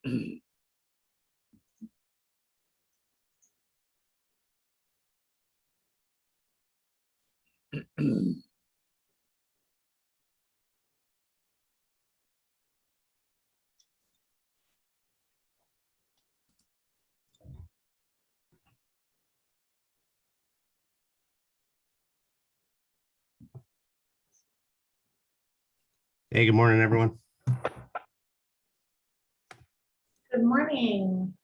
Hey, good morning, everyone. Good morning.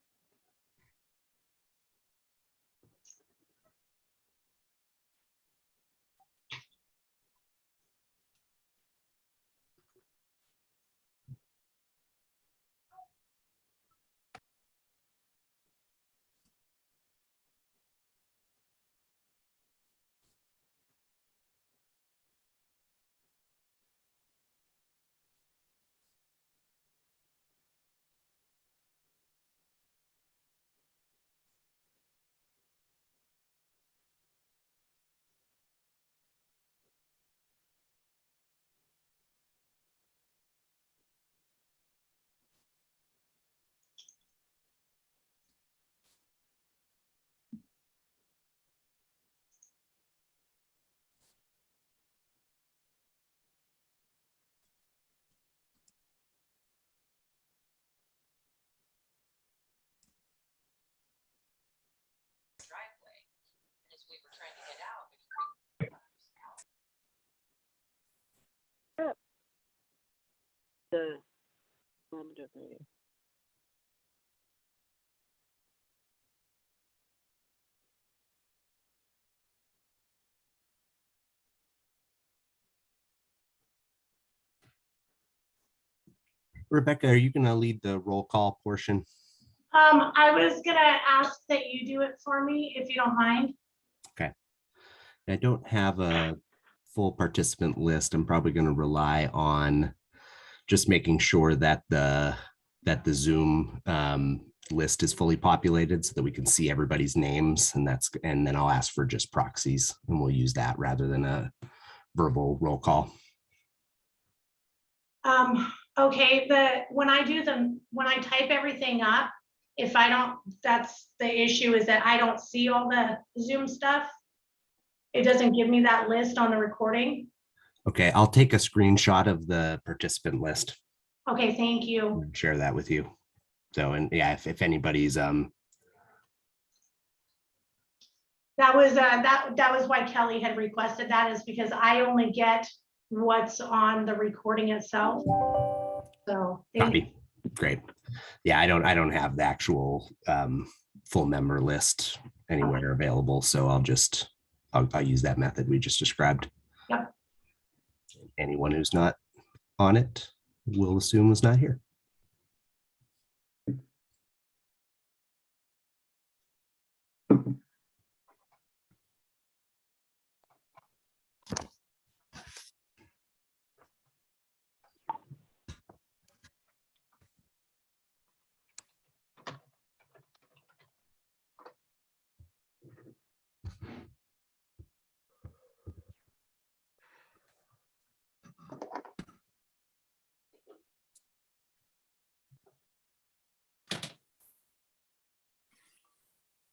Rebecca, are you going to lead the roll call portion? I was gonna ask that you do it for me, if you don't mind. Okay. I don't have a full participant list. I'm probably going to rely on just making sure that the Zoom list is fully populated so that we can see everybody's names, and then I'll ask for just proxies, and we'll use that rather than a verbal roll call. Okay, when I type everything up, if I don't, that's the issue, is that I don't see all the Zoom stuff. It doesn't give me that list on the recording. Okay, I'll take a screenshot of the participant list. Okay, thank you. And share that with you. So, and yeah, if anybody's that was why Kelly had requested that, is because I only get what's on the recording itself. So copy. Great. Yeah, I don't have the actual full member list anywhere available, so I'll use that method we just described. Yep. Anyone who's not on it, we'll assume is not here.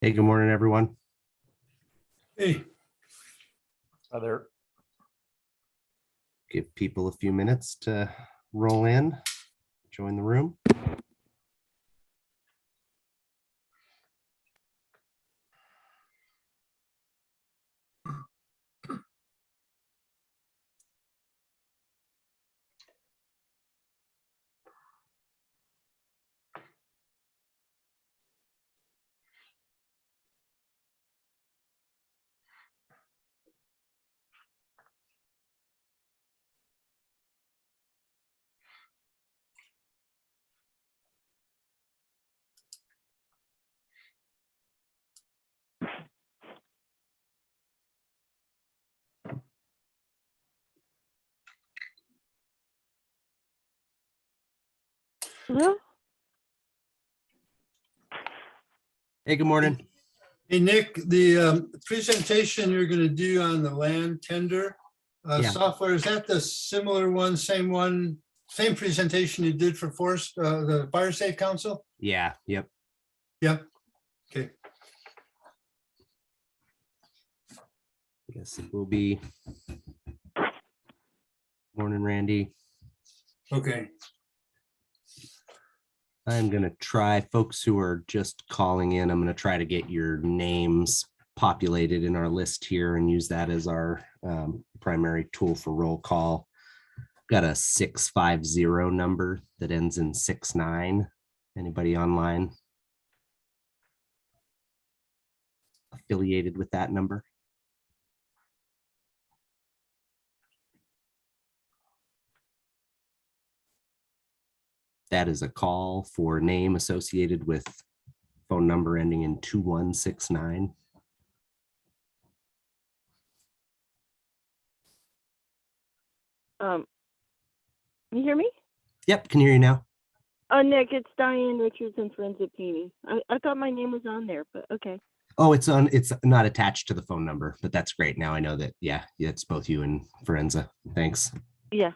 Hey, good morning, everyone. Hey. Hi there. Give people a few minutes to roll in, join the room. Hello? Hey, good morning. Hey, Nick, the presentation you're going to do on the land tender Yeah. software, is that the similar one, same one same presentation you did for Forest, the Fire Safe Council? Yeah, yep. Yep. Okay. I guess it will be. Morning, Randy. Okay. I'm going to try, folks who are just calling in, I'm going to try to get your names populated in our list here and use that as our primary tool for roll call. Got a 650 number that ends in 69. Anybody online affiliated with that number? That is a call for name associated with phone number ending in 2169. Can you hear me? Yep, can hear you now. Nick, it's Diane Richards and Friends of Peony. I thought my name was on there, but okay. Oh, it's not attached to the phone number, but that's great. Now I know that, yeah, it's both you and Forenza. Thanks. Yeah.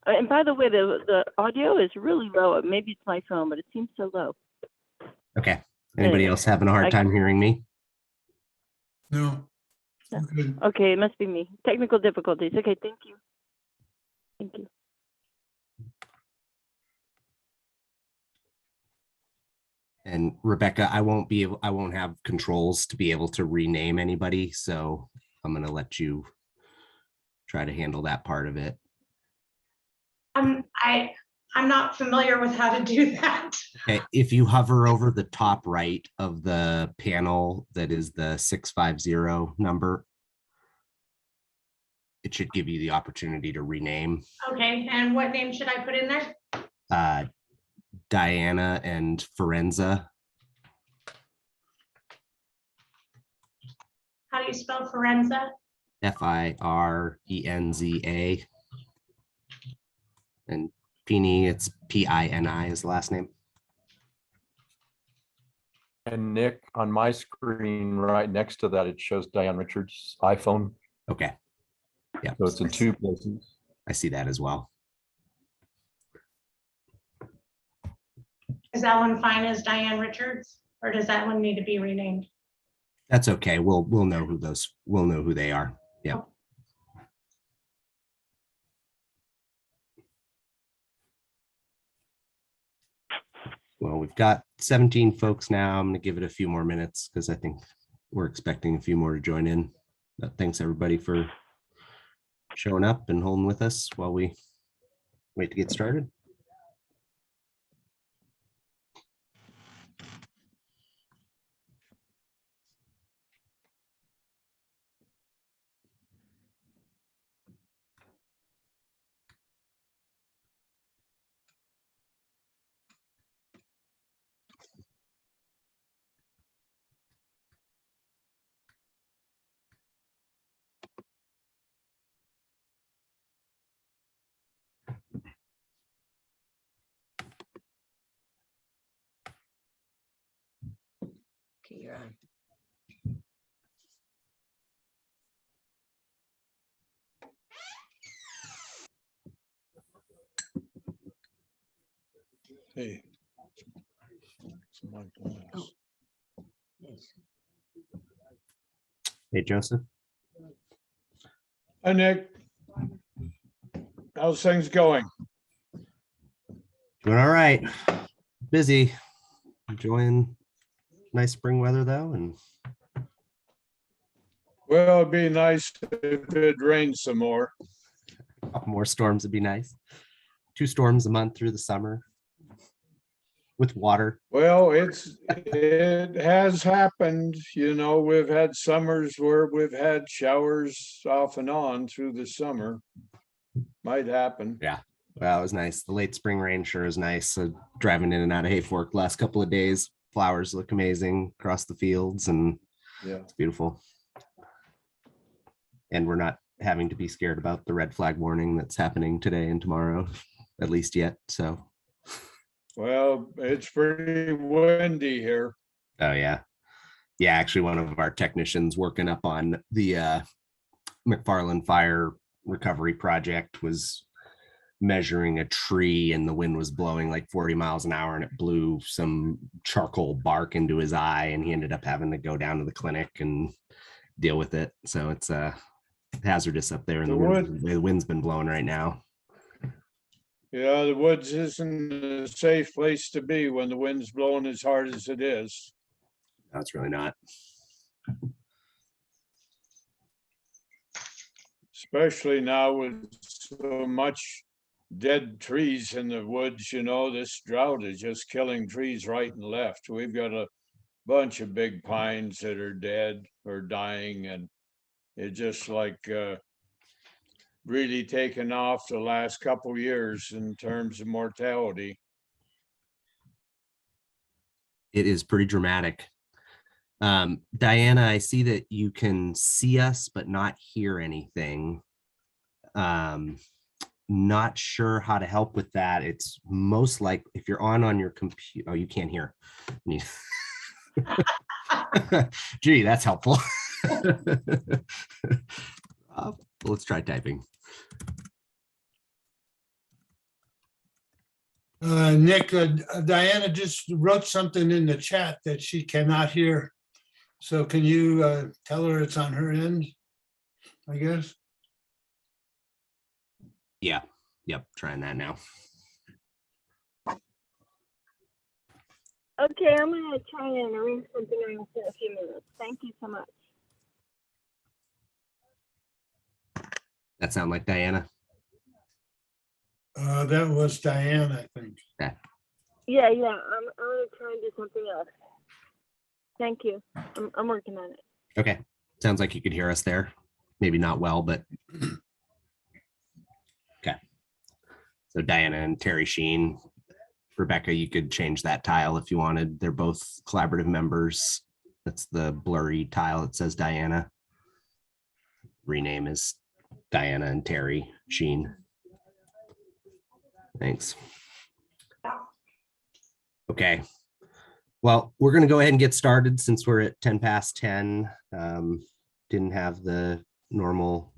And by the way, the audio is really low. Maybe it's my phone, but it seems so low. Okay. Anybody Anyway, else having a hard time hearing me? No. Yeah. Good. Okay, it must be me. Technical difficulties. Okay, thank you. Thank you. And Rebecca, I won't have controls to be able to rename anybody. So I'm going to let you try to handle that part of it. I'm not familiar with how to do that. Okay. If you hover over the top right of the panel, that is the 650 number, it should give you the opportunity to rename. Okay, and what name should I put in there? Diana and Forenza. How do you spell Forenza? Firenza. And Pini, it's Pini is the last name. And Nick, on my screen right next to that, it shows Diane Richards' iPhone. Okay. Yeah. So it's in two places. I see that as well. Is that one fine as Diane Richards, or does that one need to be renamed? That's okay. We'll know who they are. Yeah. Well, we've got 17 folks now. I'm going to give it a few more minutes because I think we're expecting a few more to join in. But thanks everybody for showing up and holding with us while we wait to get started. Okay, you're on. Hey. Oh. Yes. Hey, Joseph. Hi, Nick. How's things going? Doing all right. Busy. Enjoying nice spring weather though, and Well, it'd be nice if it rained some more. a couple more storms would be nice. 2 storms a month through the summer with water. Well, it has happened, you know, we've had summers where we've had showers off and on through the summer. Might happen. Yeah. Well, it was nice. The late spring rain sure is nice. So driving in and out of Hayfork last couple of days, flowers look amazing across the fields and Yeah. it's beautiful. And we're not having to be scared about the red flag warning that's happening today and tomorrow, at least yet. So, Well, it's pretty windy here. oh yeah. Yeah, actually one of our technicians working up on the McFarland Fire Recovery Project was measuring a tree and the wind was blowing like 40 miles an hour and it blew some charcoal bark into his eye and he ended up having to go down to the clinic and deal with it. So it's hazardous up there and the wind's been blowing right now. Yeah, the woods isn't a safe place to be when the wind's blowing as hard as it is. That's really not. Especially now with so much dead trees in the woods, you know, this drought is just killing trees right and left. We've got a bunch of big pines that are dead or dying, and it's just like really taken off the last couple years in terms of mortality. It is pretty dramatic. Diana, I see that you can see us but not hear anything. Not sure how to help with that. It's most like if you're on your computer. Oh, you can't hear. Gee, that's helpful. Let's try typing. Nick, Diana just wrote something in the chat that she cannot hear. So can you tell her it's on her end, I guess? Yeah. Yep. Trying that now. Okay, I'm gonna try and arrange something in a few minutes. Thank you so much. That sound like Diana? That was Diane, I think. Yeah, I'm gonna try and do something else. Thank you. I'm working on it. Okay. Sounds like you could hear us there. Maybe not well, but okay. So Diana and Terry Sheen. Rebecca, you could change that tile if you wanted. They're both collaborative members. That's the blurry tile that says Diana. Rename is Diana and Terry Sheen. Thanks. Okay. Well, we're going to go ahead and get started since we're at 10 past 10. Didn't have the normal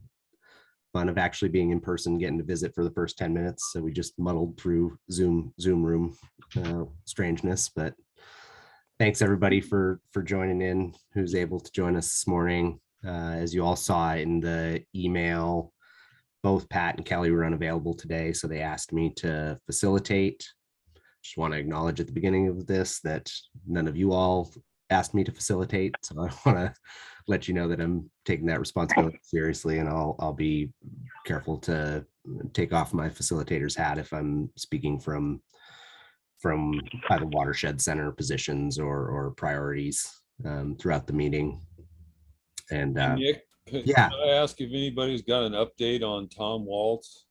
fun of actually being in person, getting to visit for the first 10 minutes. So we just muddled through Zoom room strangeness, but thanks everybody for joining in, who's able to join us this morning. As you all saw in the email, both Pat and Kelly were unavailable today, so they asked me to facilitate. Just want to acknowledge at the beginning of this that none of you all asked me to facilitate, so I want to let you know that I'm taking that responsibility seriously, and I'll be careful to take off my facilitator's hat if I'm speaking from either watershed center positions or priorities throughout the meeting. And Nick, yeah, can I ask if anybody's got an update on Tom Waltz?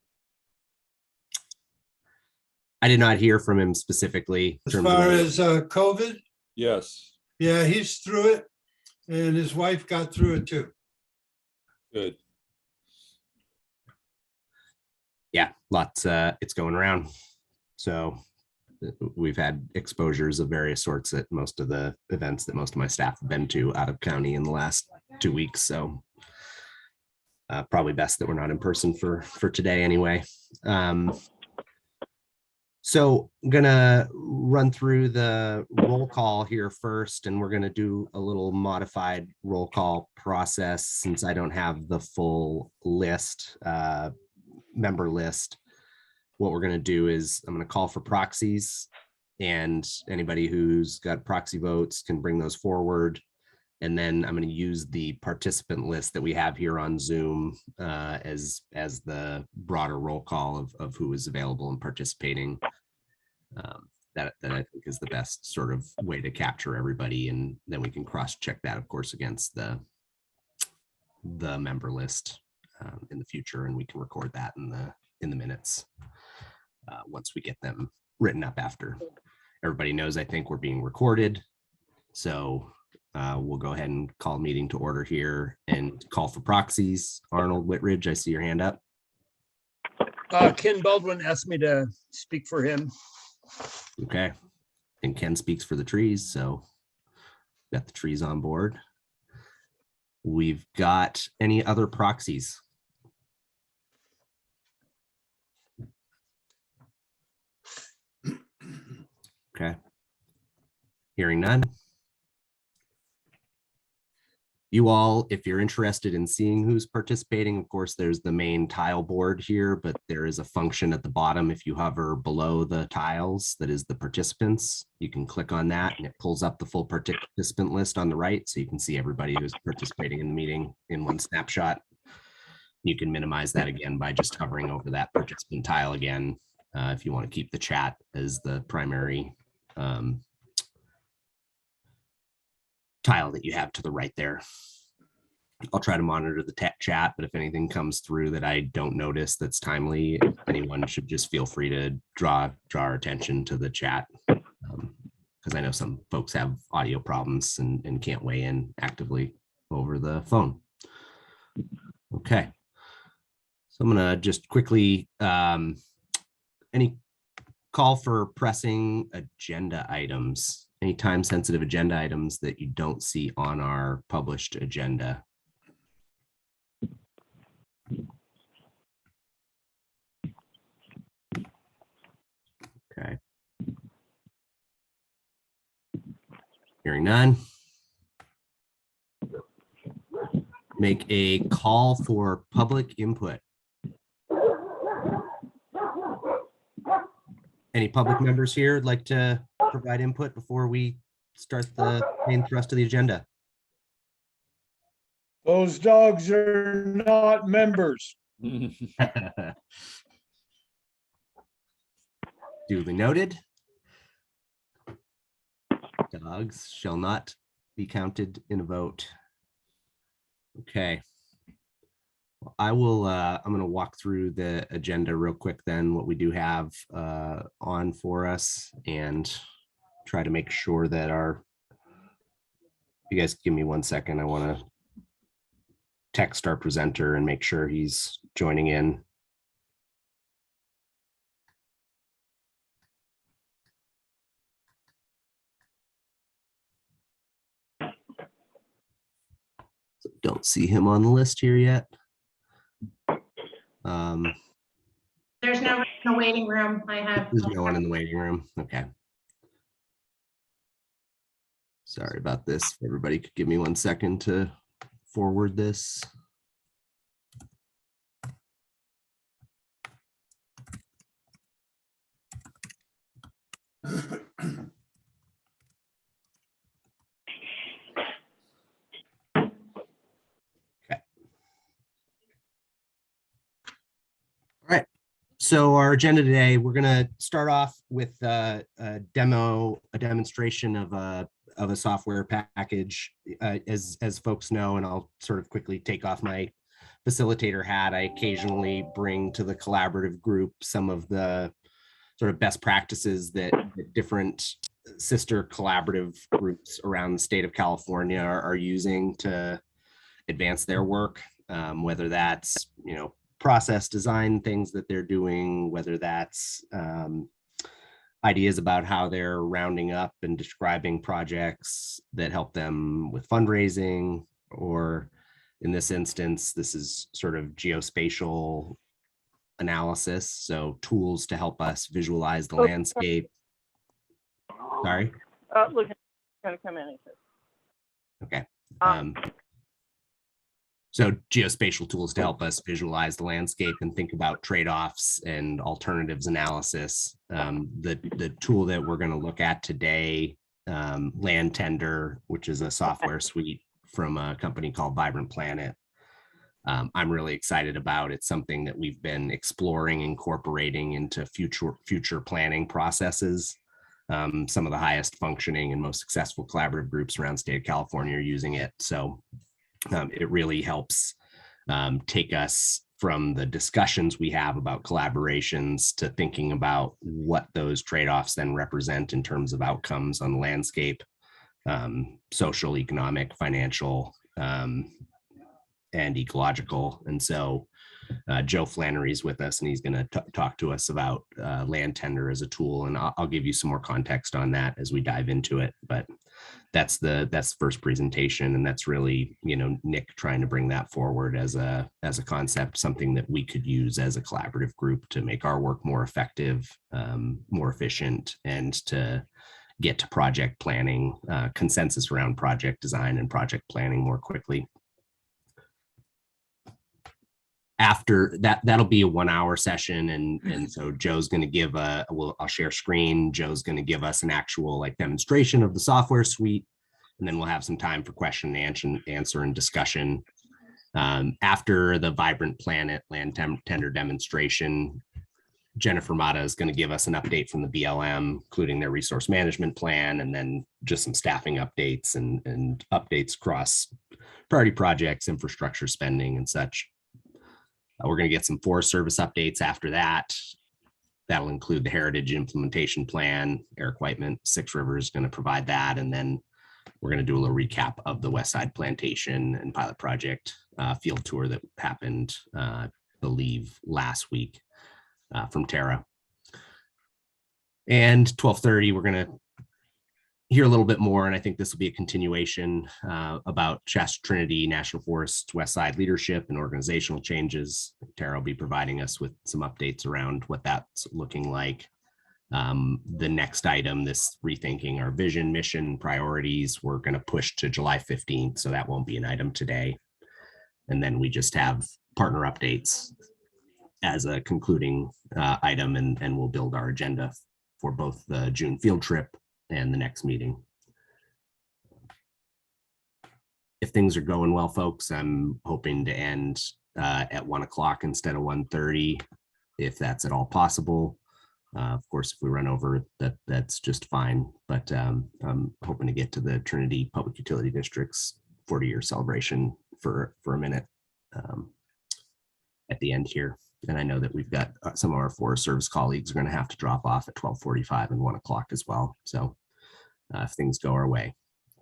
I did not hear from him specifically. As far as COVID, Yes, yeah, he's through it, and his wife got through it too. good. Yeah, lots it's going around. So we've had exposures of various sorts at most of the events that most of my staff have been to out of county in the last 2 weeks. So probably best that we're not in person for today anyway. So I'm gonna run through the roll call here first, and we're gonna do a little modified roll call process since I don't have the full list, member list. What we're gonna do is I'm gonna call for proxies, and anybody who's got proxy votes can bring those forward. And then I'm going to use the participant list that we have here on Zoom as the broader roll call of who is available and participating. That I think is the best sort of way to capture everybody, and then we can cross-check that, of course, against the member list in the future, and we can record that in the minutes once we get them written up. After everybody knows, I think we're being recorded, so. We'll go ahead and call meeting to order here and call for proxies. Arnold Whitridge, I see your hand up. Ken Baldwin asked me to speak for him. Okay. And Ken speaks for the trees, so got the trees on board. We've got any other proxies? Hearing none. You all, if you're interested in seeing who's participating, of course, there's the main tile board here, but there is a function at the bottom. If you hover below the tiles, that is the participants, you can click on that and it pulls up the full participant list on the right. So you can see everybody who's participating in the meeting in one snapshot. You can minimize that again by just hovering over that participant tile again, if you want to keep the chat as the primary tile that you have to the right there. I'll try to monitor the chat, but if anything comes through that I don't notice that's timely, anyone should just feel free to draw our attention to the chat, because I know some folks have audio problems and can't weigh in actively over the phone. Okay, so I'm gonna just quickly, any call for pressing agenda items, any time sensitive agenda items that you don't see on our published agenda. Okay. Hearing none. Make a call for public input. Any public members here would like to provide input before we start the main thrust of the agenda? Those dogs are not members. Duly noted. Dogs shall not be counted in a vote. Okay. Well, I will, I'm going to walk through the agenda real quick then, what we do have on for us, and try to make sure that you guys give me 1 second. I want to text our presenter and make sure he's joining in. Don't see him on the list here yet. There's no one in the waiting room. I have. There's no one in the waiting room. Okay. Sorry about this. If everybody could give me 1 second to forward this. So our agenda today, we're going to start off with a demonstration of a software package. As folks know, and I'll sort of quickly take off my facilitator hat, I occasionally bring to the collaborative group some of the sort of best practices that different sister collaborative groups around the state of California are using to advance their work, whether that's, process design things that they're doing, whether that's ideas about how they're rounding up and describing projects that help them with fundraising, or in this instance, this is sort of geospatial analysis, so tools to help us visualize the landscape. Sorry? Look, gonna come in. Okay. So geospatial tools to help us visualize the landscape and think about trade-offs and alternatives analysis. The tool that we're going to look at today, Land Tender, which is a software suite from a company called Vibrant Planet. I'm really excited about. It's something that we've been exploring, incorporating into future planning processes. Some of the highest functioning and most successful collaborative groups around the state of California are using it. So it really helps take us from the discussions we have about collaborations to thinking about what those trade-offs then represent in terms of outcomes on the landscape, social, economic, financial, and ecological. And so Joe Flannery's with us, and he's going to talk to us about Land Tender as a tool, and I'll give you some more context on that as we dive into it. But that's the first presentation, and that's really, Nick trying to bring that forward as a concept, something that we could use as a collaborative group to make our work more effective, more efficient, and to get to project planning, consensus around project design and project planning more quickly. After that, that'll be a 1 hour session. And so Joe's going to give I'll share screen. Joe's going to give us an actual like demonstration of the software suite. And then we'll have some time for question and answer and discussion. After the Vibrant Planet land tender demonstration, Jennifer Mata is going to give us an update from the BLM, including their resource management plan, and then just some staffing updates and updates across priority projects, infrastructure spending and such. We're going to get some Forest Service updates after that. That'll include the Heritage Implementation Plan. Eric Whiteman, Six Rivers, is going to provide that. And then we're going to do a little recap of the West Side Plantation and Pilot Project field tour that happened, I believe, last week from Tara. And 12:30, we're going to hear a little bit more, and I think this will be a continuation about Shasta Trinity National Forest West Side leadership and organizational changes. Tara will be providing us with some updates around what that's looking like. The next item, this rethinking our vision, mission, priorities, we're going to push to July 15th, so that won't be an item today. And then we just have partner updates as a concluding item, and we'll build our agenda for both the June field trip and the next meeting. If things are going well, folks, I'm hoping to end at 1 o'clock instead of 1:30, if that's at all possible. Of course, if we run over, that's just fine. But I'm hoping to get to the Trinity Public Utility District's 40-year celebration for a minute at the end here. And I know that we've got some of our Forest Service colleagues are going to have to drop off at 12:45 and 1 o'clock as well. So if things go our way.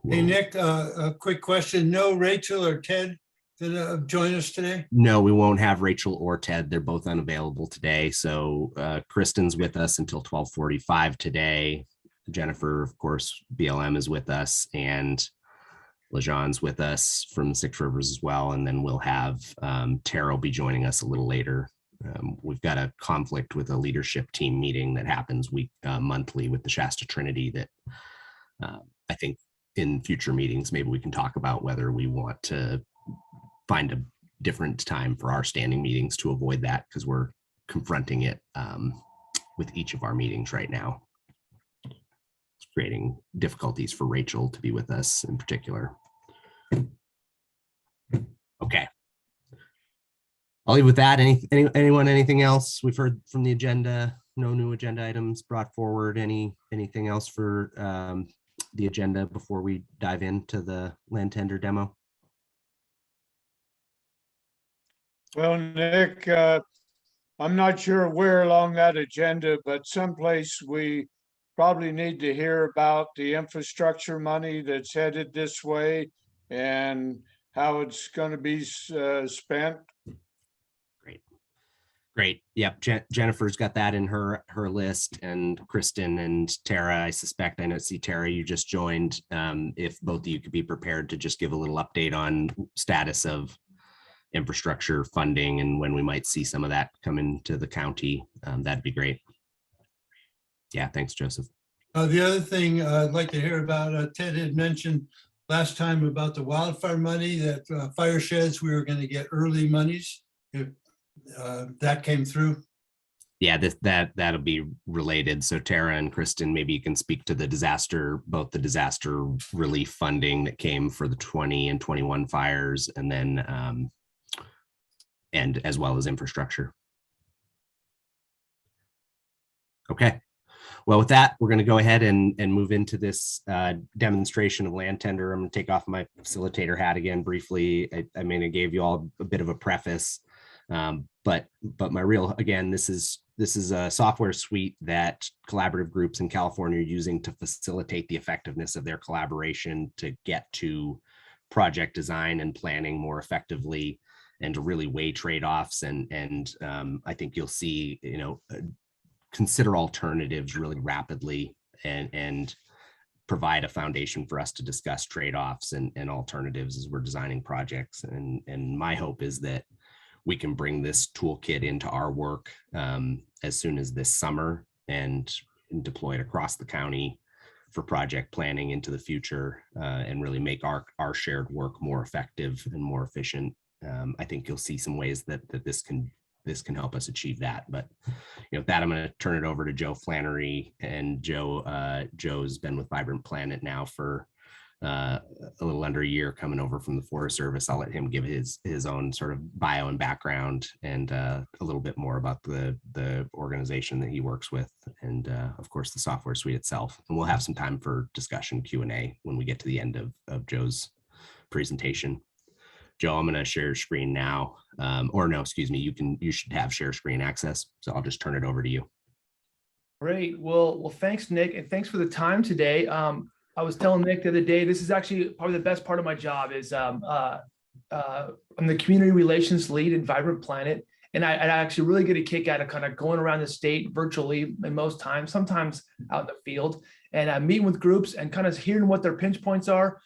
Hey, Nick, a quick question. No Rachel or Ted gonna join us today? No, we won't have Rachel or Ted. They're both unavailable today. So Kristen's with us until 12:45 today. Jennifer, of course, BLM is with us, and LaJean's with us from Six Rivers as well. And then we'll have Tara will be joining us a little later. We've got a conflict with a leadership team meeting that happens monthly with the Shasta Trinity that I think in future meetings, maybe we can talk about whether we want to find a different time for our standing meetings to avoid that, because we're confronting it with each of our meetings right now. It's creating difficulties for Rachel to be with us in particular. Okay. I'll leave with that. Anyone, anything else we've heard from the agenda? No new agenda items brought forward. Anything else for the agenda before we dive into the land tender demo? Well, Nick, I'm not sure where along that agenda, but someplace we probably need to hear about the infrastructure money that's headed this way and how it's going to be spent. Great. Yep. Jennifer's got that in her list, and Kristen and Tara, I suspect. I know, see Tara, you just joined. If both of you could be prepared to just give a little update on status of infrastructure funding and when we might see some of that come into the county, that'd be great. Yeah, thanks, Joseph. The other thing I'd like to hear about, Ted had mentioned last time about the wildfire money, that fire sheds, we were going to get early monies. If that came through. Yeah, that'll be related. So Tara and Kristen, maybe you can speak to both the disaster relief funding that came for the 20 and 21 fires, and then and as well as infrastructure. Okay. Well, with that, we're going to go ahead and move into this demonstration of land tender. I'm going to take off my facilitator hat again briefly. I mean, I gave you all a bit of a preface, but my real, again, this is a software suite that collaborative groups in California are using to facilitate the effectiveness of their collaboration to get to project design and planning more effectively, and to really weigh trade-offs. And I think you'll see, consider alternatives really rapidly and provide a foundation for us to discuss trade-offs and alternatives as we're designing projects. And my hope is that we can bring this toolkit into our work as soon as this summer and deploy it across the county project planning into the future, and really make our shared work more effective and more efficient. I think you'll see some ways that this can help us achieve that. But with that, I'm going to turn it over to Joe Flannery. And Joe's been with Vibrant Planet now for a little under a year, coming over from the Forest Service. I'll let him give his own sort of bio and background, and a little bit more about the organization that he works with, and of course the software suite itself. And we'll have some time for discussion, Q&A, when we get to the end of Joe's presentation. Joe, I'm going to share your screen now, or no, excuse me, you should have share screen access. So I'll just turn it over to you. Great. Well, thanks, Nick, and thanks for the time today. I was telling Nick the other day, this is actually probably the best part of my job is I'm the community relations lead in Vibrant Planet. And I actually really get a kick out of kind of going around the state virtually, and most times, sometimes out in the field, and meeting with groups and kind of hearing what their pinch points are,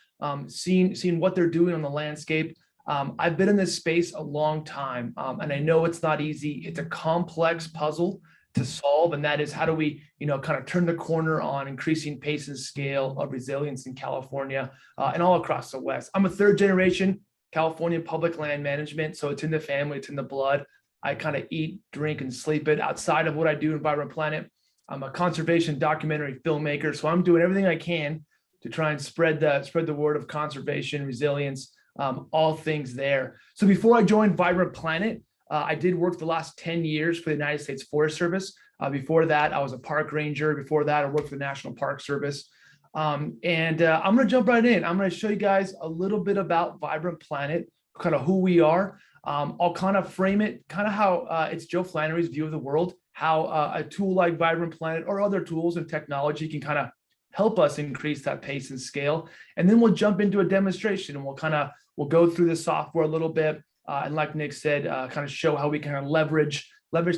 seeing what they're doing on the landscape. I've been in this space a long time, and I know it's not easy. It's a complex puzzle to solve, and that is, how do we, kind of turn the corner on increasing pace and scale of resilience in California and all across the West. I'm a third generation California public land management, so it's in the family, it's in the blood. I kind of eat, drink, and sleep it. Outside of what I do in Vibrant Planet, I'm a conservation documentary filmmaker, so I'm doing everything I can to try and spread the word of conservation, resilience, all things there. So before I joined Vibrant Planet, I did work the last 10 years for the United States Forest Service. Before that, I was a park ranger. Before that, I worked for the National Park Service. I'm going to jump right in. I'm going to show you guys a little bit about Vibrant Planet, kind of who we are. I'll kind of frame it, kind of how it's Joe Flannery's view of the world, how a tool like Vibrant Planet or other tools and technology can kind of help us increase that pace and scale. And then we'll jump into a demonstration, and we'll go through the software a little bit. And like Nick said, kind of show how we can leverage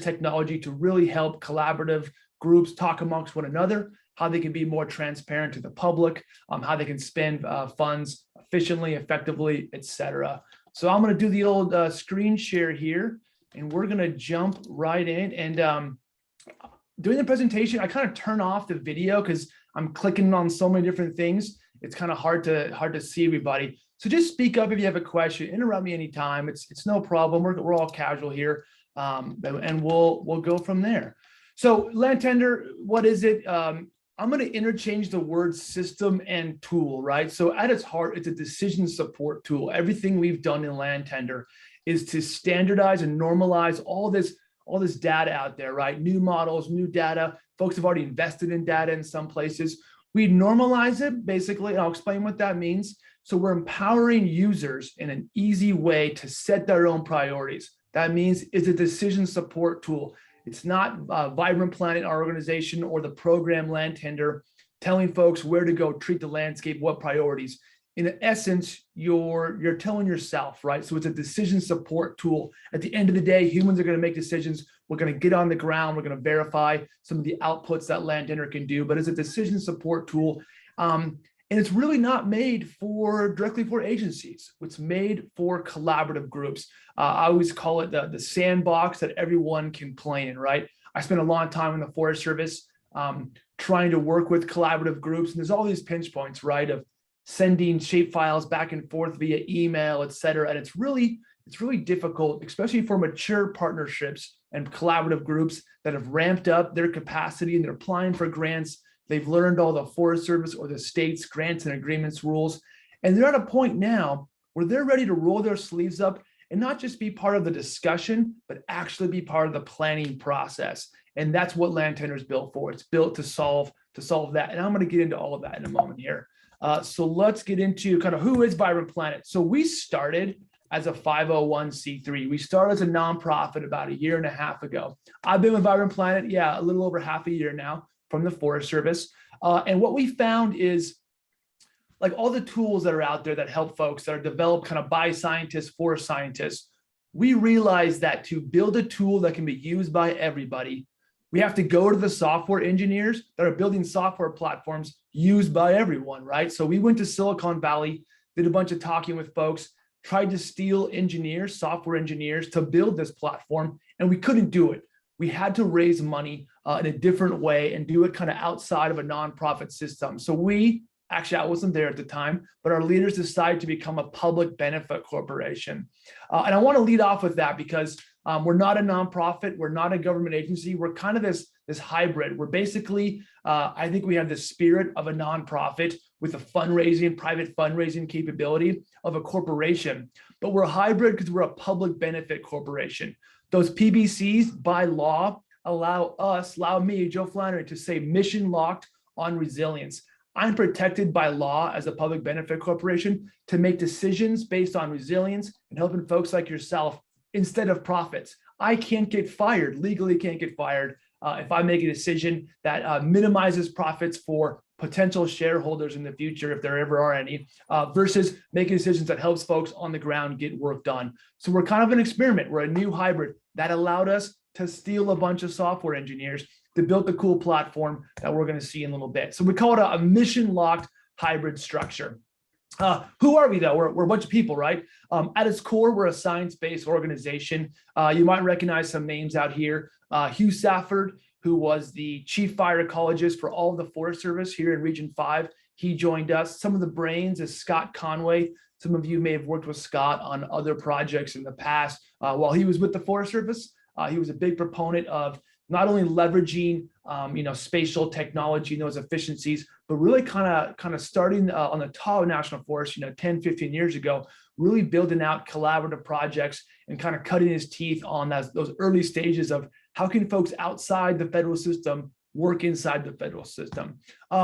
technology to really help collaborative groups talk amongst one another, how they can be more transparent to the public, how they can spend funds efficiently, effectively, etc. So I'm going to do the old screen share here, and we're going to jump right in. And during the presentation, I kind of turn off the video because I'm clicking on so many different things. It's kind of hard to see everybody. So just speak up if you have a question, interrupt me anytime. It's no problem. We're all casual here, and we'll go from there. So land tender, what is it? I'm going to interchange the word system and tool, right? So at its heart, it's a decision support tool. Everything we've done in land tender is to standardize and normalize all this data out there, right? New models, new data. Folks have already invested in data in some places. We normalize it, basically, and I'll explain what that means. So we're empowering users in an easy way to set their own priorities. That means it's a decision support tool. It's not Vibrant Planet, our organization, or the program land tender telling folks where to go treat the landscape, what priorities. In essence, you're telling yourself, right? So it's a decision support tool. At the end of the day, humans are going to make decisions. We're going to get on the ground. We're going to verify some of the outputs that land tender can do, but it's a decision support tool. And it's really not made directly for agencies. It's made for collaborative groups. I always call it the sandbox that everyone can play in, right? I spent a long time in the Forest Service trying to work with collaborative groups. And there's all these pinch points, right, of sending shape files back and forth via email, et cetera. And it's really difficult, especially for mature partnerships and collaborative groups that have ramped up their capacity and they're applying for grants. They've learned all the Forest Service or the state's grants and agreements rules. And they're at a point now where they're ready to roll their sleeves up and not just be part of the discussion, but actually be part of the planning process. And that's what land tender is built for. It's built to solve that. And I'm going to get into all of that in a moment here. So let's get into kind of who is Vibrant Planet. So we started as a 501c3. We started as a nonprofit about 1.5 years ago. I've been with Vibrant Planet, a little over half a year now, from the Forest Service. And what we found is, like all the tools that are out there that help folks that are developed kind of by scientists for scientists, we realized that to build a tool that can be used by everybody, we have to go to the software engineers that are building software platforms used by everyone, right? So we went to Silicon Valley, did a bunch of talking with folks, tried to steal engineers, software engineers, to build this platform, and we couldn't do it. we had to raise money in a different way and do it kind of outside of a nonprofit system. So actually, I wasn't there at the time, but our leaders decided to become a public benefit corporation. And I want to lead off with that because we're not a nonprofit, we're not a government agency, we're kind of this hybrid. We're basically, I think we have the spirit of a nonprofit with a private fundraising capability of a corporation, but we're a hybrid because we're a public benefit corporation. Those PBCs by law allow me, Joe Flannery, to say mission locked on resilience. I'm protected by law as a public benefit corporation to make decisions based on resilience and helping folks like yourself instead of profits. I can't get fired, legally can't get fired if I make a decision that minimizes profits for potential shareholders in the future, if there ever are any, versus making decisions that helps folks on the ground get work done. So we're kind of an experiment. We're a new hybrid that allowed us to steal a bunch of software engineers to build the cool platform that we're going to see in a little bit. So we call it a mission-locked hybrid structure. Who are we though? We're a bunch of people, right? At its core, we're a science-based organization. You might recognize some names out here. Hugh Safford, who was the chief fire ecologist for all of the Forest Service here in Region 5. He joined us. Some of the brains is Scott Conway. Some of you may have worked with Scott on other projects in the past. While he was with the Forest Service, he was a big proponent of not only leveraging spatial technology and those efficiencies, but really kind of starting on the Tahoe National Forest, 10, 15 years ago, really building out collaborative projects and kind of cutting his teeth on those early stages of how can folks outside the federal system work inside the federal system.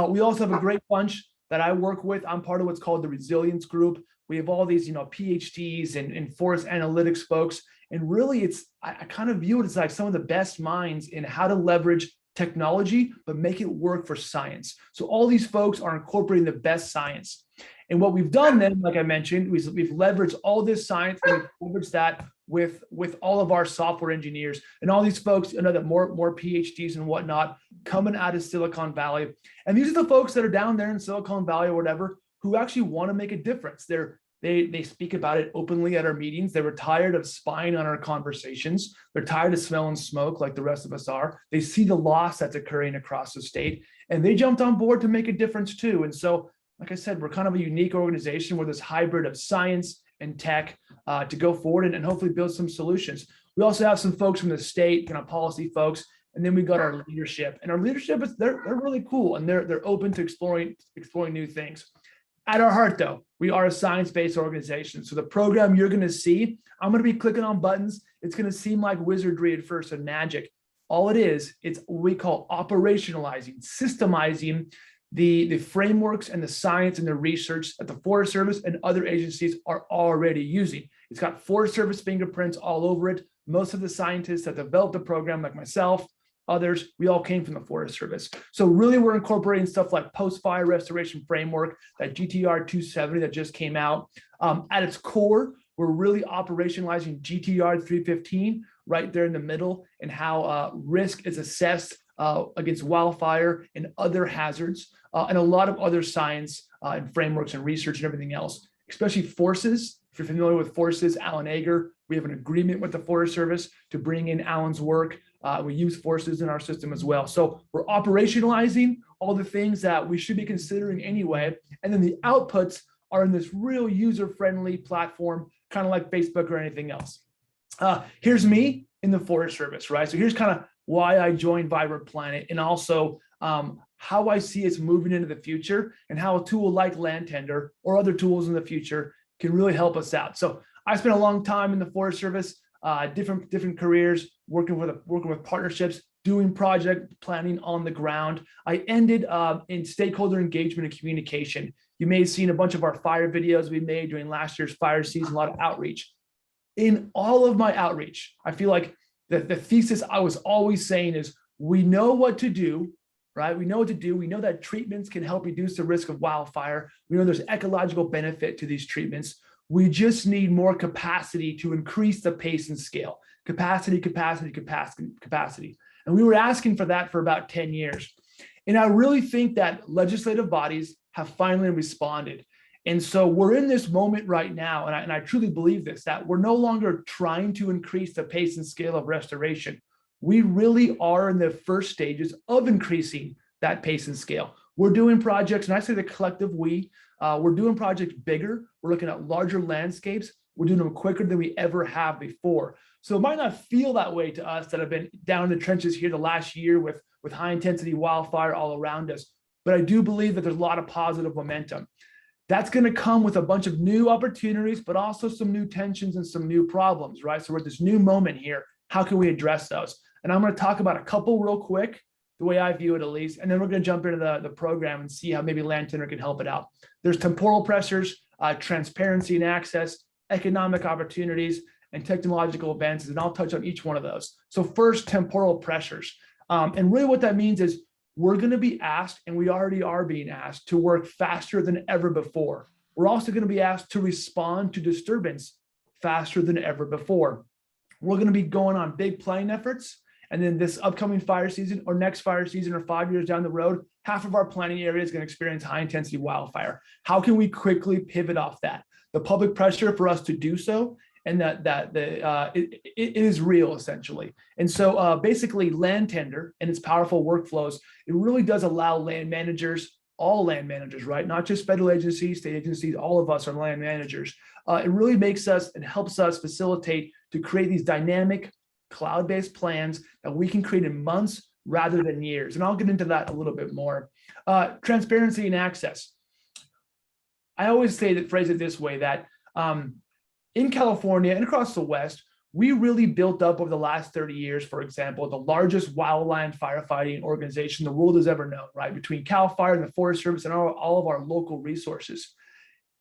We also have a great bunch that I work with. I'm part of what's called the Resilience Group. We have all these, PhDs and forest analytics folks. And really, I kind of view it as like some of the best minds in how to leverage technology, but make it work for science. So all these folks are incorporating the best science. And what we've done then, like I mentioned, we've leveraged all this science and we've leveraged that with all of our software engineers and all these folks, that more PhDs and whatnot coming out of Silicon Valley. And these are the folks that are down there in Silicon Valley or whatever, who actually want to make a difference. They speak about it openly at our meetings. They were tired of spying on our conversations. They're tired of smelling smoke like the rest of us are. They see the loss that's occurring across the state, and they jumped on board to make a difference too. And so, like I said, we're kind of a unique organization with this hybrid of science and tech to go forward and hopefully build some solutions. We also have some folks from the state, policy folks, and then we got our leadership. And our leadership they're really cool, and they're open to exploring new things. At our heart, though, we are a science-based organization. So the program you're going to see, I'm going to be clicking on buttons. It's going to seem like wizardry at first and magic. All it is, it's what we call operationalizing, systemizing the frameworks and the science and the research that the Forest Service and other agencies are already using. It's got Forest Service fingerprints all over it. Most of the scientists that developed the program, like myself, others, we all came from the Forest Service. So really we're incorporating stuff like post-fire restoration framework, that GTR 270 that just came out. At its core, we're really operationalizing GTR 315 right there in the middle, and how risk is assessed against wildfire and other hazards, and a lot of other science and frameworks and research and everything else, especially forces. If you're familiar with forces, Alan Ager, we have an agreement with the Forest Service to bring in Alan's work. We use forces in our system as well. So we're operationalizing all the things that we should be considering anyway. And then the outputs are in this real user-friendly platform, kind of like Facebook or anything else. Here's me in the Forest Service, right? So here's kind of why I joined Vibrant Planet, and also how I see it's moving into the future, and how a tool like Land Tender or other tools in the future can really help us out. So I spent a long time in the Forest Service, different careers, working with partnerships, doing project planning on the ground. I ended in stakeholder engagement and communication. You may have seen a bunch of our fire videos we made during last year's fire season, a lot of outreach. In all of my outreach, I feel like the thesis I was always saying is, we know what to do, right? We know what to do. We know that treatments can help reduce the risk of wildfire. We know there's ecological benefit to these treatments. We just need more capacity to increase the pace and scale. Capacity. And we were asking for that for about 10 years. And I really think that legislative bodies have finally responded. And so we're in this moment right now, and I truly believe this, that we're no longer trying to increase the pace and scale of restoration. we really are in the first stages of increasing that pace and scale. We're doing projects, and I say the collective we're doing projects bigger. We're looking at larger landscapes. We're doing them quicker than we ever have before. So it might not feel that way to us that have been down in the trenches here the last year with high intensity wildfire all around us. But I do believe that there's a lot of positive momentum. That's going to come with a bunch of new opportunities, but also some new tensions and some new problems, right? So we're at this new moment here. How can we address those? And I'm going to talk about a couple real quick, the way I view it at least, and then we're going to jump into the program and see how maybe Land Tender can help it out. There's temporal pressures, transparency and access, economic opportunities, and technological advances, and I'll touch on each one of those. So first, temporal pressures. And really what that means is we're going to be asked, and we already are being asked, to work faster than ever before. We're also going to be asked to respond to disturbance faster than ever before. We're going to be going on big planning efforts. And then this upcoming fire season or next fire season or 5 years down the road, half of our planning area is going to experience high intensity wildfire. How can we quickly pivot off that? The public pressure for us to do so, and it is real essentially. And so basically Land Tender and its powerful workflows, it really does allow land managers, all land managers, right? Not just federal agencies, state agencies, all of us are land managers. It really makes us and helps us facilitate to create these dynamic cloud-based plans that we can create in months rather than years. And I'll get into that a little bit more. Transparency and access. I always phrase it this way, that in California and across the West, we really built up over the last 30 years, for example, the largest wildland firefighting organization the world has ever known, right? Between CAL FIRE and the Forest Service and all of our local resources.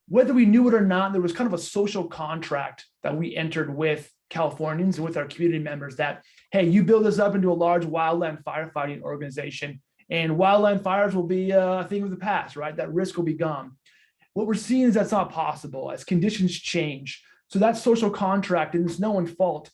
Whether we knew it or not, there was kind of a social contract that we entered with Californians and with our community members that, hey, you build us up into a large wildland firefighting organization, and wildland fires will be a thing of the past, right? That risk will be gone. What we're seeing is that's not possible as conditions change. So that social contract, and it's no one's fault,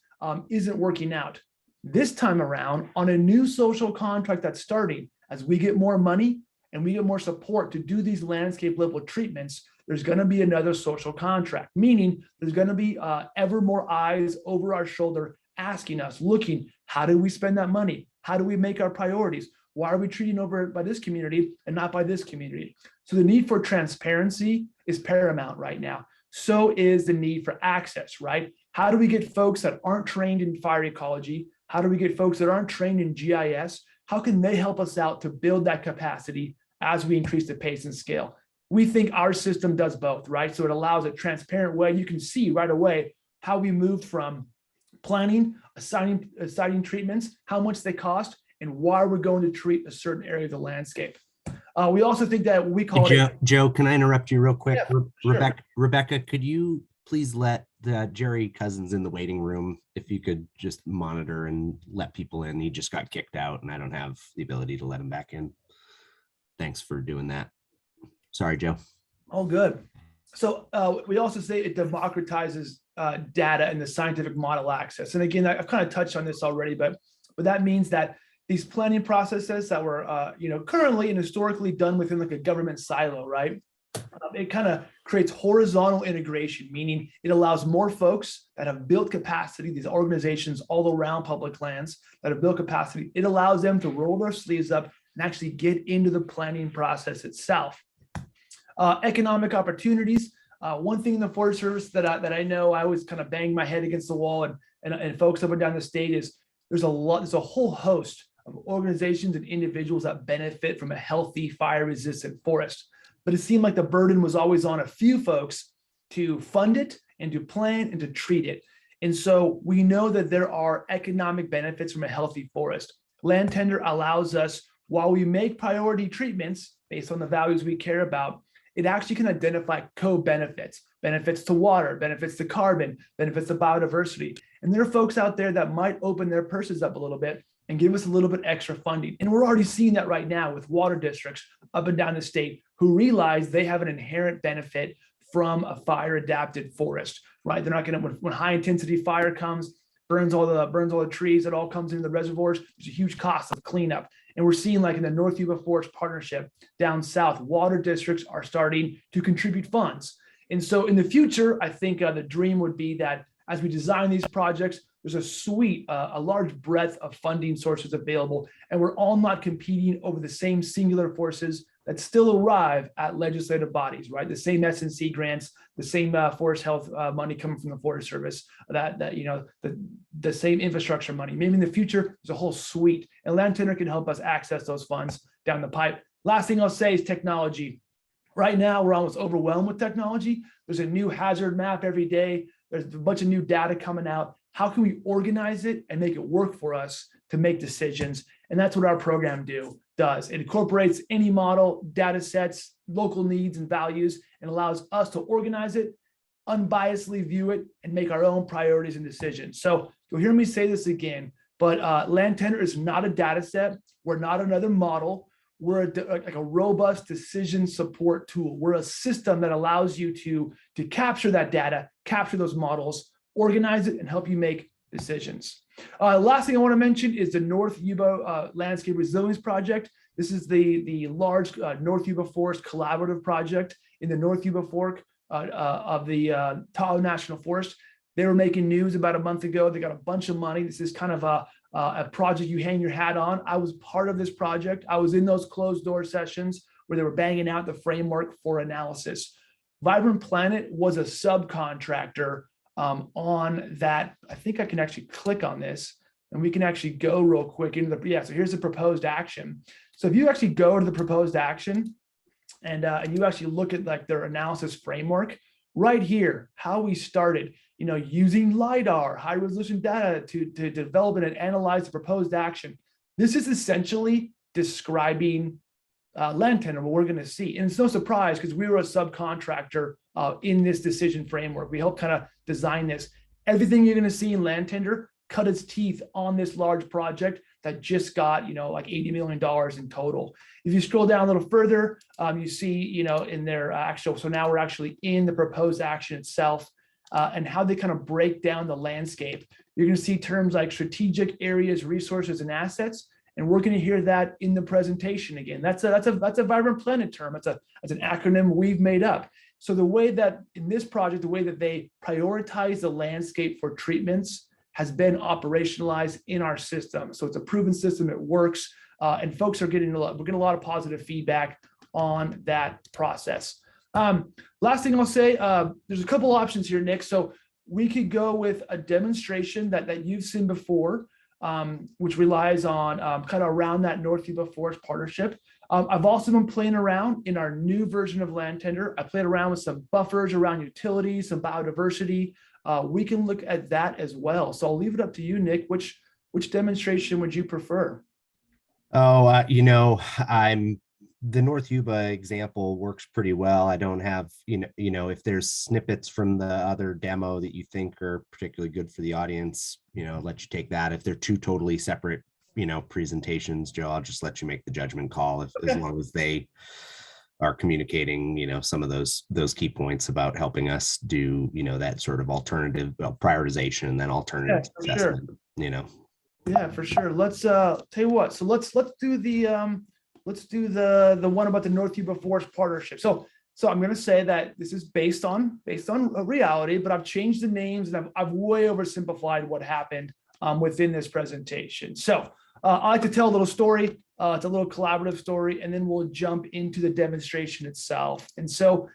isn't working out. This time around, on a new social contract that's starting, as we get more money and we get more support to do these landscape level treatments, there's going to be another social contract, meaning there's going to be ever more eyes over our shoulder asking us, looking, how do we spend that money? How do we make our priorities? Why are we treating over by this community and not by this community? So the need for transparency is paramount right now. So is the need for access, right? How do we get folks that aren't trained in fire ecology? How do we get folks that aren't trained in GIS? How can they help us out to build that capacity as we increase the pace and scale? We think our system does both, right? So it allows a transparent way. You can see right away how we moved from planning, assigning treatments, how much they cost, and why we're going to treat a certain area of the landscape. We also think that we call Joe, can I interrupt you real quick? Yeah, sure. Rebecca, could you please let Jerry Cousins in the waiting room, if you could just monitor and let people in. He just got kicked out and I don't have the ability to let him back in. Thanks for doing that. Sorry, Joe. Oh, good. So we also say it democratizes data and the scientific model access. And again, I've kind of touched on this already, but that means that these planning processes that were currently and historically done within like a government silo, right? It kind of creates horizontal integration, meaning it allows more folks that have built capacity, these organizations all around public lands that have built capacity, it allows them to roll their sleeves up and actually get into the planning process itself. Economic opportunities. One thing in the Forest Service that I know I always kind of bang my head against the wall and folks up and down the state is there's a whole host of organizations and individuals that benefit from a healthy fire resistant forest. But it seemed like the burden was always on a few folks to fund it and to plan and to treat it. And so we know that there are economic benefits from a healthy forest. Land Tender allows us, while we make priority treatments based on the values we care about, it actually can identify co-benefits, benefits to water, benefits to carbon, benefits to biodiversity. And there are folks out there that might open their purses up a little bit and give us a little bit extra funding. And we're already seeing that right now with water districts up and down the state who realize they have an inherent benefit from a fire adapted forest, right? They're not gonna, when high intensity fire comes, burns all the trees, it all comes into the reservoirs, there's a huge cost of cleanup. And we're seeing, like in the North Yuba Forest Partnership down south, water districts are starting to contribute funds. And so in the future, I think the dream would be that as we design these projects, there's a suite, a large breadth of funding sources available, and we're all not competing over the same singular forces that still arrive at legislative bodies, right? The same S&C grants, the same forest health money coming from the Forest Service, the same infrastructure money. Maybe in the future, there's a whole suite, and Land Tender can help us access those funds down the pipe. Last thing I'll say is technology. Right now, we're almost overwhelmed with technology. There's a new hazard map every day. There's a bunch of new data coming out. How can we organize it and make it work for us to make decisions? And that's what our program does. It incorporates any model, data sets, local needs and values, and allows us to organize it, unbiasedly view it, and make our own priorities and decisions. So you'll hear me say this again, but Land Tender is not a data set. We're not another model. We're like a robust decision support tool. We're a system that allows you to capture that data, capture those models, organize it, and help you make decisions. Last thing I want to mention is the North Yuba Landscape Resilience Project. This is the large North Yuba Forest Collaborative project in the North Yuba Fork of the Tahoe National Forest. They were making news about a month ago. They got a bunch of money. This is kind of a project you hang your hat on. I was part of this project. I was in those closed door sessions where they were banging out the framework for analysis. Vibrant Planet was a subcontractor on that. I think I can actually click on this and we can actually go real quick into so here's the proposed action. So if you actually go to the proposed action and you actually look at like their analysis framework right here, how we started, using LiDAR, high resolution data to develop and analyze the proposed action. This is essentially describing Land Tender, what we're going to see. And it's no surprise because we were a subcontractor in this decision framework. We helped kind of design this. Everything you're going to see in Land Tender cut its teeth on this large project that just got, like $80 million in total. If you scroll down a little further, you see, in their actual, so now we're actually in the proposed action itself and how they kind of break down the landscape. You're going to see terms like strategic areas, resources, and assets. And we're going to hear that in the presentation again. That's a Vibrant Planet term. That's an acronym we've made up. So the way that in this project, the way that they prioritize the landscape for treatments has been operationalized in our system. So it's a proven system. It works, and folks are getting we're getting a lot of positive feedback on that process. Last thing I'll say, there's a couple options here, Nick. So we could go with a demonstration that you've seen before, which relies on kind of around that North Yuba Forest partnership. I've also been playing around in our new version of Land Tender. I played around with some buffers around utilities, some biodiversity. We can look at that as well. So I'll leave it up to you, Nick. Which demonstration would you prefer? The North Yuba example works pretty well. I don't have, if there's snippets from the other demo that you think are particularly good for the audience, let you take that. If they're two totally separate, presentations, Joe, I'll just let you make the judgment call as long as they are communicating, some of those key points about helping us do, that sort of alternative prioritization and then alternative assessment, Yeah, for sure. Let's tell you what. So let's do the one about the North Yuba Forest Partnership. So I'm going to say that this is based on a reality, but I've changed the names and I've way oversimplified what happened within this presentation. So I like to tell a little story. It's a little collaborative story, and then we'll jump into the demonstration itself. And so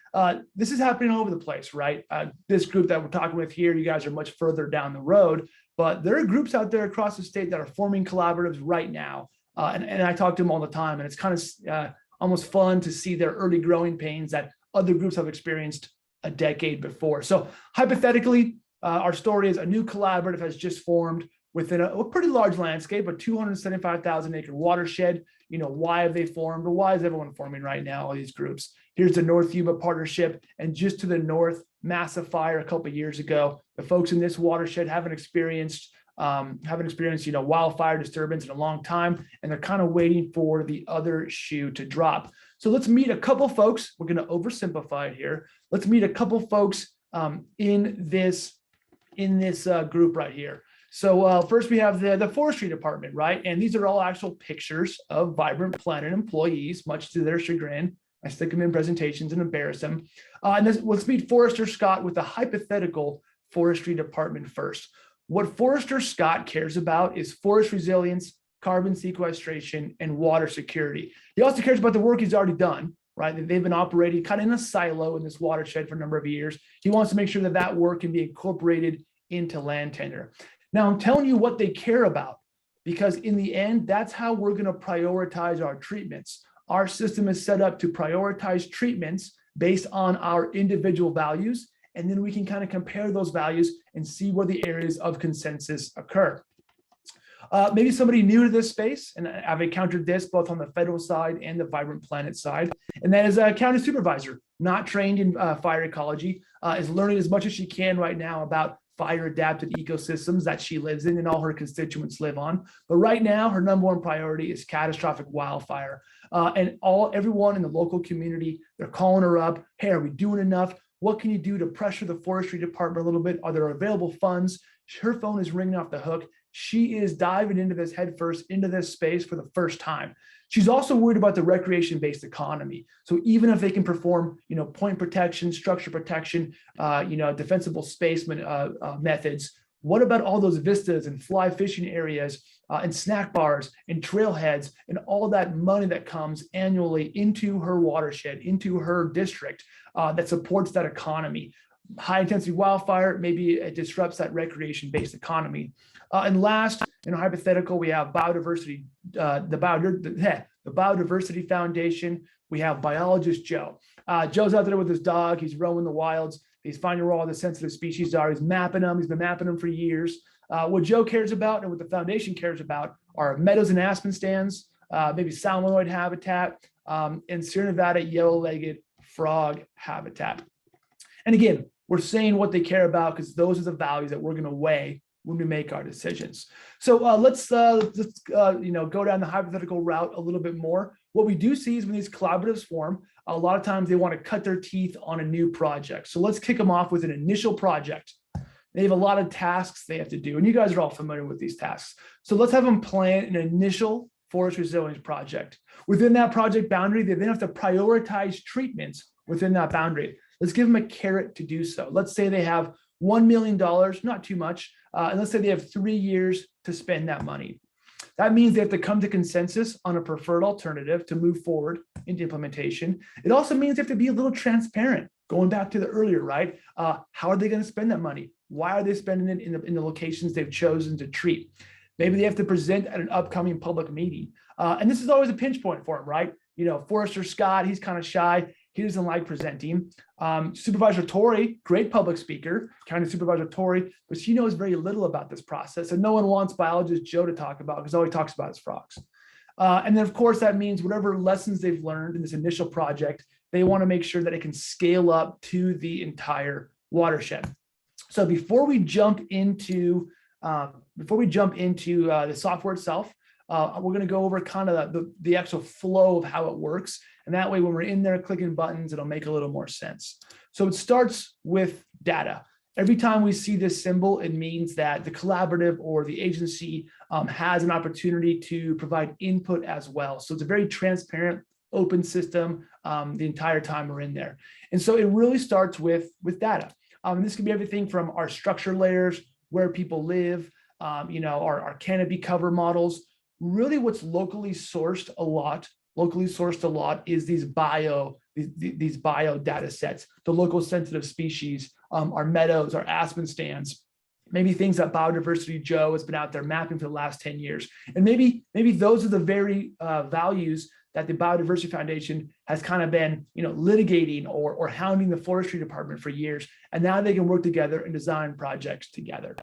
this is happening all over the place, right? This group that we're talking with here, you guys are much further down the road, but there are groups out there across the state that are forming collaboratives right now. And I talk to them all the time, and it's kind of almost fun to see their early growing pains that other groups have experienced a decade before. So hypothetically, our story is a new collaborative has just formed within a pretty large landscape, a 275,000 acre watershed. Why have they formed? Or why is everyone forming right now, all these groups? Here's the North Yuba Partnership, and just to the north, massive fire a couple of years ago. The folks in this watershed haven't experienced wildfire disturbance in a long time, and they're kind of waiting for the other shoe to drop. So let's meet a couple folks. We're going to oversimplify it here. Let's meet a couple folks in this group right here. So first we have the forestry department, right? And these are all actual pictures of Vibrant Planet employees, much to their chagrin. I stick them in presentations and embarrass them. And let's meet Forester Scott with the hypothetical forestry department first. What Forester Scott cares about is forest resilience, carbon sequestration, and water security. He also cares about the work he's already done, right? They've been operating kind of in a silo in this watershed for a number of years. He wants to make sure that that work can be incorporated into land tenure. Now, I'm telling you what they care about, because in the end, that's how we're going to prioritize our treatments. Our system is set up to prioritize treatments based on our individual values, and then we can kind of compare those values and see where the areas of consensus occur. Maybe somebody new to this space, and I've encountered this both on the federal side and the Vibrant Planet side, and that is a county supervisor, not trained in fire ecology, is learning as much as she can right now about fire adapted ecosystems that she lives in and all her constituents live on. But right now, her number one priority is catastrophic wildfire. And everyone in the local community, they're calling her up. Hey, are we doing enough? What can you do to pressure the forestry department a little bit? Are there available funds? Her phone is ringing off the hook. She is diving into this headfirst, into this space for the first time. She's also worried about the recreation-based economy. So even if they can perform, point protection, structure protection, defensible space methods, what about all those vistas and fly fishing areas and snack bars and trailheads and all that money that comes annually into her watershed, into her district that supports that economy? High intensity wildfire, maybe it disrupts that recreation-based economy. And last, in a hypothetical, we have biodiversity, the Biodiversity Foundation. We have biologist Joe. Joe's out there with his dog. He's roaming the wilds. He's finding where all the sensitive species are. He's mapping them. He's been mapping them for years. What Joe cares about and what the foundation cares about are meadows and aspen stands, maybe salmonoid habitat, and Sierra Nevada yellow-legged frog habitat. And again, we're saying what they care about because those are the values that we're going to weigh when we make our decisions. So let's go down the hypothetical route a little bit more. What we do see is when these collaboratives form, a lot of times they want to cut their teeth on a new project. So let's kick them off with an initial project. They have a lot of tasks they have to do, and you guys are all familiar with these tasks. So let's have them plan an initial forest resilience project. Within that project boundary, they then have to prioritize treatments within that boundary. Let's give them a carrot to do so. Let's say they have $1 million, not too much, and let's say they have 3 years to spend that money. That means they have to come to consensus on a preferred alternative to move forward into implementation. It also means they have to be a little transparent, going back to the earlier, right? How are they going to spend that money? Why are they spending it in the locations they've chosen to treat? Maybe they have to present at an upcoming public meeting. And this is always a pinch point for them, right? Forester Scott, he's kind of shy. He doesn't like presenting. Supervisor Torrey, great public speaker, County Supervisor Torrey, but she knows very little about this process, and no one wants biologist Joe to talk about because all he talks about is frogs. And then, of course, that means whatever lessons they've learned in this initial project, they want to make sure that it can scale up to the entire watershed. So before we jump into the software itself, we're going to go over kind of the actual flow of how it works. And that way, when we're in there clicking buttons, it'll make a little more sense. So it starts with data. Every time we see this symbol, it means that the collaborative or the agency has an opportunity to provide input as well. So it's a very transparent, open system the entire time we're in there. And so it really starts with data. And this can be everything from our structure layers, where people live, our canopy cover models. Really what's locally sourced a lot is these bio data sets, the local sensitive species, our meadows, our aspen stands, maybe things that Biodiversity Joe has been out there mapping for the last 10 years. And maybe those are the very values that the Biodiversity Foundation has kind of been, litigating or hounding the forestry department for years. And now they can work together and design projects together.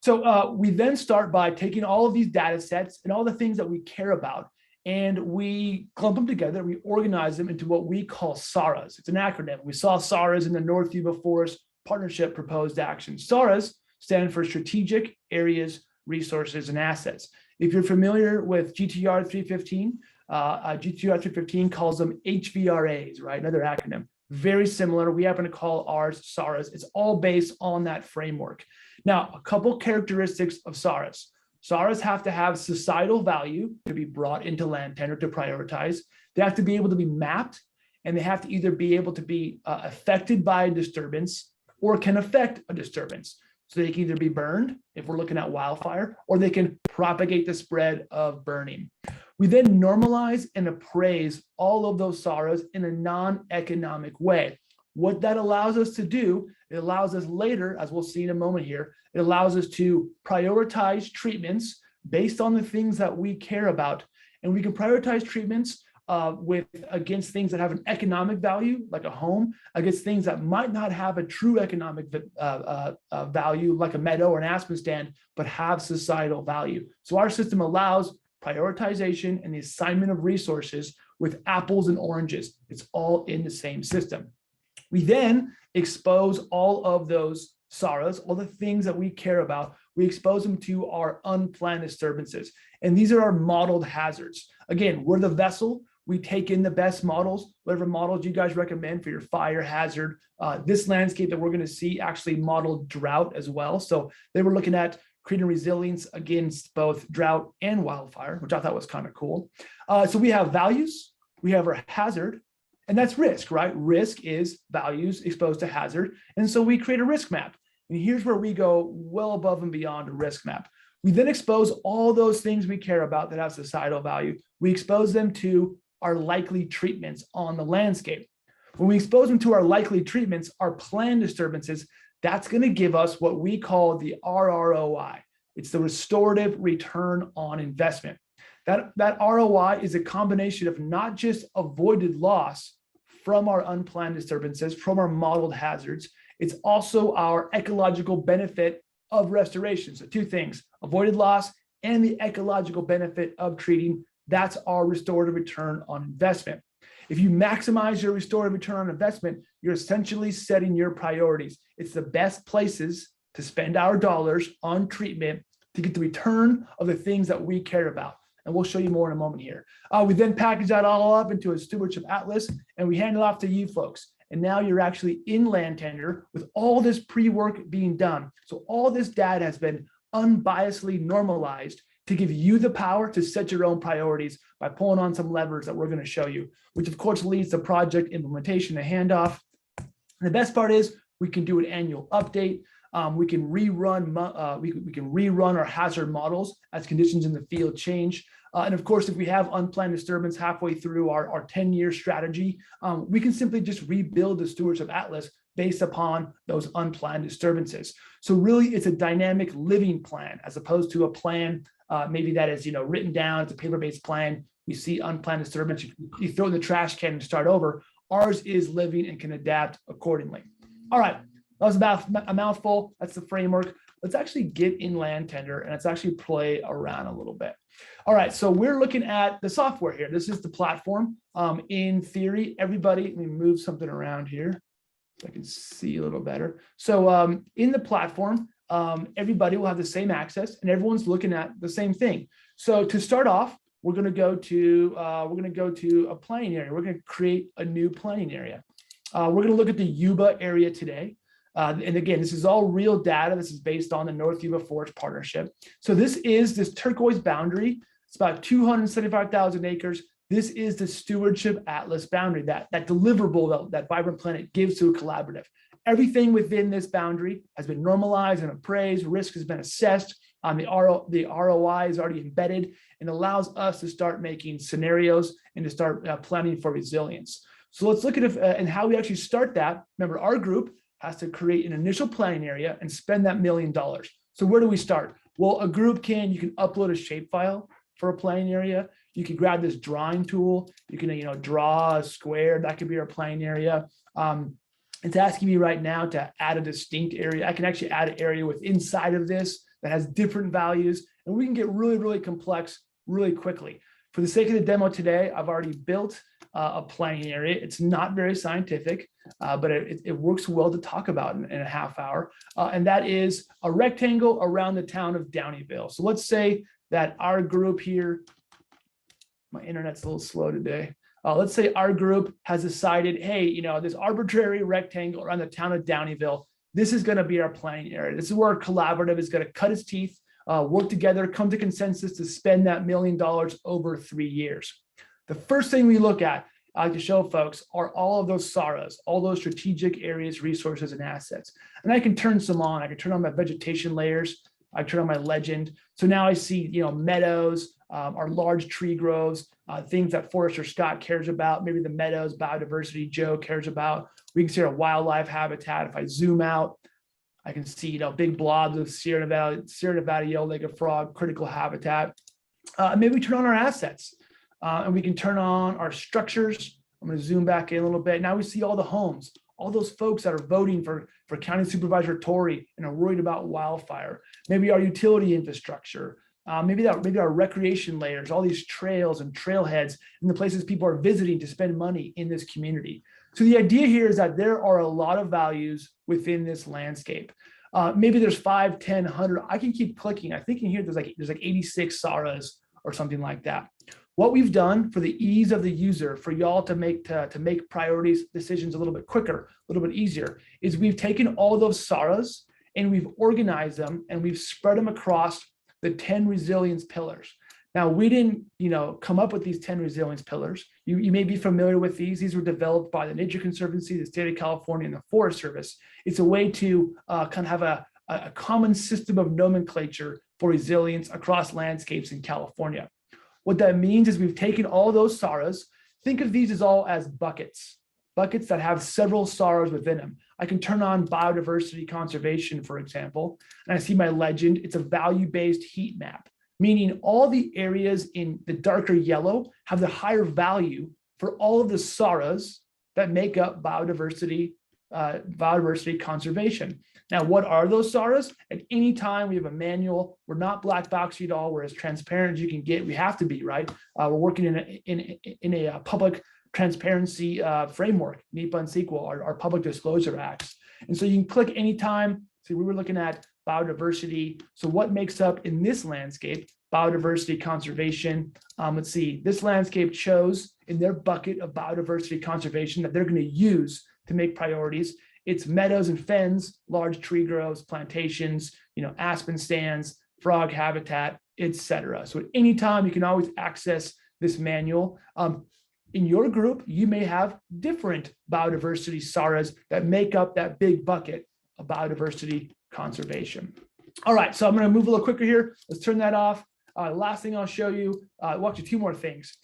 So we then start by taking all of these data sets and all the things that we care about, and we clump them together. We organize them into what we call SARAs. It's an acronym. We saw SARAs in the North Yuba Forest Partnership Proposed Action. SARAs stand for Strategic Areas, Resources, and Assets. If you're familiar with GTR 315, GTR 315 calls them HVRAs, right? Another acronym. Very similar. We happen to call ours SARAs. It's all based on that framework. Now, a couple characteristics of SARAs. SARAs have to have societal value to be brought into land tenure to prioritize. They have to be able to be mapped, and they have to either be able to be affected by a disturbance or can affect a disturbance. So they can either be burned if we're looking at wildfire, or they can propagate the spread of burning. We then normalize and appraise all of those SARAs in a non-economic way. What that allows us to do, it allows us later, as we'll see in a moment here, it allows us to prioritize treatments based on the things that we care about. And we can prioritize treatments against things that have an economic value, like a home, against things that might not have a true economic value, like a meadow or an aspen stand, but have societal value. So our system allows prioritization and the assignment of resources with apples and oranges. It's all in the same system. We then expose all of those SARAs, all the things that we care about, we expose them to our unplanned disturbances. And these are our modeled hazards. Again, we're the vessel. We take in the best models, whatever models you guys recommend for your fire hazard. This landscape that we're going to see actually modeled drought as well. So they were looking at creating resilience against both drought and wildfire, which I thought was kind of cool. So we have values, we have our hazard, and that's risk, right? Risk is values exposed to hazard. And so we create a risk map. And here's where we go well above and beyond a risk map. We then expose all those things we care about that have societal value. We expose them to our likely treatments on the landscape. When we expose them to our likely treatments, our planned disturbances, that's going to give us what we call the RROI. It's the restorative return on investment. That ROI is a combination of not just avoided loss from our unplanned disturbances, from our modeled hazards, it's also our ecological benefit of restoration. So two things, avoided loss and the ecological benefit of treating. That's our restorative return on investment. If you maximize your restorative return on investment, you're essentially setting your priorities. It's the best places to spend our dollars on treatment to get the return of the things that we care about. And we'll show you more in a moment here. We then package that all up into a stewardship atlas and we hand it off to you folks. And now you're actually in land tender with all this pre-work being done. So all this data has been unbiasedly normalized to give you the power to set your own priorities by pulling on some levers that we're going to show you, which of course leads to project implementation and handoff. And the best part is we can do an annual update. We can rerun our hazard models as conditions in the field change. And of course, if we have unplanned disturbance halfway through our 10-year strategy, we can simply just rebuild the stewardship atlas based upon those unplanned disturbances. So really, it's a dynamic living plan as opposed to a plan maybe that is written down. It's a paper-based plan. We see unplanned disturbance, you throw it in the trash can and start over. Ours is living and can adapt accordingly. All right. That was about a mouthful. That's the framework. Let's actually get in land tender and let's actually play around a little bit. All right, so we're looking at the software here. This is the platform. In theory, everybody, let me move something around here so I can see a little better. So in the platform, everybody will have the same access and everyone's looking at the same thing. So to start off, we're going to go to a planning area. We're going to create a new planning area. We're going to look at the Yuba area today. And again, this is all real data. This is based on the North Yuba Forest Partnership. So this is this turquoise boundary. It's about 275,000 acres. This is the Stewardship Atlas boundary, that deliverable that Vibrant Planet gives to a collaborative. Everything within this boundary has been normalized and appraised. Risk has been assessed. The ROI is already embedded and allows us to start making scenarios and to start planning for resilience. So let's look at and how we actually start that. Remember, our group has to create an initial planning area and spend that $1 million. So where do we start? Well, a group you can upload a shapefile for a planning area. You can grab this drawing tool. You can, draw a square. That could be our planning area. It's asking me right now to add a distinct area. I can actually add an area with inside of this that has different values, and we can get really, really complex really quickly. For the sake of the demo today, I've already built a planning area. It's not very scientific, but it works well to talk about in a half hour. And that is a rectangle around the town of Downeyville. So let's say that our group here, my internet's a little slow today. Let's say our group has decided, hey, this arbitrary rectangle around the town of Downeyville, this is going to be our planning area. This is where our collaborative is going to cut its teeth, work together, come to consensus to spend that $1 million over 3 years. The first thing we look at I like to show folks are all of those SARAs, all those strategic areas, resources, and assets. And I can turn some on. I can turn on my vegetation layers. I turn on my legend. So now I see, meadows, our large tree groves, things that Forester Scott cares about, maybe the meadows, biodiversity Joe cares about. We can see our wildlife habitat. If I zoom out, I can see, big blobs of Sierra Nevada yellow-legged frog, critical habitat. Maybe we turn on our assets and we can turn on our structures. I'm going to zoom back in a little bit. Now we see all the homes, all those folks that are voting for County Supervisor Tory and are worried about wildfire. Maybe our utility infrastructure, maybe our recreation layers, all these trails and trailheads and the places people are visiting to spend money in this community. So the idea here is that there are a lot of values within this landscape. Maybe there's 5, 10, 100. I can keep clicking. I think in here there's like 86 SARAs or something like that. What we've done for the ease of the user, for y'all to make priorities decisions a little bit quicker, a little bit easier, is we've taken all those SARAs and we've organized them and we've spread them across the 10 resilience pillars. Now, we didn't, come up with these 10 resilience pillars. You may be familiar with these. These were developed by the Nature Conservancy, the state of California, and the Forest Service. It's a way to kind of have a common system of nomenclature for resilience across landscapes in California. What that means is we've taken all those SARAs. Think of these as buckets that have several SARAs within them. I can turn on biodiversity conservation, for example, and I see my legend. It's a value-based heat map, meaning all the areas in the darker yellow have the higher value for all of the SARAs that make up biodiversity conservation. Now, what are those SARAs? At any time, we have a manual. We're not black boxing at all. We're as transparent as you can get. We have to be, right? We're working in a public transparency framework, NEPA and CEQA, our public disclosure acts. And so you can click anytime. See, we were looking at biodiversity. So what makes up in this landscape biodiversity conservation? Let's see, this landscape chose in their bucket of biodiversity conservation that they're going to use to make priorities. It's meadows and fens, large tree groves, plantations, aspen stands, frog habitat, etc. So at any time, you can always access this manual. In your group, you may have different biodiversity SARAs that make up that big bucket of biodiversity conservation. All right, so I'm going to move a little quicker here. Let's turn that off. Last thing I'll show you, well, actually 2 more things.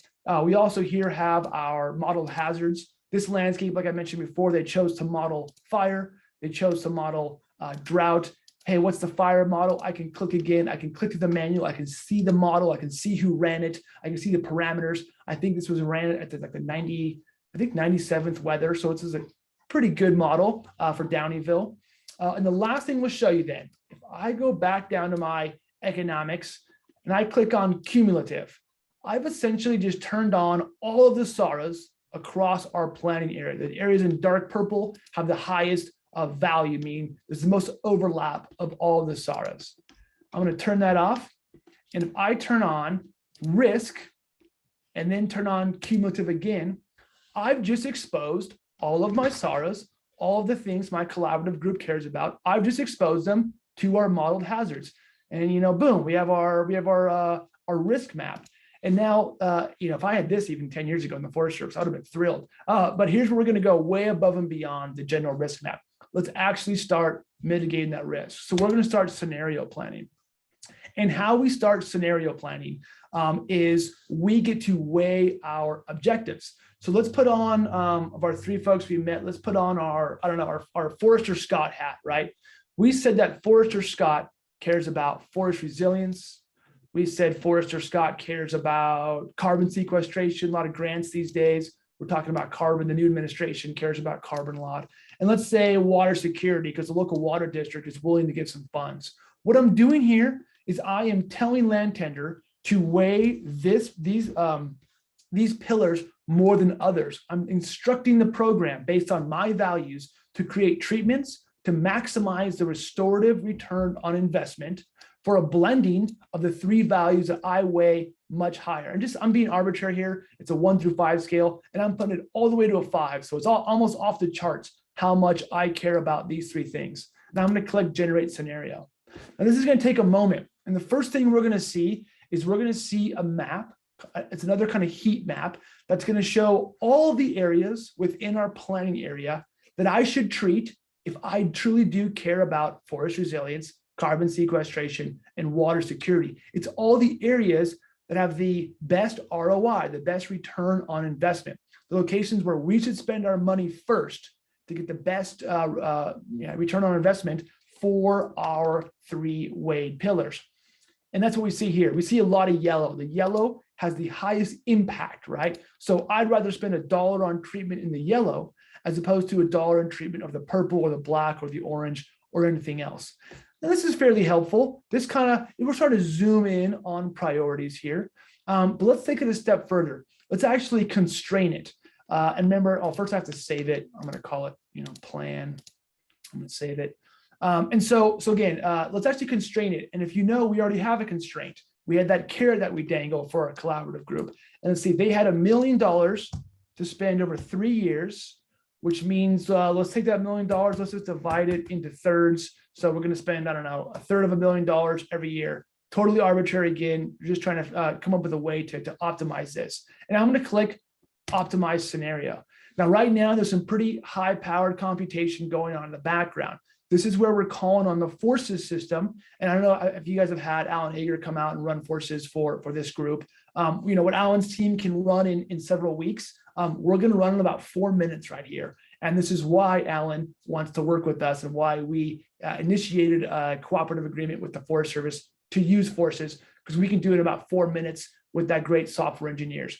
We also here have our modeled hazards. This landscape, like I mentioned before, they chose to model fire. They chose to model drought. Hey, what's the fire model? I can click again. I can click to the manual. I can see the model. I can see who ran it. I can see the parameters. I think this was ran at the 97th weather. So it's a pretty good model for Downeyville. And the last thing we'll show you then, if I go back down to my economics and I click on cumulative, I've essentially just turned on all of the SARAs across our planning area. The areas in dark purple have the highest value, meaning there's the most overlap of all of the SARAs. I'm going to turn that off. And if I turn on risk and then turn on cumulative again, I've just exposed all of my SARAs, all of the things my collaborative group cares about. I've just exposed them to our modeled hazards. And, boom, we have our risk map. And now, if I had this even 10 years ago in the Forest Service, I would have been thrilled. But here's where we're going to go way above and beyond the general risk map. Let's actually start mitigating that risk. So we're going to start scenario planning. And how we start scenario planning is we get to weigh our objectives. So let's put on, of our 3 folks we met, let's put on our Forester Scott hat, right? We said that Forester Scott cares about forest resilience. We said Forester Scott cares about carbon sequestration, a lot of grants these days. We're talking about carbon. The new administration cares about carbon a lot. And let's say water security, because the local water district is willing to give some funds. What I'm doing here is I am telling land tender to weigh these pillars more than others. I'm instructing the program based on my values to create treatments to maximize the restorative return on investment for a blending of the 3 values that I weigh much higher. And I'm being arbitrary here. It's a 1 through 5 scale, and I'm putting it all the way to a 5. So it's almost off the charts how much I care about these 3 things. Now I'm going to click generate scenario. Now this is going to take a moment. And the first thing we're going to see is we're going to see a map it's another kind of heat map that's going to show all the areas within our planning area that I should treat if I truly do care about forest resilience, carbon sequestration, and water security. It's all the areas that have the best ROI, the best return on investment, the locations where we should spend our money first to get the best return on investment for our 3 weighted pillars. And that's what we see here. We see a lot of yellow. The yellow has the highest impact, right? So I'd rather spend $1 on treatment in the yellow as opposed to $1 in treatment of the purple or the black or the orange or anything else. Now, this is fairly helpful. This kind of, we're starting to zoom in on priorities here, but let's take it a step further. Let's actually constrain it. And remember, first I have to save it. I'm going to call it, plan. I'm going to save it. And so again, let's actually constrain it. And if we already have a constraint. We had that carrot that we dangle for our collaborative group. And let's see, they had $1 million to spend over 3 years, which means let's take that $1 million, let's just divide it into thirds. So we're going to spend, I don't know, a third of $1 million every year. Totally arbitrary again. We're just trying to come up with a way to optimize this. And I'm going to click optimize scenario. Now, right now, there's some pretty high powered computation going on in the background. This is where we're calling on the forces system. And I don't know if you guys have had Alan Hager come out and run forces for this group. What Alan's team can run in several weeks, we're going to run in about 4 minutes right here. And this is why Alan wants to work with us and why we initiated a cooperative agreement with the Forest Service to use forces, because we can do it in about 4 minutes with that great software engineers.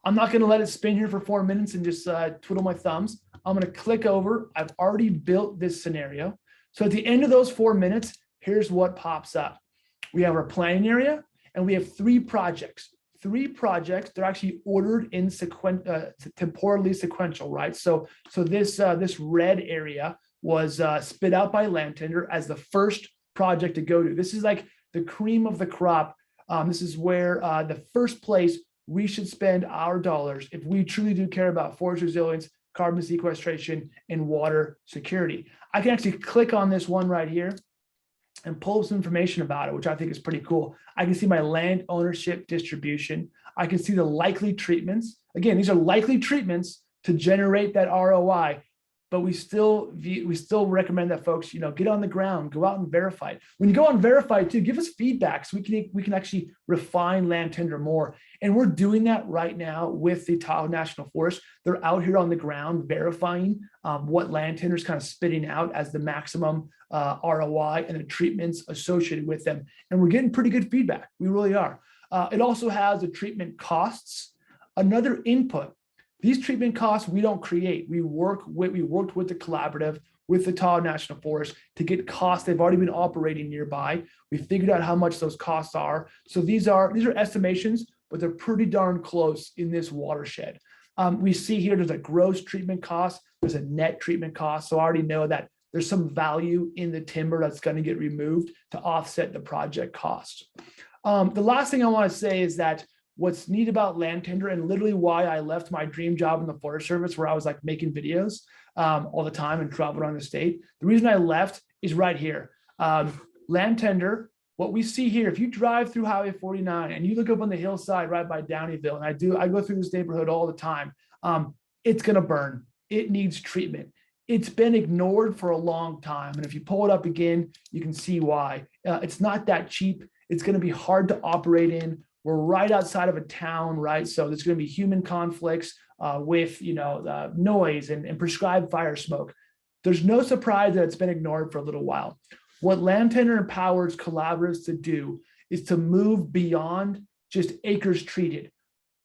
I'm not going to let it spin here for 4 minutes and just twiddle my thumbs. I'm going to click over. I've already built this scenario. So at the end of those 4 minutes, here's what pops up. We have our planning area, and we have 3 projects. 3 projects. They're actually ordered in temporally sequential, right? So this red area was spit out by land tender as the first project to go to. This is like the cream of the crop. This is where the first place we should spend our dollars if we truly do care about forest resilience, carbon sequestration, and water security. I can actually click on this one right here and pull up some information about it, which I think is pretty cool. I can see my land ownership distribution. I can see the likely treatments. Again, these are likely treatments to generate that ROI, but we still recommend that folks, get on the ground, go out and verify it. When you go on verify too, give us feedback so we can actually refine land tender more. And we're doing that right now with the Tahoe National Forest. They're out here on the ground verifying what land tender is kind of spitting out as the maximum ROI and the treatments associated with them. And we're getting pretty good feedback. We really are. It also has the treatment costs. Another input. These treatment costs we don't create. We worked with the collaborative, with the Tahoe National Forest to get costs. They've already been operating nearby. We figured out how much those costs are. So these are estimations, but they're pretty darn close in this watershed. We see here there's a gross treatment cost, there's a net treatment cost. So I already know that there's some value in the timber that's going to get removed to offset the project cost. The last thing I want to say is that what's neat about land tender, and literally why I left my dream job in the Forest Service, where I was like making videos all the time and traveled around the state. The reason I left is right here. Land tender, what we see here, if you drive through Highway 49 and you look up on the hillside right by Downeyville, and I go through this neighborhood all the time, it's going to burn. It needs treatment. It's been ignored for a long time. And if you pull it up again, you can see why. It's not that cheap. It's going to be hard to operate in. We're right outside of a town, right? So there's going to be human conflicts with, noise and prescribed fire smoke. There's no surprise that it's been ignored for a little while. What land tender empowers collaboratives to do is to move beyond just acres treated.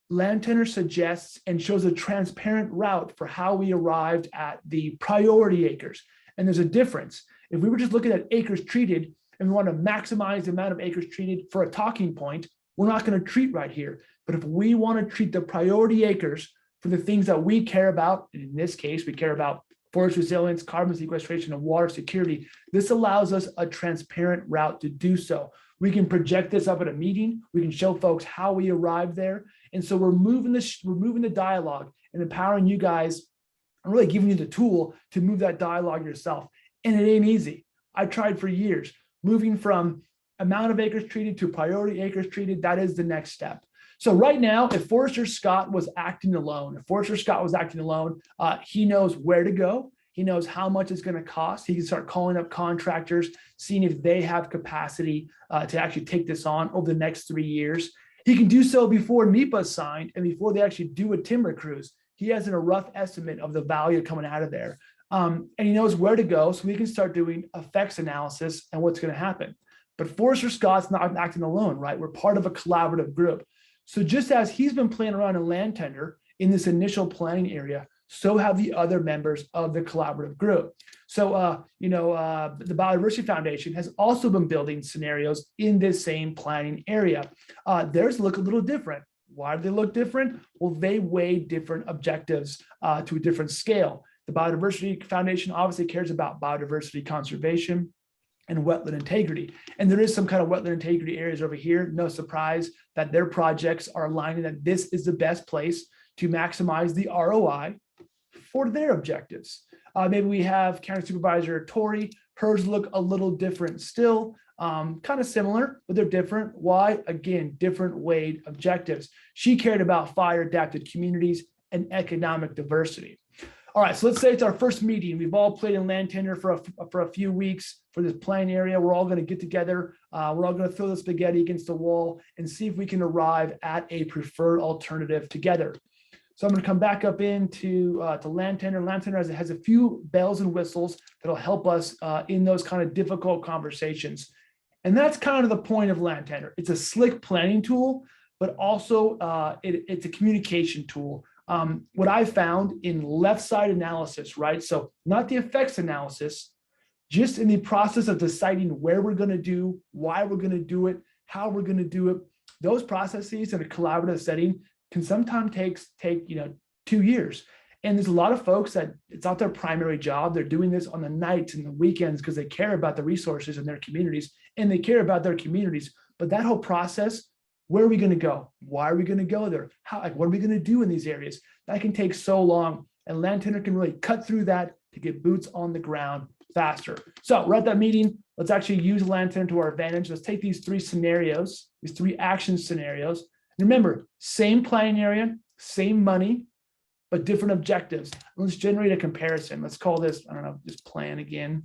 Land tender suggests and shows a transparent route for how we arrived at the priority acres. And there's a difference. If we were just looking at acres treated and we want to maximize the amount of acres treated for a talking point, we're not going to treat right here. But if we want to treat the priority acres for the things that we care about, and in this case, we care about forest resilience, carbon sequestration, and water security, this allows us a transparent route to do so. We can project this up at a meeting. We can show folks how we arrived there. And so we're moving the dialogue and empowering you guys and really giving you the tool to move that dialogue yourself. And it ain't easy. I tried for years. Moving from amount of acres treated to priority acres treated, that is the next step. So right now, if Forrester Scott was acting alone, he knows where to go. He knows how much it's going to cost. He can start calling up contractors, seeing if they have capacity to actually take this on over the next 3 years. He can do so before NEPA is signed and before they actually do a timber cruise. He has a rough estimate of the value coming out of there. And he knows where to go, so we can start doing effects analysis and what's going to happen. But Forrester Scott's not acting alone, right? We're part of a collaborative group. So just as he's been playing around in land tender in this initial planning area, so have the other members of the collaborative group. So, the Biodiversity Foundation has also been building scenarios in this same planning area. Theirs look a little different. Why do they look different? Well, they weigh different objectives to a different scale. The Biodiversity Foundation obviously cares about biodiversity conservation and wetland integrity. And there is some kind of wetland integrity areas over here. No surprise that their projects are aligning that this is the best place to maximize the ROI for their objectives. Maybe we have County Supervisor Tori. Hers look a little different still, kind of similar, but they're different. Why? Again, different weighed objectives. She cared about fire adapted communities and economic diversity. All right, so let's say it's our first meeting. We've all played in land tender for a few weeks for this planning area. We're all going to get together. We're all going to throw the spaghetti against the wall and see if we can arrive at a preferred alternative together. So I'm going to come back up into to land tender. Land tender has a few bells and whistles that'll help us in those kind of difficult conversations. And that's kind of the point of land tender. It's a slick planning tool, but also it's a communication tool. What I found in left side analysis, right? So not the effects analysis, just in the process of deciding where we're going to do, why we're going to do it, how we're going to do it. Those processes in a collaborative setting can sometimes take 2 years. And there's a lot of folks that it's not their primary job. They're doing this on the nights and the weekends because they care about the resources in their communities and they care about their communities. But that whole process, where are we going to go? Why are we going to go there? What are we going to do in these areas? That can take so long, and land tender can really cut through that to get boots on the ground faster. So we're at that meeting. Let's actually use land tender to our advantage. Let's take these 3 scenarios, these 3 action scenarios. And remember, same planning area, same money, but different objectives. Let's generate a comparison. Let's call this, I don't know, just plan again.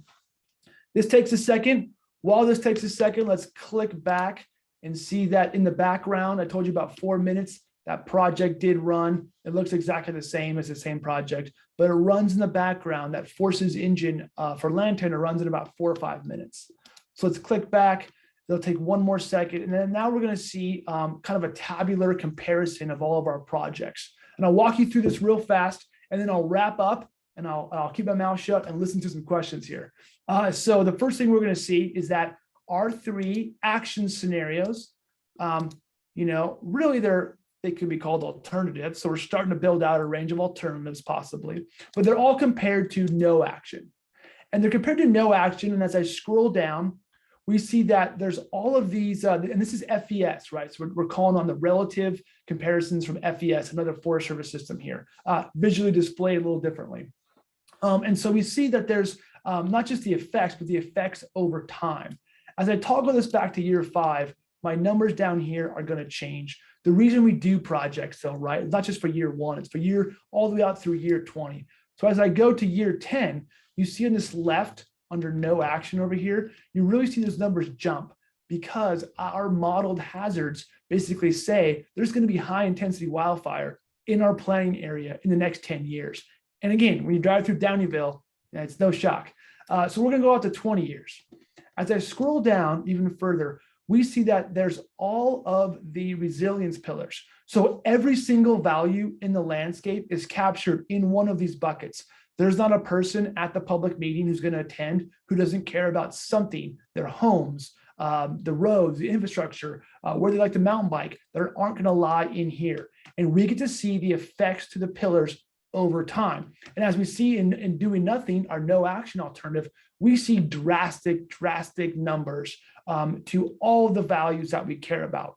This takes a second. While this takes a second, let's click back and see that in the background, I told you about 4 minutes, that project did run. It looks exactly the same as the same project, but it runs in the background. That Forces engine for land tender runs in about 4 or 5 minutes. So let's click back. They'll take 1 more second. And then now we're going to see kind of a tabular comparison of all of our projects. And I'll walk you through this real fast, and then I'll wrap up and I'll keep my mouth shut and listen to some questions here. So the first thing we're going to see is that our 3 action scenarios, really they could be called alternatives. So we're starting to build out a range of alternatives possibly, but they're all compared to no action. And they're compared to no action. And as I scroll down, we see that there's all of these, and this is FES, right? So we're calling on the relative comparisons from FES, another Forest Service system here, visually displayed a little differently. And so we see that there's not just the effects, but the effects over time. As I toggle this back to year 5, my numbers down here are going to change. The reason we do projects though, right? It's not just for year 1, it's for all the way out through year 20. So as I go to year 10, you see on this left under no action over here, you really see those numbers jump because our modeled hazards basically say there's going to be high intensity wildfire in our planning area in the next 10 years. And again, when you drive through Downeyville, it's no shock. So we're going to go out to 20 years. As I scroll down even further, we see that there's all of the resilience pillars. So every single value in the landscape is captured in one of these buckets. There's not a person at the public meeting who's going to attend who doesn't care about something, their homes, the roads, the infrastructure, where they like to mountain bike, that aren't going to lie in here. And we get to see the effects to the pillars over time. And as we see in doing nothing, our no action alternative, we see drastic numbers to all of the values that we care about.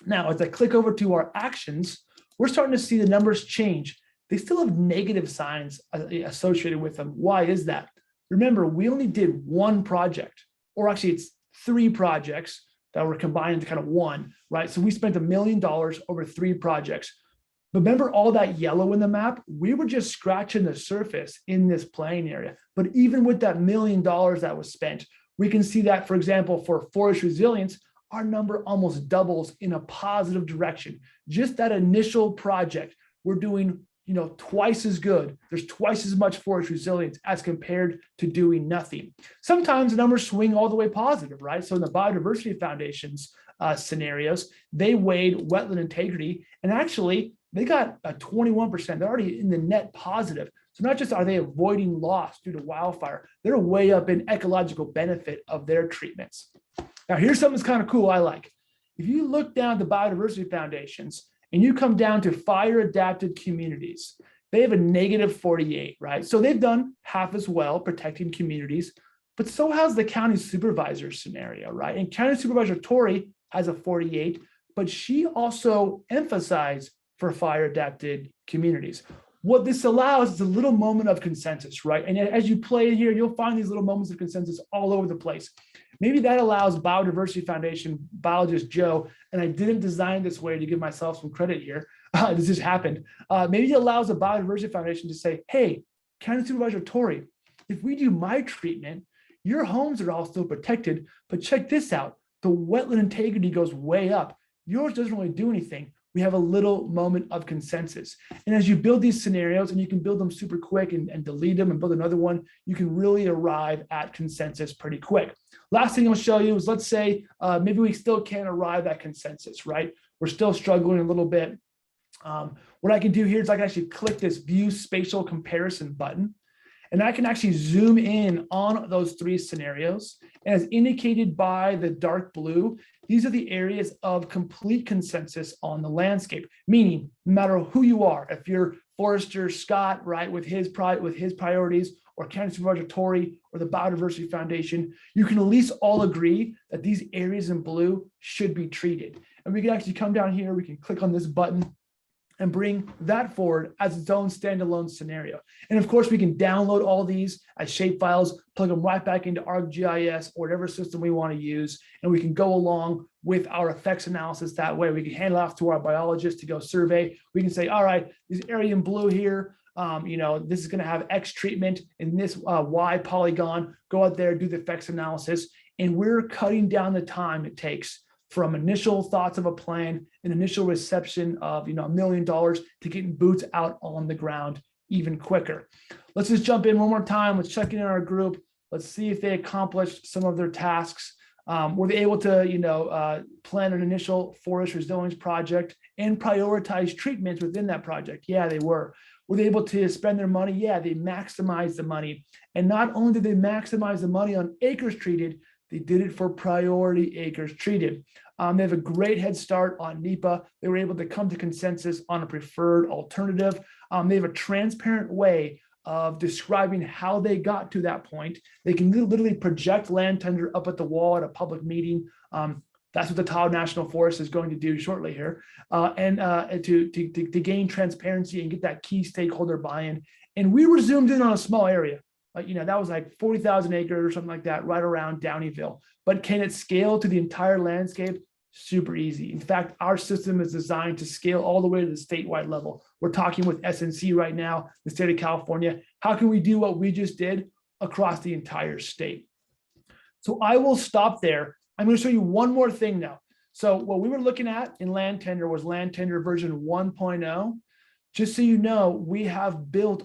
Now, as I click over to our actions, we're starting to see the numbers change. They still have negative signs associated with them. Why is that? Remember, we only did 1 project, or actually it's 3 projects that were combined into kind of one, right? So we spent $1 million over 3 projects. But remember all that yellow in the map? We were just scratching the surface in this playing area. But even with that $1 million that was spent, we can see that, for example, for forest resilience, our number almost doubles in a positive direction. Just that initial project, we're doing, twice as good. There's twice as much forest resilience as compared to doing nothing. Sometimes the numbers swing all the way positive, right? So in the Biodiversity Foundation's scenarios, they weighed wetland integrity, and actually they got a 21%. They're already in the net positive. So not just are they avoiding loss due to wildfire, they're way up in ecological benefit of their treatments. Now, here's something that's kind of cool I like. If you look down at the Biodiversity Foundations and you come down to fire adapted communities, they have a -48, right? So they've done half as well protecting communities, but so has the county supervisor scenario, right? And County Supervisor Torrey has a 48, but she also emphasized for fire adapted communities. What this allows is a little moment of consensus, right? And as you play here, you'll find these little moments of consensus all over the place. Maybe that allows Biodiversity Foundation biologist Joe, and I didn't design this way to give myself some credit here. This just happened. Maybe it allows the Biodiversity Foundation to say, hey, County Supervisor Torrey, if we do my treatment, your homes are also protected, but check this out. The wetland integrity goes way up. Yours doesn't really do anything. We have a little moment of consensus. And as you build these scenarios, and you can build them super quick and delete them and build another one, you can really arrive at consensus pretty quick. Last thing I'll show you is, let's say maybe we still can't arrive at consensus, right? We're still struggling a little bit. What I can do here is I can actually click this View Spatial Comparison button, and I can actually zoom in on those 3 scenarios. And as indicated by the dark blue, these are the areas of complete consensus on the landscape, meaning no matter who you are, if you're Forester Scott, right, with his priorities, or County Supervisor Torrey, or the Biodiversity Foundation, you can at least all agree that these areas in blue should be treated. And we can actually come down here, we can click on this button and bring that forward as its own standalone scenario. And of course, we can download all these as shapefiles, plug them right back into ArcGIS or whatever system we want to use, and we can go along with our effects analysis that way. We can hand it off to our biologist to go survey. We can say, all right, this area in blue here, this is going to have X treatment in this Y polygon. Go out there, do the effects analysis, and we're cutting down the time it takes from initial thoughts of a plan and initial reception of $1 million to getting boots out on the ground even quicker. Let's just jump in one more time. Let's check in our group. Let's see if they accomplished some of their tasks. Were they able to plan an initial forest resilience project and prioritize treatments within that project? Yeah, they were. Were they able to spend their money? Yeah, they maximized the money. And not only did they maximize the money on acres treated, they did it for priority acres treated. They have a great head start on NEPA. They were able to come to consensus on a preferred alternative. They have a transparent way of describing how they got to that point. They can literally project land tender up at the wall at a public meeting. That's what the Tahoe National Forest is going to do shortly here, and to gain transparency and get that key stakeholder buy-in. And we were zoomed in on a small area. That was like 40,000 acres or something like that, right around Downeyville. But can it scale to the entire landscape? Super easy. In fact, our system is designed to scale all the way to the statewide level. We're talking with SNC right now, the state of California. How can we do what we just did across the entire state? So I will stop there. I'm going to show you one more thing now. So what we were looking at in land tender was land tender version 1.0. Just so you know, we have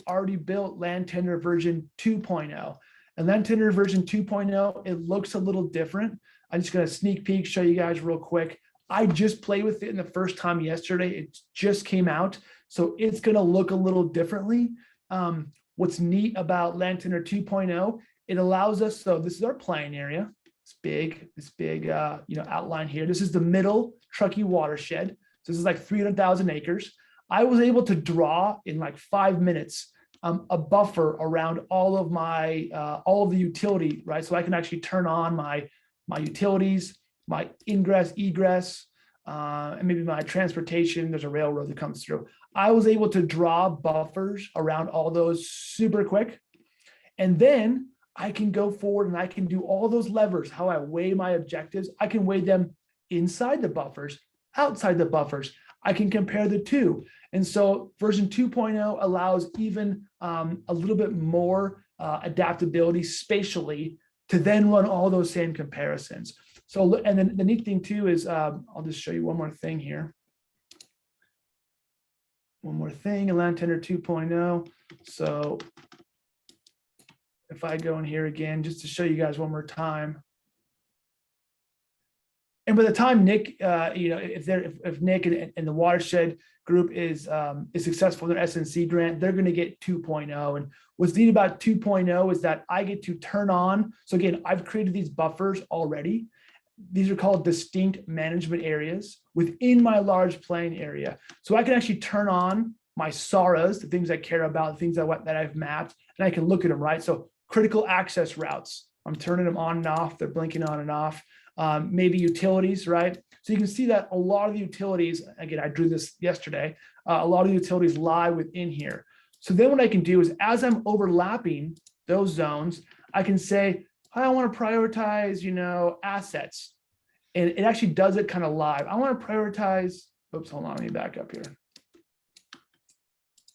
already built land tender version 2.0. And land tender version 2.0, it looks a little different. I'm just going to sneak peek, show you guys real quick. I just played with it in the first time yesterday. It just came out. So it's going to look a little differently. What's neat about land tender 2.0, it allows us, so this is our playing area. This big outline here. This is the middle Truckee watershed. So this is like 300,000 acres. I was able to draw in like 5 minutes a buffer around all of the utility, right? So I can actually turn on my utilities, my ingress, egress, and maybe my transportation. There's a railroad that comes through. I was able to draw buffers around all those super quick. And then I can go forward and I can do all those levers, how I weigh my objectives. I can weigh them inside the buffers, outside the buffers. I can compare the two. And so version 2.0 allows even a little bit more adaptability spatially to then run all those same comparisons. So, and then the neat thing too is, I'll just show you one more thing here. One more thing in Land Tender 2.0. So if I go in here again, just to show you guys one more time. And by the time Nick, if Nick and the watershed group is successful in their SNC grant, they're going to get 2.0. And what's neat about 2.0 is that I get to turn on. So again, I've created these buffers already. These are called distinct management areas within my large plain area. So I can actually turn on my SARAs, the things I care about, the things that I've mapped, and I can look at them, right? So critical access routes, I'm turning them on and off. They're blinking on and off. Maybe utilities, right? So you can see that a lot of the utilities, again, I drew this yesterday, a lot of the utilities lie within here. So then what I can do is as I'm overlapping those zones, I can say, I want to prioritize, assets. And it actually does it kind of live. I want to prioritize, oops, hold on, let me back up here.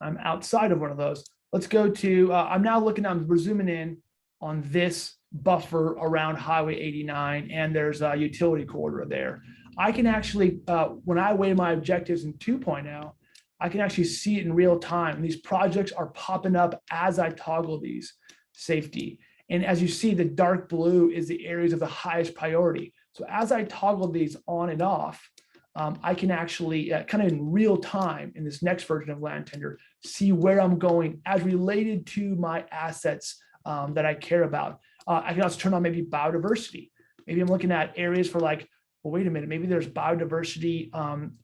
I'm outside of one of those. Let's go to, I'm now looking, we're zooming in on this buffer around Highway 89, and there's a utility corridor there. I can actually, when I weigh my objectives in 2.0, I can actually see it in real time. And these projects are popping up as I toggle these safety. And as you see, the dark blue is the areas of the highest priority. So as I toggle these on and off, I can actually kind of in real time in this next version of Land Tender, see where I'm going as related to my assets that I care about. I can also turn on maybe biodiversity. Maybe I'm looking at areas for like, well, wait a minute, maybe there's biodiversity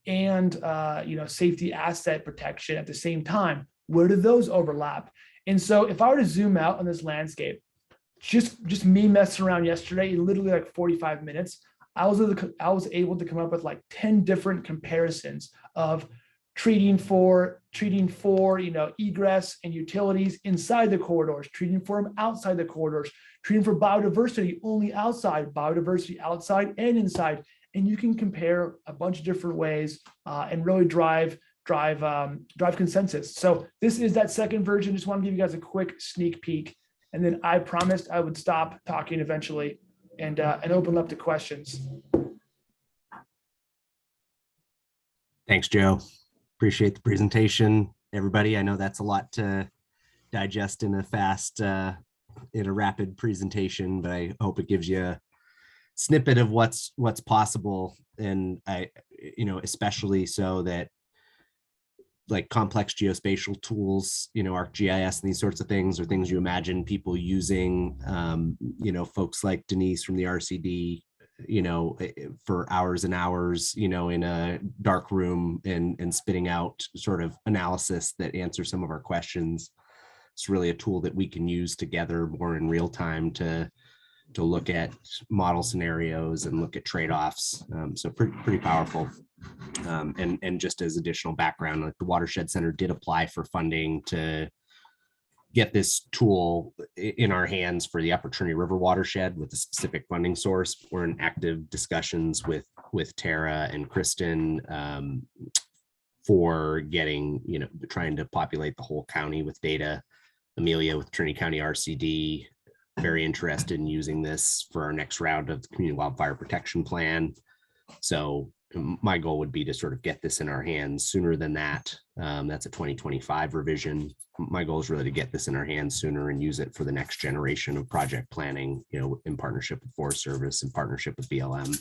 and safety asset protection at the same time. Where do those overlap? And so if I were to zoom out on this landscape, just me messing around yesterday, in literally like 45 minutes, I was able to come up with like 10 different comparisons of treating for egress and utilities inside the corridors, treating for them outside the corridors, treating for biodiversity only outside, biodiversity outside and inside. And you can compare a bunch of different ways and really drive consensus. So this is that second version. Just want to give you guys a quick sneak peek. And then I promised I would stop talking eventually and open up to questions. Thanks, Joe. Appreciate the presentation, everybody. I know that's a lot to digest in a rapid presentation, but I hope it gives you a snippet of what's possible. And especially so that like complex geospatial tools, ArcGIS and these sorts of things are things you imagine people using, folks like Denise from the RCD, for hours and hours, in a dark room and spitting out sort of analysis that answers some of our questions. It's really a tool that we can use together more in real time to look at model scenarios and look at trade-offs. So pretty powerful. And just as additional background, like the Watershed Center did apply for funding to get this tool in our hands for the Upper Trinity River watershed with a specific funding source. We're in active discussions with Tara and Kristen for getting, trying to populate the whole county with data. Amelia with Trinity County RCD, very interested in using this for our next round of the Community Wildfire Protection Plan. So my goal would be to sort of get this in our hands sooner than that. That's a 2025 revision. My goal is really to get this in our hands sooner and use it for the next generation of project planning, in partnership with Forest Service, in partnership with BLM,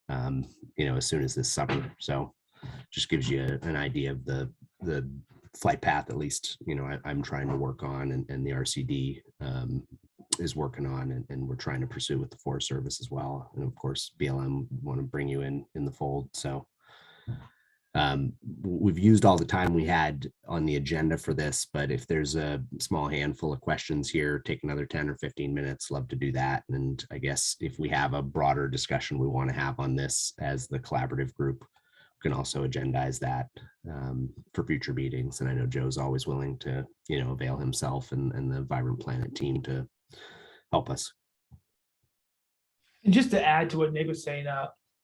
as soon as this summer. So just gives you an idea of the flight path, at least, I'm trying to work on and the RCD is working on, and we're trying to pursue with the Forest Service as well. And of course, BLM want to bring you in the fold. So we've used all the time we had on the agenda for this, but if there's a small handful of questions here, take another 10 or 15 minutes, love to do that. And I guess if we have a broader discussion we want to have on this as the collaborative group, we can also agendize that for future meetings. And I know Joe's always willing to, avail himself and the Vibrant Planet team to help us. And just to add to what Nick was saying,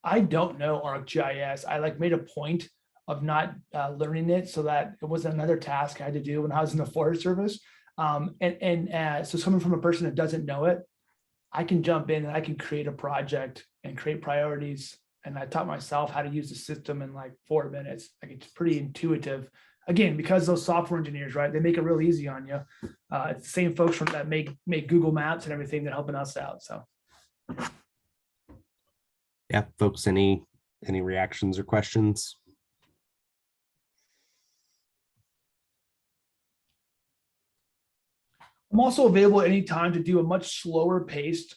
I don't know ArcGIS. I like made a point of not learning it so that it wasn't another task I had to do when I was in the Forest Service. So coming from a person that doesn't know it, I can jump in and I can create a project and create priorities. And I taught myself how to use the system in like 4 minutes. Like it's pretty intuitive. Again, because those software engineers, right? They make it real easy on you. It's the same folks that make Google Maps and everything that helping us out. So Yeah, folks, any reactions or questions? I'm also available at any time to do a much slower paced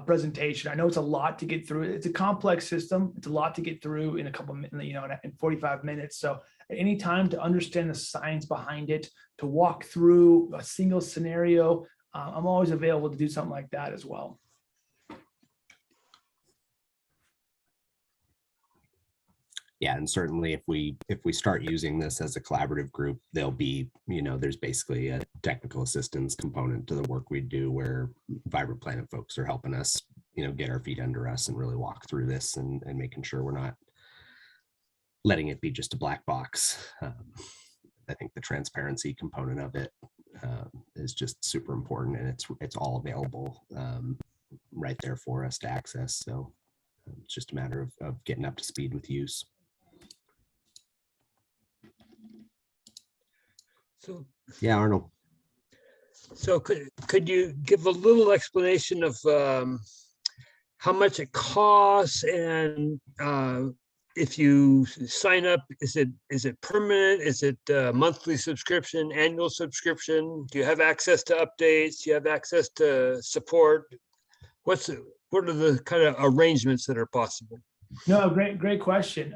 presentation. I know it's a lot to get through. It's a complex system. It's a lot to get through in a couple of, in 45 minutes. So at any time to understand the science behind it, to walk through a single scenario, I'm always available to do something like that as well. Yeah, and certainly if we start using this as a collaborative group, there'll be, there's basically a technical assistance component to the work we do where Vibrant Planet folks are helping us, get our feet under us and really walk through this and making sure we're not letting it be just a black box. I think the transparency component of it is just super important, and it's all available right there for us to access. So it's just a matter of getting up to speed with use. So, Yeah, Arnold. so could you give a little explanation of how much it costs, and if you sign up, is it permanent? Is it monthly subscription, annual subscription? Do you have access to updates? Do you have access to support? What are the kind of arrangements that are possible? No, great question.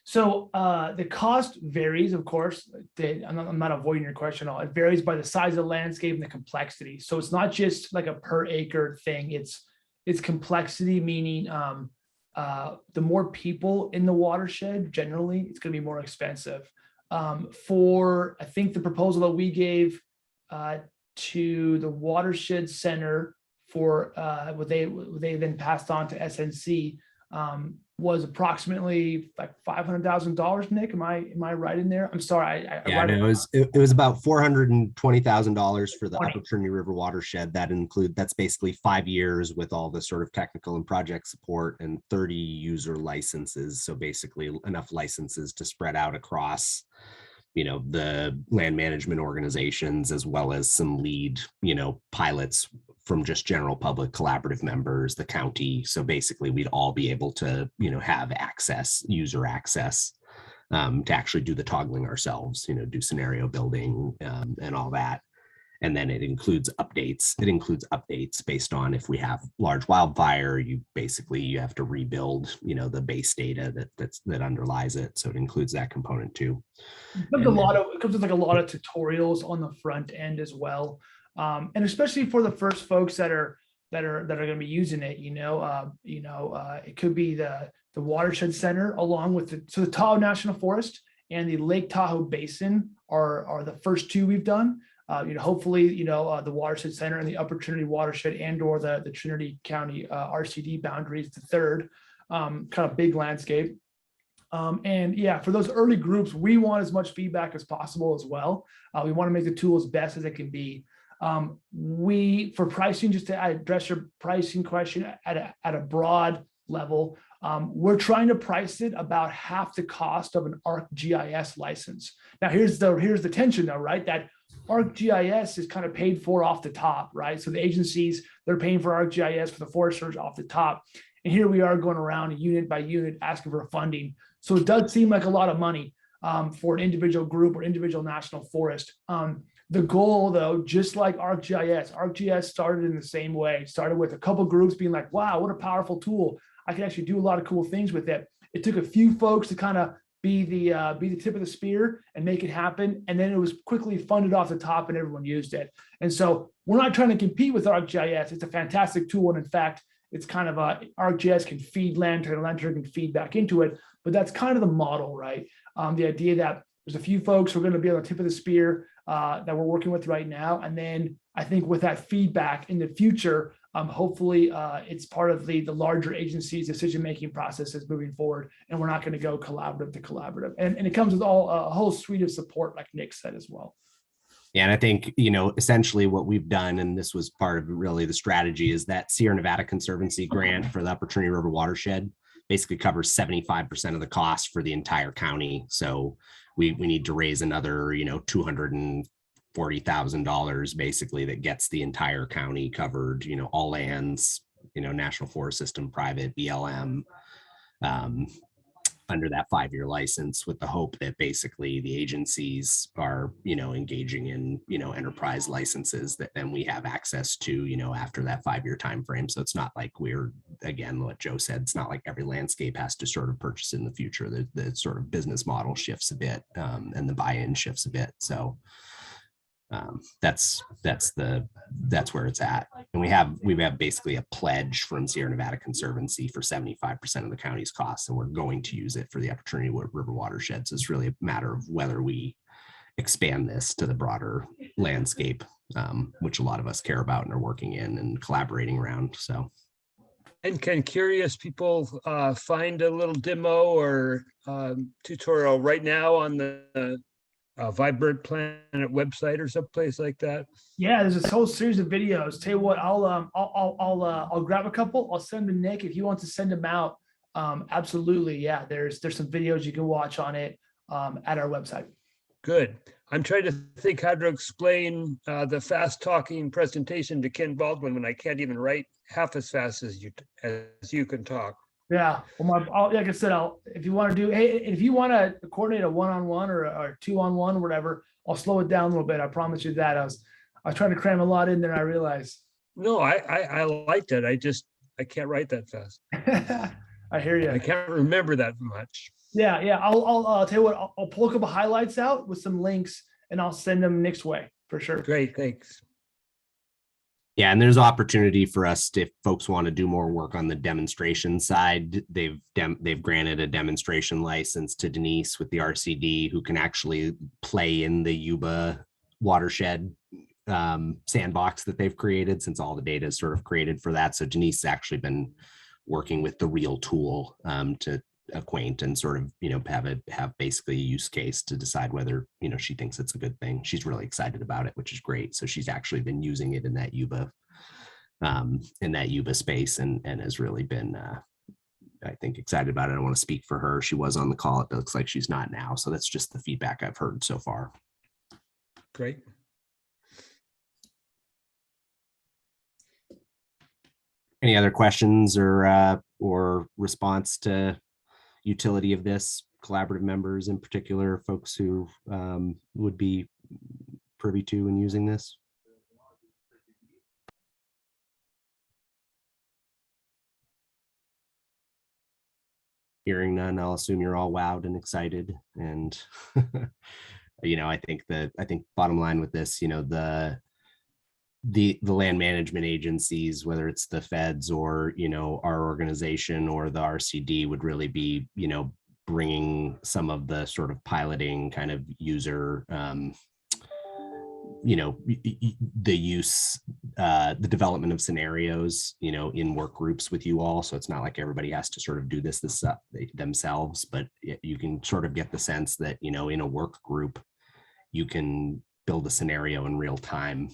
So the cost varies, of course. I'm not avoiding your question at all. It varies by the size of the landscape and the complexity. So it's not just like a per acre thing. It's complexity, meaning the more people in the watershed, generally, it's going to be more expensive. For I think the proposal that we gave to the watershed center for what they then passed on to SNC was approximately like $500,000. Nick, am I right in there? I'm sorry. Yeah, no, it was about $420,000 for the Upper Trinity River watershed. That's basically 5 years with all the sort of technical and project support and 30 user licenses. So basically enough licenses to spread out across, the land management organizations, as well as some lead, pilots from just general public collaborative members, the county. So basically we'd all be able to, have user access to actually do the toggling ourselves, do scenario building and all that. And then it includes updates. It includes updates based on if we have large wildfire, you have to rebuild, the base data that underlies it. So it includes that component too. It comes with like a lot of tutorials on the front end as well. And especially for the first folks that are going to be using it, it could be the watershed center along with the Tahoe National Forest and the Lake Tahoe Basin are the first two we've done. Hopefully, the watershed center and the Upper Trinity watershed and/or the Trinity County RCD boundaries, the third kind of big landscape. And yeah, for those early groups, we want as much feedback as possible as well. We want to make the tool as best as it can be. For pricing, just to address your pricing question at a broad level, we're trying to price it about half the cost of an ArcGIS license. Now, here's the tension though, right? That ArcGIS is kind of paid for off the top, right? So the agencies, they're paying for ArcGIS for the foresters off the top. And here we are going around unit by unit asking for funding. So it does seem like a lot of money for an individual group or individual national forest. The goal though, just like ArcGIS started in the same way. It started with a couple groups being like, wow, what a powerful tool. I can actually do a lot of cool things with it. It took a few folks to kind of be the tip of the spear and make it happen. And then it was quickly funded off the top and everyone used it. And so we're not trying to compete with ArcGIS. It's a fantastic tool. And in fact, it's kind of ArcGIS can feed Lantern, Lantern can feed back into it. But that's kind of the model, right? The idea that there's a few folks who are going to be on the tip of the spear that we're working with right now. And then I think with that feedback in the future, hopefully it's part of the larger agency's decision-making processes moving forward, and we're not going to go collaborative to collaborative. And it comes with a whole suite of support, like Nick said as well. Yeah, and I think, essentially what we've done, and this was part of really the strategy, is that Sierra Nevada Conservancy grant for the Upper Trinity River watershed basically covers 75% of the cost for the entire county. So we need to raise another, $240,000 basically that gets the entire county covered, all lands, National Forest System, private, BLM, under that 5-year license, with the hope that basically the agencies are, engaging in, enterprise licenses that then we have access to, after that 5-year time frame. So it's not like we're, again, what Joe said, it's not like every landscape has to sort of purchase in the future. The sort of business model shifts a bit, and the buy-in shifts a bit. So that's where it's at. And we have basically a pledge from Sierra Nevada Conservancy for 75% of the county's costs, and we're going to use it for the Upper Trinity River watershed. So it's really a matter of whether we expand this to the broader landscape, which a lot of us care about and are working in and collaborating around. So. And can curious people find a little demo or tutorial right now on the Vibrant Planet website or someplace like that? Yeah, there's this whole series of videos. Tell you what, I'll grab a couple. I'll send them to Nick if he wants to send them out. Absolutely, yeah. There's some videos you can watch on it at our website. Good. I'm trying to think how to explain the fast talking presentation to Ken Baldwin when I can't even write half as fast as you can talk. Yeah, well, like I said, if you want to coordinate a one-on-one or a two-on-one or whatever, I'll slow it down a little bit. I promise you that. I was trying to cram a lot in there, and I realized. No, I liked it. I can't write that fast. I hear you. I can't remember that much. Yeah. I'll tell you what. I'll pull a couple highlights out with some links, and I'll send them Nick's way for sure. Great, thanks. Yeah, and there's opportunity for us if folks want to do more work on the demonstration side. They've granted a demonstration license to Denise with the RCD, who can actually play in the Yuba watershed sandbox that they've created, since all the data is sort of created for that. So Denise has actually been working with the real tool to acquaint and sort of have basically a use case to decide whether she thinks it's a good thing. She's really excited about it, which is great. So she's actually been using it in that Yuba space and has really been I think excited about it. I want to speak for her. She was on the call. It looks like she's not now. So that's just the feedback I've heard so far. Great. Any other questions or response to utility of this, collaborative members in particular, folks who would be privy to and using this? Hearing none, I'll assume you're all wowed and excited. And I think bottom line with this, the land management agencies, whether it's the feds or, our organization or the RCD, would really be, bringing some of the sort of piloting kind of user, the use, the development of scenarios, in work groups with you all. So it's not like everybody has to sort of do this themselves, but you can sort of get the sense that, in a work group, you can build a scenario in real time.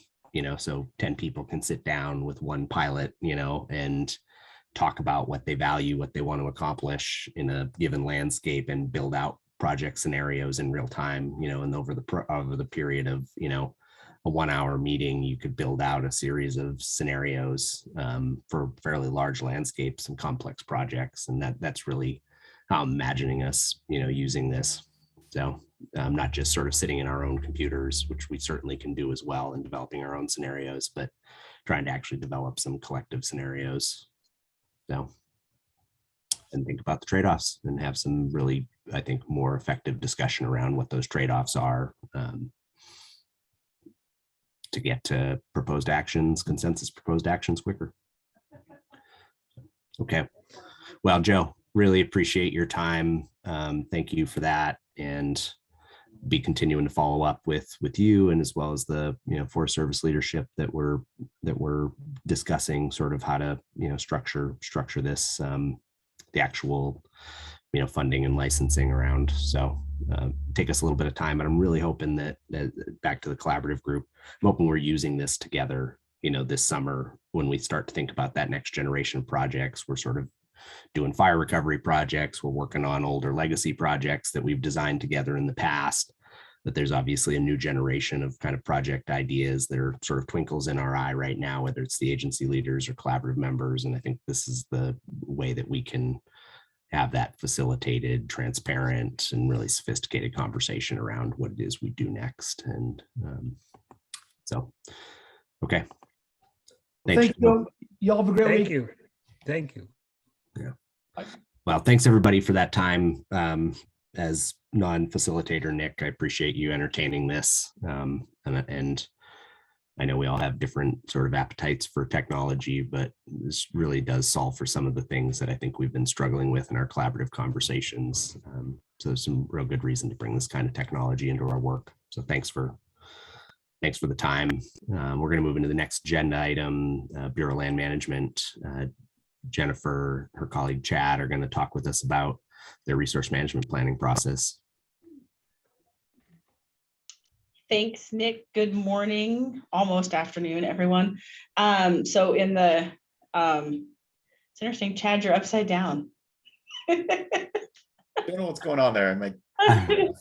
So 10 people can sit down with one pilot, and talk about what they value, what they want to accomplish in a given landscape, and build out project scenarios in real time, and over the period of, a 1-hour meeting, you could build out a series of scenarios for fairly large landscapes and complex projects. And that's really how I'm imagining us, using this. So not just sort of sitting in our own computers, which we certainly can do as well in developing our own scenarios, but trying to actually develop some collective scenarios. So, and think about the trade-offs and have some really, I think, more effective discussion around what those trade-offs are, to get to consensus proposed actions quicker. Okay. Well, Joe, really appreciate your time. Thank you for that. And be continuing to follow up with you and as well as the Forest Service leadership that we're discussing sort of how to structure this the actual funding and licensing around. So take us a little bit of time, but I'm really hoping that back to the collaborative group, I'm hoping we're using this together this summer when we start to think about that next generation of projects. We're sort of doing fire recovery projects. We're working on older legacy projects that we've designed together in the past. But there's obviously a new generation of kind of project ideas that are sort of twinkles in our eye right now, whether it's the agency leaders or collaborative members. And I think this is the way that we can have that facilitated, transparent, and really sophisticated conversation around what it is we do next. And so, okay. Thank you. Y'all have a great Thank week. you. Thank you. Yeah. Well, thanks everybody for that time. As non-facilitator Nick, I appreciate you entertaining this. And I know we all have different sort of appetites for technology, but this really does solve for some of the things that I think we've been struggling with in our collaborative conversations. So there's some real good reason to bring this kind of technology into our work. So thanks for the time. We're going to move into the next agenda item, Bureau of Land Management. Jennifer, her colleague Chad are going to talk with us about their resource management planning process. Thanks, Nick. Good morning, almost afternoon, everyone. So in the, it's interesting, Chad, you're upside down. I don't know what's going on there. I'm like, I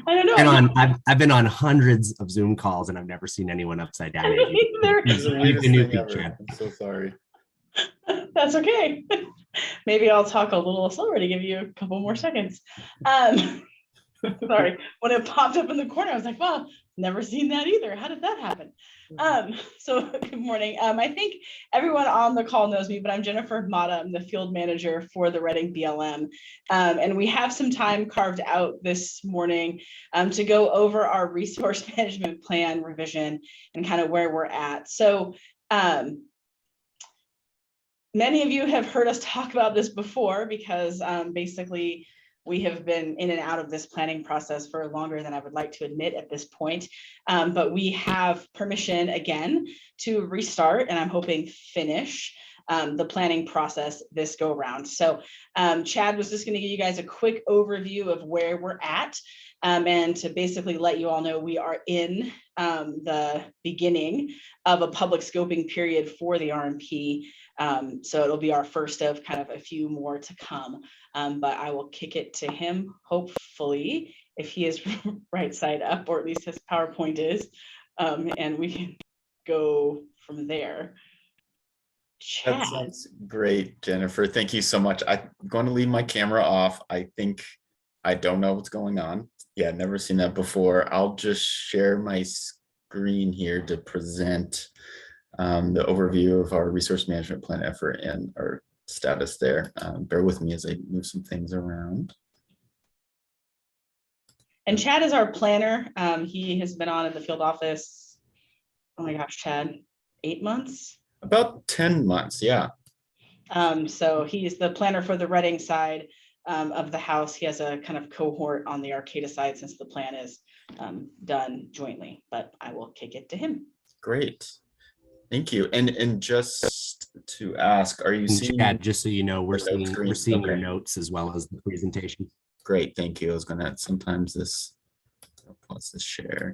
don't know. I've been on hundreds of Zoom calls and I've never seen anyone upside down. this is the weirdest thing ever. I'm so sorry. That's okay. Maybe I'll talk a little slower to give you a couple more seconds. Sorry, when it popped up in the corner, I was like, wow, never seen that either. How did that happen? So good morning. I think everyone on the call knows me, but I'm Jennifer Mata. I'm the field manager for the Reading BLM. And we have some time carved out this morning to go over our resource management plan revision and kind of where we're at. So many of you have heard us talk about this before because basically we have been in and out of this planning process for longer than I would like to admit at this point. But we have permission again to restart, and I'm hoping finish the planning process this go round. So Chad was just going to give you guys a quick overview of where we're at and to basically let you all know we are in the beginning of a public scoping period for the RMP. So it'll be our first of kind of a few more to come. But I will kick it to him, hopefully, if he is right side up, or at least his PowerPoint is, and we can go from there. Chad. That sounds great, Jennifer. Thank you so much. I'm going to leave my camera off. I think I don't know what's going on. Yeah, never seen that before. I'll just share my screen here to present the overview of our resource management plan effort and our status there. Bear with me as I move some things around. And Chad is our planner. He has been on in the field office, oh my gosh, Chad, 8 months? About 10 months, yeah. So he's the planner for the Reading side of the house. He has a kind of cohort on the Arcata side since the plan is done jointly, but I will kick it to him. Great. Thank you. And just to ask, are you seeing? Chad, just so you know, we're seeing your Okay. notes as well as the presentation. Great, thank you. I was gonna sometimes this, I'll pause this share.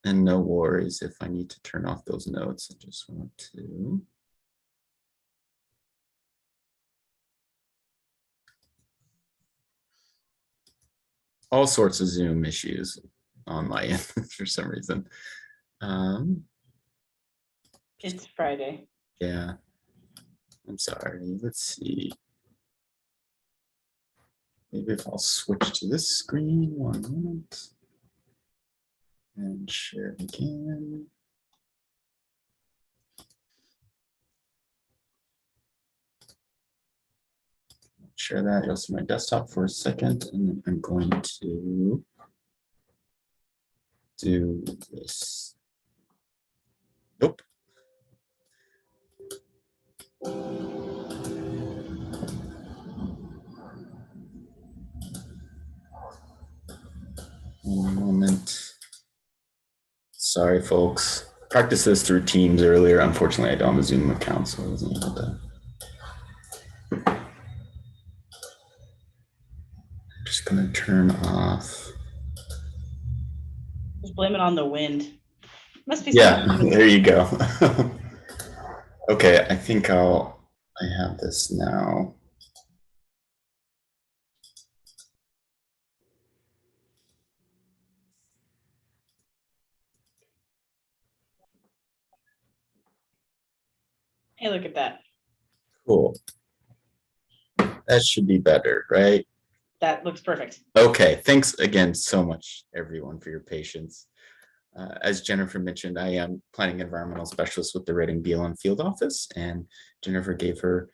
And no worries if I need to turn off those notes. I just want to. All sorts of Zoom issues on my end for some reason. It's Friday. Yeah, I'm sorry. Let's see. Maybe if I'll switch to this screen 1 moment and share it again. Share that. You'll see my desktop for a second, and then I'm going to do this. Nope. One moment. Sorry, folks. Practiced this through Teams earlier. Unfortunately, I don't have a Zoom account, so I wasn't able to. Just gonna turn off. Just blame it on the wind. Must be. Yeah, something- there you go. Okay, I think I have this now. Hey, look at that. Cool. That should be better, right? That looks perfect. Okay, thanks again so much, everyone, for your patience. As Jennifer mentioned, I am planning environmental specialist with the Reading BLM field office, and Jennifer gave her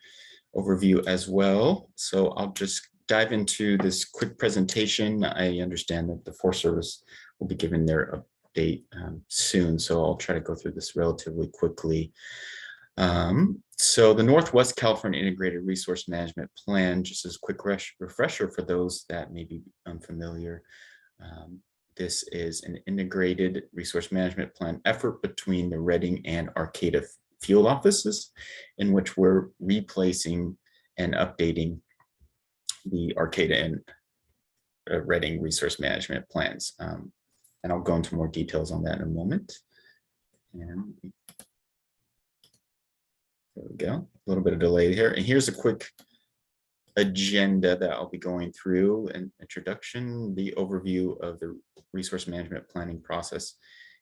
overview as well. So I'll just dive into this quick presentation. I understand that the Forest Service will be giving their update soon, so I'll try to go through this relatively quickly. So the Northwest California Integrated Resource Management Plan, just as a quick refresher for those that may be unfamiliar, this is an integrated resource management plan effort between the Reading and Arcata field offices, in which we're replacing and updating the Arcata and Reading resource management plans. And I'll go into more details on that in a moment. And there we go, a little bit of delay here. And here's a quick agenda that I'll be going through: an introduction, the overview of the resource management planning process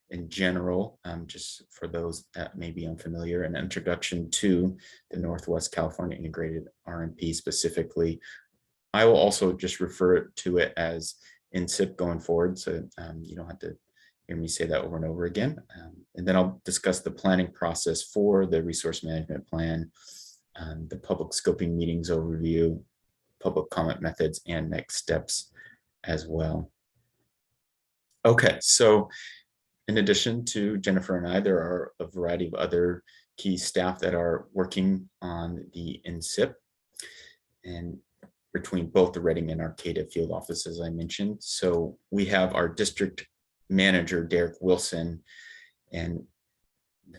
in general, just for those that may be unfamiliar, an introduction to the Northwest California Integrated RMP specifically. I will also just refer to it as INSIP going forward, so you don't have to hear me say that over and over again. And then I'll discuss the planning process for the resource management plan, the public scoping meetings overview, public comment methods, and next steps as well. Okay, so in addition to Jennifer and I, there are a variety of other key staff that are working on the INSIP, and between both the Reading and Arcata field offices, I mentioned. So we have our district manager, Derek Wilson, and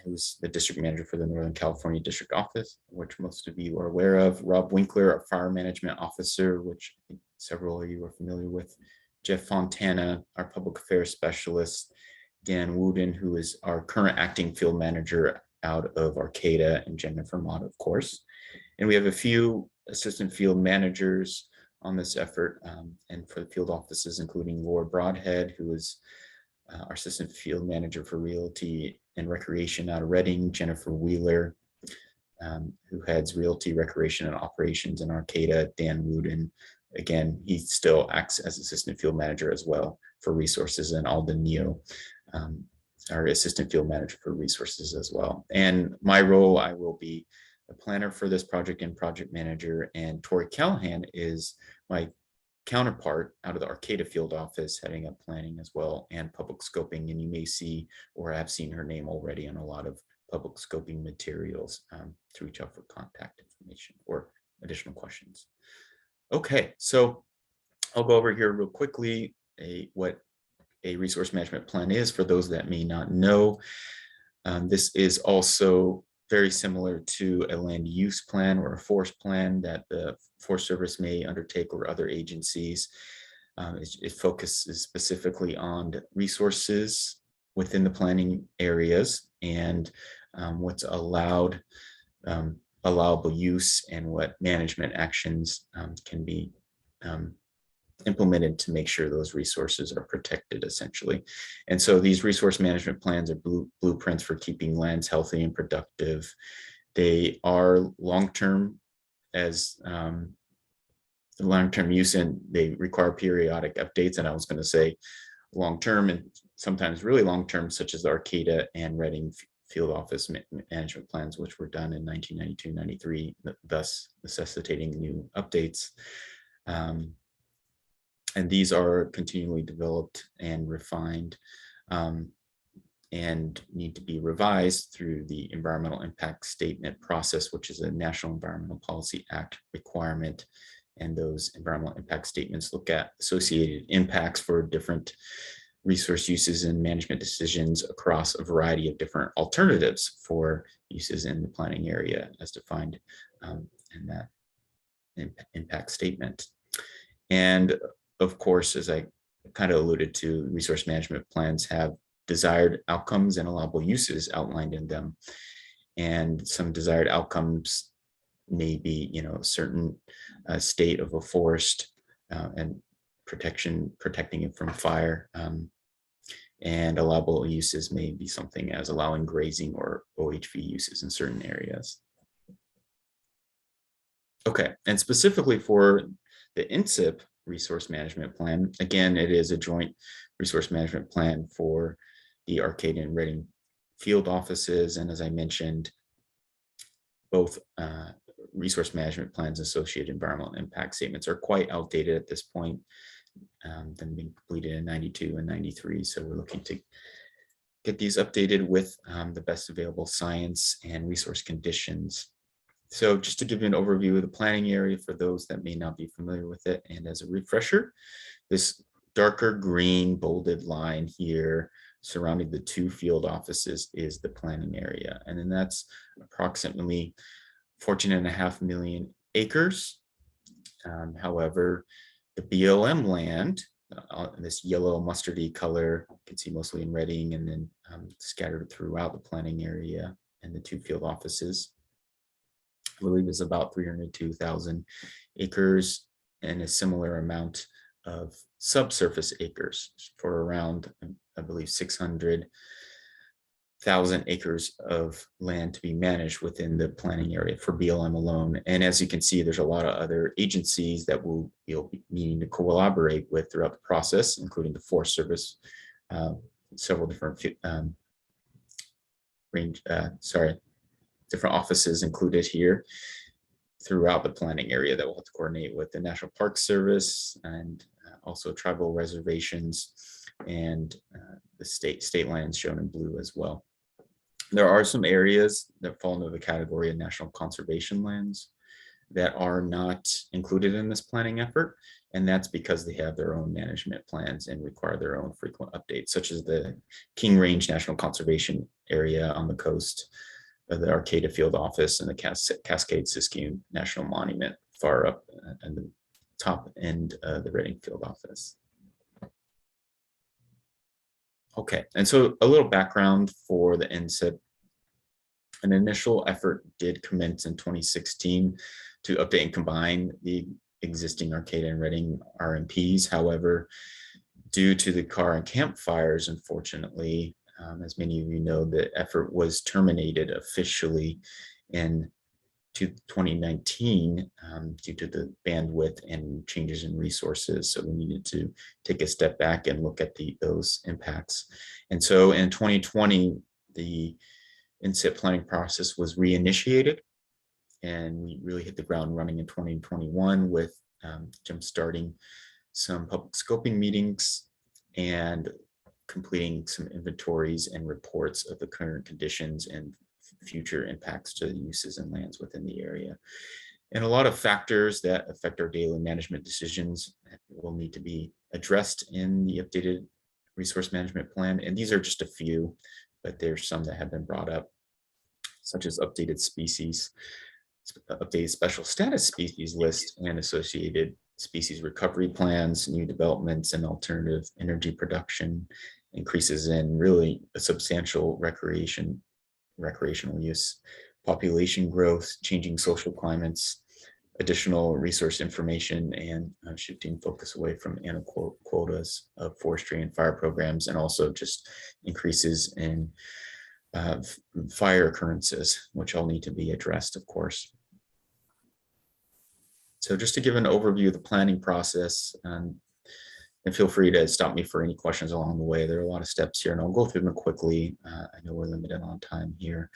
who's the district manager for the Northern California District Office, which most of you are aware of. Rob Winkler, our fire management officer, which I think several of you are familiar with. Jeff Fontana, our public affairs specialist. Dan Wooden, who is our current acting field manager out of Arcata, and Jennifer Mott, of course. And we have a few assistant field managers on this effort, and for the field offices, including Laura Broadhead, who is our assistant field manager for realty and recreation out of Reading, Jennifer Wheeler, who heads realty, recreation, and operations in Arcata, Dan Wooden. Again, he still acts as assistant field manager as well for resources, and Alden Neo, our assistant field manager for resources as well. And my role, I will be the planner for this project and project manager, and Tori Callahan is my counterpart out of the Arcata field office, heading up planning as well and public scoping. And you may see or have seen her name already on a lot of public scoping materials, to reach out for contact information or additional questions. Okay, so I'll go over here real quickly what a resource management plan is for those that may not know. This is also very similar to a land use plan or a forest plan that the Forest Service may undertake, or other agencies. It focuses specifically on resources within the planning areas, and what's allowable use, and what management actions can be implemented to make sure those resources are protected, essentially. And so these resource management plans are blueprints for keeping lands healthy and productive. They are long-term long-term use, and they require periodic updates. And I was going to say long-term and sometimes really long-term, such as the Arcata and Reading field office management plans, which were done in 1992-93, thus necessitating new updates. And these are continually developed and refined, and need to be revised through the Environmental Impact Statement process, which is a National Environmental Policy Act requirement. And those environmental impact statements look at associated impacts for different resource uses and management decisions across a variety of different alternatives for uses in the planning area as defined in that impact statement. And of course, as I kind of alluded to, resource management plans have desired outcomes and allowable uses outlined in them. And some desired outcomes may be, a certain state of a forest and protecting it from fire. And allowable uses may be something as allowing grazing or OHV uses in certain areas. Okay, and specifically for the INSIP resource management plan, again, it is a joint resource management plan for the Arcata and Reading field offices. And as I mentioned, both resource management plans, associated environmental impact statements are quite outdated at this point, them being completed in 92 and 93. So we're looking to get these updated with the best available science and resource conditions. So just to give you an overview of the planning area for those that may not be familiar with it, and as a refresher, this darker green bolded line here surrounding the 2 field offices is the planning area. And then that's approximately 14.5 million acres. However, the BLM land, this yellow mustardy color, you can see mostly in Reading and then scattered throughout the planning area and the 2 field offices, I believe is about 302,000 acres, and a similar amount of subsurface acres for around, I believe, 600,000 acres of land to be managed within the planning area for BLM alone. And as you can see, there's a lot of other agencies that will be needing to collaborate with throughout the process, including the Forest Service, several different different offices included here throughout the planning area that will have to coordinate with the National Park Service and also tribal reservations and the state lands shown in blue as well. There are some areas that fall into the category of national conservation lands that are not included in this planning effort, and that's because they have their own management plans and require their own frequent updates, such as the King Range National Conservation Area on the coast, the Arcata Field Office, and the Cascade Siskiyou National Monument far up at the top end of the Reading Field Office. Okay, and so a little background for the NSIP. An initial effort did commence in 2016 to update and combine the existing Arcata and Reading RMPs. However, due to the car and campfires, unfortunately, as many of you know, the effort was terminated officially in 2019 due to the bandwidth and changes in resources. So we needed to take a step back and look at those impacts. And so in 2020, the INSIP planning process was reinitiated, and we really hit the ground running in 2021 with jump-starting some public scoping meetings and completing some inventories and reports of the current conditions and future impacts to uses and lands within the area. And a lot of factors that affect our daily management decisions will need to be addressed in the updated resource management plan. And these are just a few, but there's some that have been brought up, such as updated special status species list and associated species recovery plans, new developments and alternative energy production, increases in really a substantial recreational use, population growth, changing social climates, additional resource information, and shifting focus away from animal quotas of forestry and fire programs, and also just increases in fire occurrences, which all need to be addressed, of course. So just to give an overview of the planning process, and feel free to stop me for any questions along the way. There are a lot of steps here, and I'll go through them quickly. I know we're limited on time here.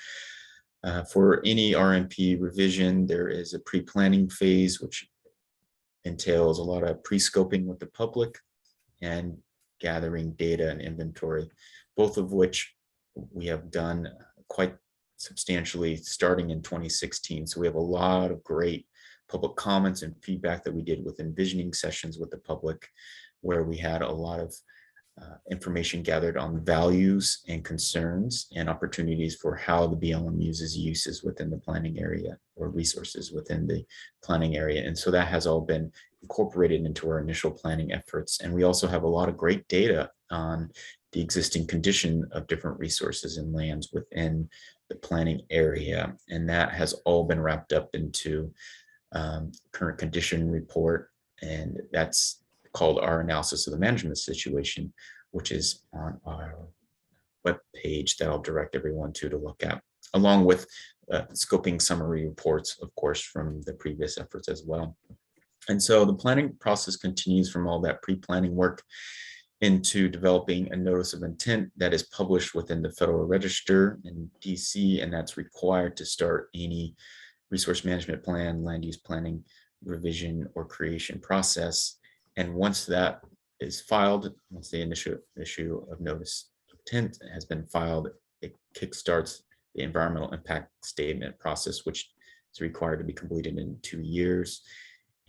For any RMP revision, there is a pre-planning phase, which entails a lot of pre-scoping with the public and gathering data and inventory, both of which we have done quite substantially starting in 2016. So we have a lot of great public comments and feedback that we did with envisioning sessions with the public, where we had a lot of information gathered on values and concerns and opportunities for how the BLM uses uses within the planning area or resources within the planning area. And so that has all been incorporated into our initial planning efforts. And we also have a lot of great data on the existing condition of different resources and lands within the planning area. And that has all been wrapped up into current condition report. And that's called our analysis of the management situation, which is on our web page that I'll direct everyone to look at, along with scoping summary reports, of course, from the previous efforts as well. And so the planning process continues from all that pre-planning work into developing a notice of intent that is published within the Federal Register in DC, and that's required to start any resource management plan, land use planning, revision, or creation process. And once that is filed, once the initial issue of notice of intent has been filed, it kickstarts the environmental impact statement process, which is required to be completed in 2 years.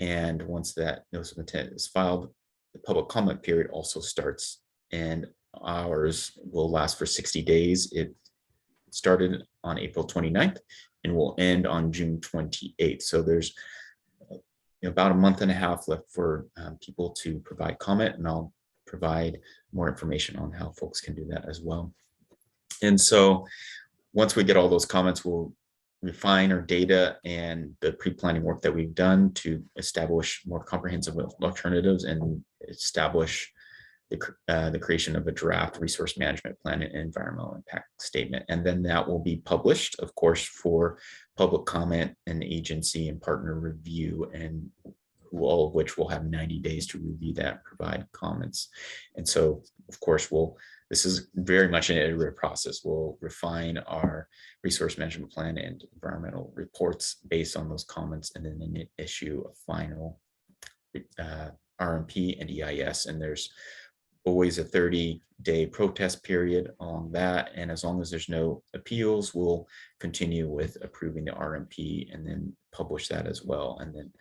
And once that notice of intent is filed, the public comment period also starts, and ours will last for 60 days. It started on April 29th and will end on June 28th. So there's about a month and a half left for people to provide comment, and I'll provide more information on how folks can do that as well. And so once we get all those comments, we'll refine our data and the pre-planning work that we've done to establish more comprehensive alternatives and establish the creation of a draft resource management plan and environmental impact statement. And then that will be published, of course, for public comment and agency and partner review, and all of which will have 90 days to review that, provide comments. And so, of course, this is very much an iterative process. We'll refine our resource management plan and environmental reports based on those comments, and then issue a final RMP and EIS. And there's always a 30-day protest period on that. And as long as there's no appeals, we'll continue with approving the RMP and then publish that as well. And then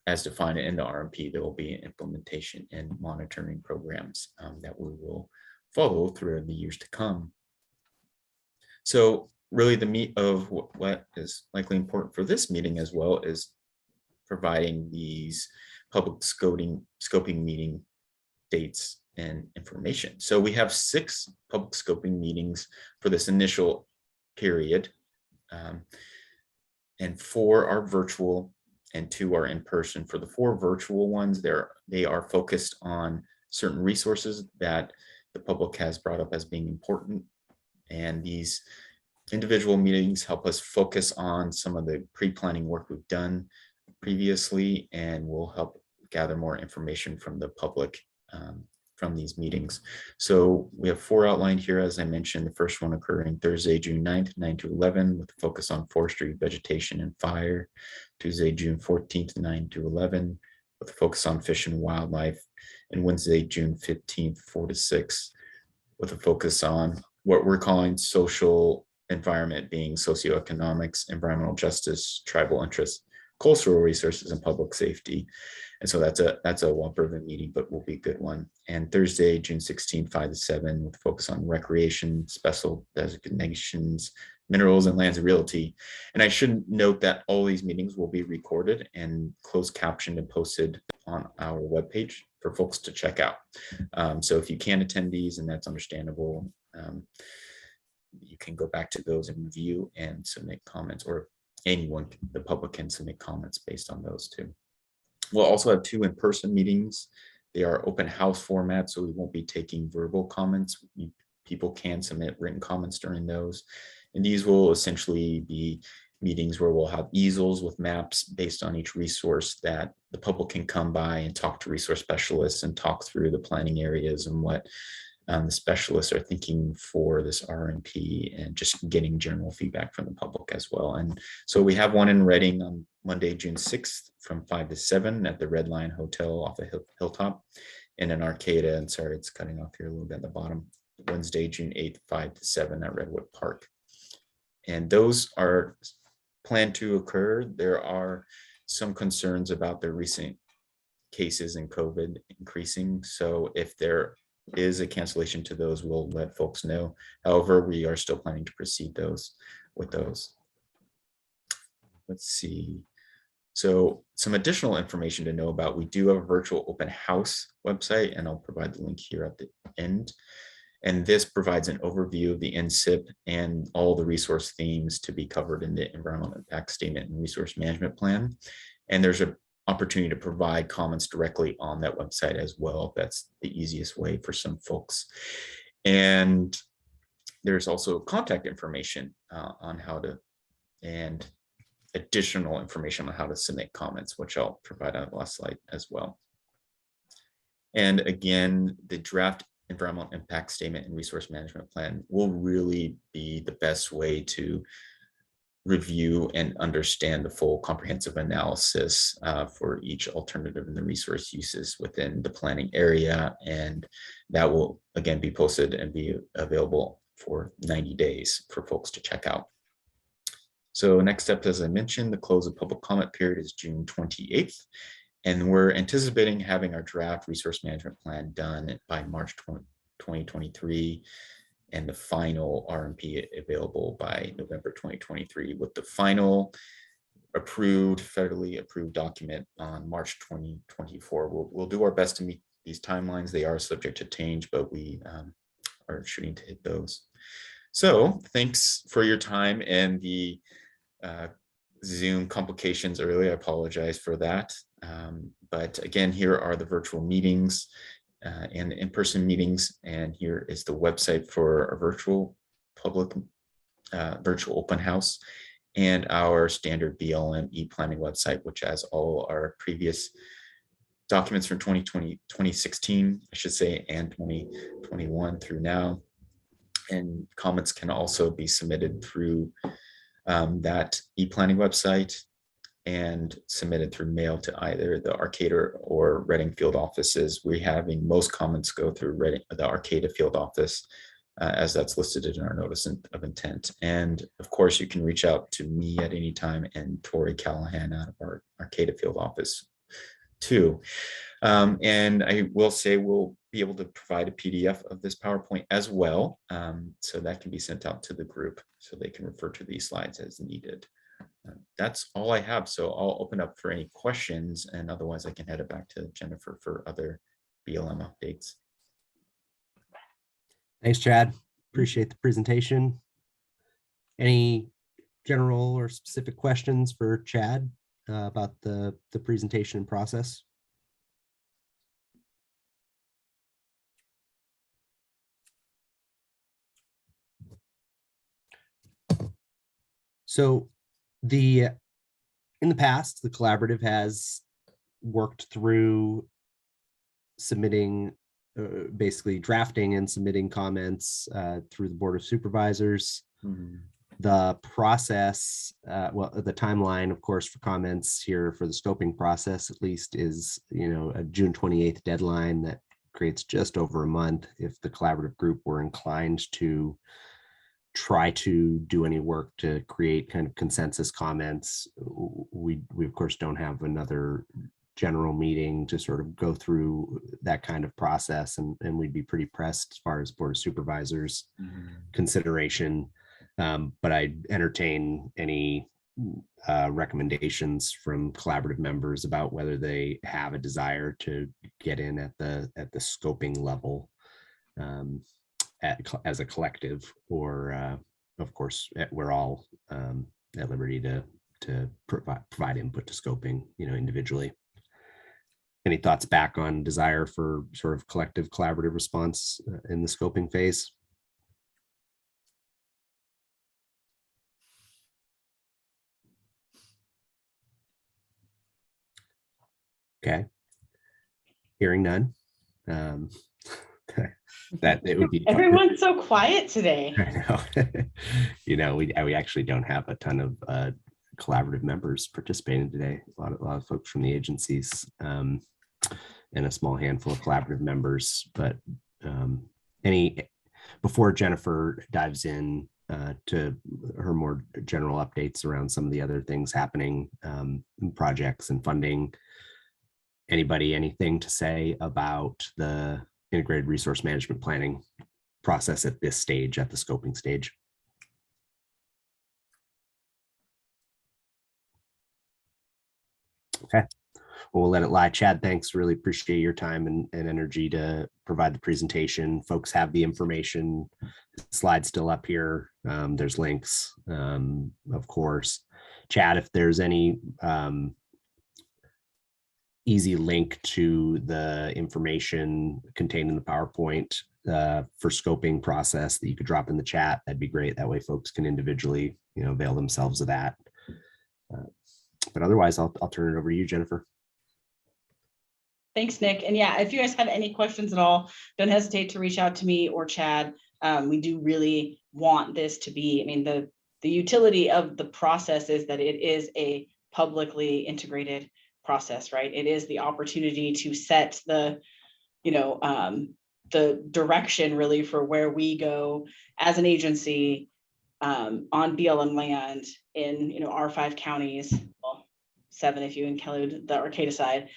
as defined in the RMP, there will be implementation and monitoring programs that we will follow through the years to come. So really the meat of what is likely important for this meeting as well is providing these public scoping meeting dates and information. So we have 6 public scoping meetings for this initial period, and 4 are virtual and 2 are in person. For the 4 virtual ones, they are focused on certain resources that the public has brought up as being important. And these individual meetings help us focus on some of the pre-planning work we've done previously, and will help gather more information from the public from these meetings. So we have 4 outlined here, as I mentioned, the first one occurring Thursday, June 9th, 9 to 11, with a focus on forestry, vegetation, and fire. Tuesday, June 14th, 9 to 11, with a focus on fish and wildlife. And Wednesday, June 15th, 4 to 6, with a focus on what we're calling social environment, being socioeconomics, environmental justice, tribal interests, cultural resources, and public safety. And so that's a whopper of a meeting, but will be a good one. And Thursday, June 16th, 5 to 7, with focus on recreation, special designations, minerals, and lands and realty. And I should note that all these meetings will be recorded and closed captioned and posted on our webpage for folks to check out. So if you can't attend these, and that's understandable, you can go back to those and review and submit comments, or anyone, the public, can submit comments based on those too. We'll also have 2 in-person meetings. They are open house format, so we won't be taking verbal comments. People can submit written comments during those. And these will essentially be meetings where we'll have easels with maps based on each resource that the public can come by and talk to resource specialists and talk through the planning areas and what the specialists are thinking for this RMP, and just getting general feedback from the public as well. And so we have one in Reading on Monday, June 6th from 5 to 7 at the Red Lion Hotel off of Hilltop, and in Arcata, and sorry, it's cutting off here a little bit at the bottom, Wednesday, June 8th, 5 to 7 at Redwood Park. And those are planned to occur. There are some concerns about the recent cases in COVID increasing. So if there is a cancellation to those, we'll let folks know. However, we are still planning to proceed with those. Let's see. So some additional information to know about, we do have a virtual open house website, and I'll provide the link here at the end. And this provides an overview of the NSIP and all the resource themes to be covered in the environmental impact statement and resource management plan. And there's an opportunity to provide comments directly on that website as well. That's the easiest way for some folks. And there's also contact information on how to, and additional information on how to submit comments, which I'll provide on the last slide as well. And again, the draft environmental impact statement and resource management plan will really be the best way to review and understand the full comprehensive analysis for each alternative and the resource uses within the planning area. And that will again be posted and be available for 90 days for folks to check out. So next step, as I mentioned, the close of public comment period is June 28th. And we're anticipating having our draft resource management plan done by March 2023, and the final RMP available by November 2023, with the final federally approved document on March 2024. We'll do our best to meet these timelines. They are subject to change, but we are shooting to hit those. So thanks for your time, and the Zoom complications earlier. I apologize for that. But again, here are the virtual meetings and the in-person meetings. And here is the website for our virtual open house, and our standard BLM e-planning website, which has all our previous documents from 2016, I should say, and 2021 through now. And comments can also be submitted through that e-planning website, and submitted through mail to either the Arcata or Reading field offices. We're having most comments go through the Arcata field office, as that's listed in our notice of intent. And of course, you can reach out to me at any time, and Tori Callahan out of our Arcata field office too. And I will say we'll be able to provide a PDF of this PowerPoint as well. So that can be sent out to the group so they can refer to these slides as needed. That's all I have. So I'll open up for any questions, and otherwise I can head it back to Jennifer for other BLM updates. Thanks, Chad. Appreciate the presentation. Any general or specific questions for Chad about the presentation process? So in the past, the collaborative has worked through submitting, basically drafting and submitting comments through the Board of Supervisors. Mm-hmm. The process, well, the timeline, of course, for comments here for the scoping process, at least, is, a June 28th deadline that creates just over a month. If the collaborative group were inclined to try to do any work to create kind of consensus comments, we of course don't have another general meeting to sort of go through that kind of process, and we'd be pretty pressed as far as Board of Supervisors consideration. But I'd entertain any recommendations from collaborative members about whether they have a desire to get in at the scoping level as a collective, or of course we're all at liberty to provide input to scoping, individually. Any thoughts back on desire for sort of collective collaborative response in the scoping phase? Okay. Hearing none. That it would be. Everyone's so quiet today. I know. We actually don't have a ton of collaborative members participating today. A lot of folks from the agencies, and a small handful of collaborative members. But before Jennifer dives in to her more general updates around some of the other things happening, projects and funding. Anybody, anything to say about the integrated resource management planning process at this stage, at the scoping stage? Okay, well, we'll let it lie. Chad, thanks. Really appreciate your time and energy to provide the presentation. Folks have the information. Slides still up here. There's links, of course. Chad, if there's any easy link to the information contained in the PowerPoint for scoping process that you could drop in the chat, that'd be great. That way folks can individually, avail themselves of that. But otherwise, I'll turn it over to you, Jennifer. Thanks, Nick. And yeah, if you guys have any questions at all, don't hesitate to reach out to me or Chad. We do really want this to be, I mean, the utility of the process is that it is a publicly integrated process, right? It is the opportunity to set the, the direction really for where we go as an agency on BLM land in, our 5 counties, well, 7 if you include the Arcata side,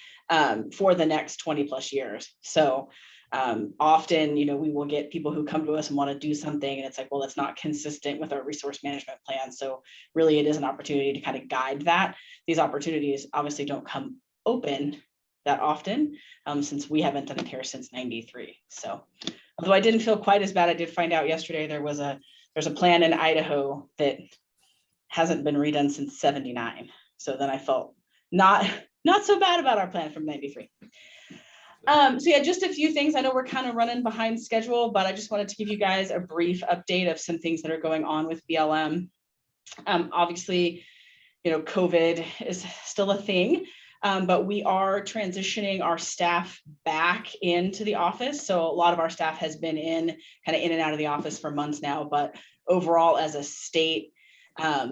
for the next 20+ years. So often, we will get people who come to us and want to do something and it's like, well, that's not consistent with our resource management plan. So really it is an opportunity to kind of guide that. These opportunities obviously don't come open that often since we haven't done it here since '93. So although I didn't feel quite as bad, I did find out yesterday there's a plan in Idaho that hasn't been redone since '79. So then I felt not so bad about our plan from '93. So yeah, just a few things. I know we're kind of running behind schedule, but I just wanted to give you guys a brief update of some things that are going on with BLM. Obviously, COVID is still a thing, but we are transitioning our staff back into the office. So a lot of our staff has been in and out of the office for months now, but overall as a state,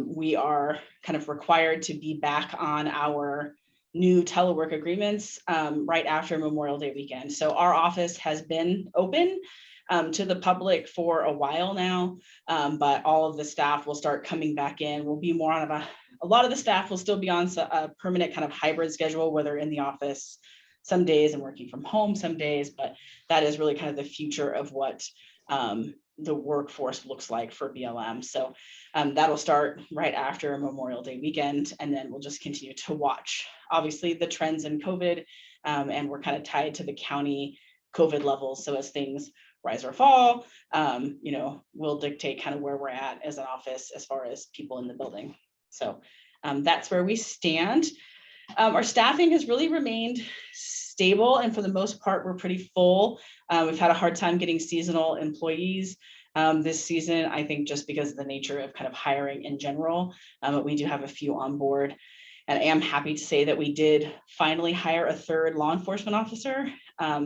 we are kind of required to be back on our new telework agreements right after Memorial Day weekend. So our office has been open to the public for a while now, but all of the staff will start coming back in. We'll be more on a lot of the staff will still be on a permanent kind of hybrid schedule where they're in the office some days and working from home some days, but that is really kind of the future of what the workforce looks like for BLM. So that'll start right after Memorial Day weekend, and then we'll just continue to watch, obviously, the trends in COVID, and we're kind of tied to the county COVID levels. So as things rise or fall, we'll dictate kind of where we're at as an office as far as people in the building. So that's where we stand. Our staffing has really remained stable, and for the most part, we're pretty full. We've had a hard time getting seasonal employees this season, I think just because of the nature of kind of hiring in general, but we do have a few on board. And I am happy to say that we did finally hire a 3rd law enforcement officer.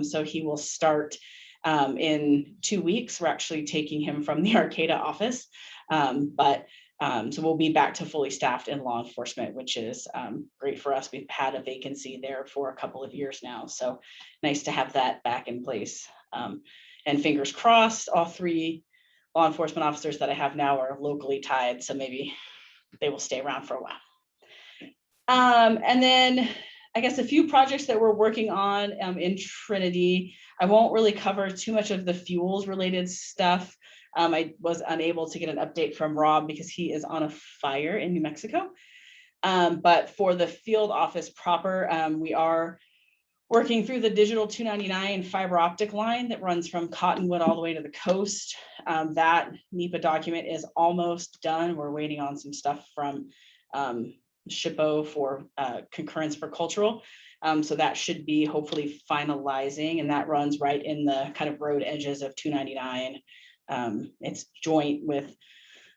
So he will start in 2 weeks. We're actually taking him from the Arcata office, so we'll be back to fully staffed in law enforcement, which is great for us. We've had a vacancy there for a couple of years now, so nice to have that back in place. And fingers crossed, all 3 law enforcement officers that I have now are locally tied, so maybe they will stay around for a while. And then I guess a few projects that we're working on in Trinity. I won't really cover too much of the fuels related stuff. I was unable to get an update from Rob because he is on a fire in New Mexico. But for the field office proper, we are working through the digital 299 fiber optic line that runs from Cottonwood all the way to the coast. That NEPA document is almost done. We're waiting on some stuff from SHPO for concurrence for cultural. So that should be hopefully finalizing, and that runs right in the kind of road edges of 299. It's joint with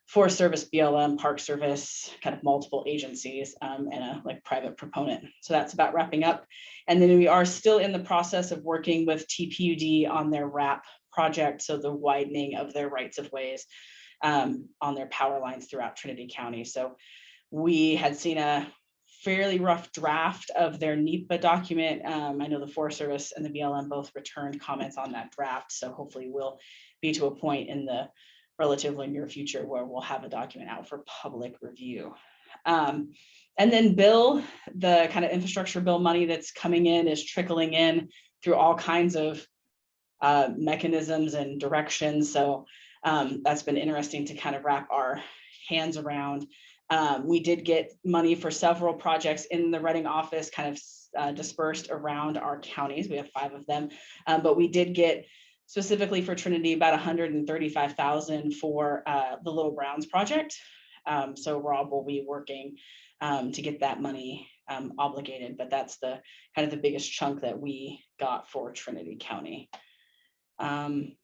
Forest Service, BLM, Park Service, kind of multiple agencies, and a private proponent. So that's about wrapping up. And then we are still in the process of working with TPUD on their RAP project. So the widening of their rights of ways on their power lines throughout Trinity County. So we had seen a fairly rough draft of their NEPA document. I know the Forest Service and the BLM both returned comments on that draft. So hopefully we'll be to a point in the relatively near future where we'll have a document out for public review. And then Bill, the kind of infrastructure bill money that's coming in is trickling in through all kinds of mechanisms and directions. So that's been interesting to kind of wrap our hands around. We did get money for several projects in the Reading office, kind of dispersed around our counties. We have 5 of them, but we did get specifically for Trinity about $135,000 for the Little Browns project. So Rob will be working to get that money obligated, but that's the kind of the biggest chunk that we got for Trinity County. And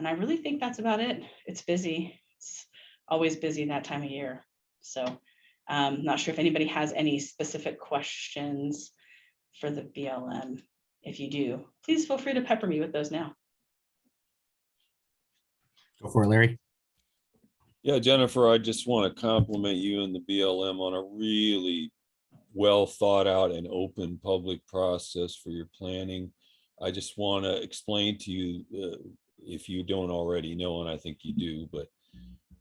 I really think that's about it. It's busy. It's always busy that time of year. So not sure if anybody has any specific questions for the BLM. If you do, please feel free to pepper me with those now. Go for it, Larry. Yeah, Jennifer, I just want to compliment you and the BLM on a really well thought out and open public process for your planning. I just want to explain to you, if you don't already know, and I think you do, but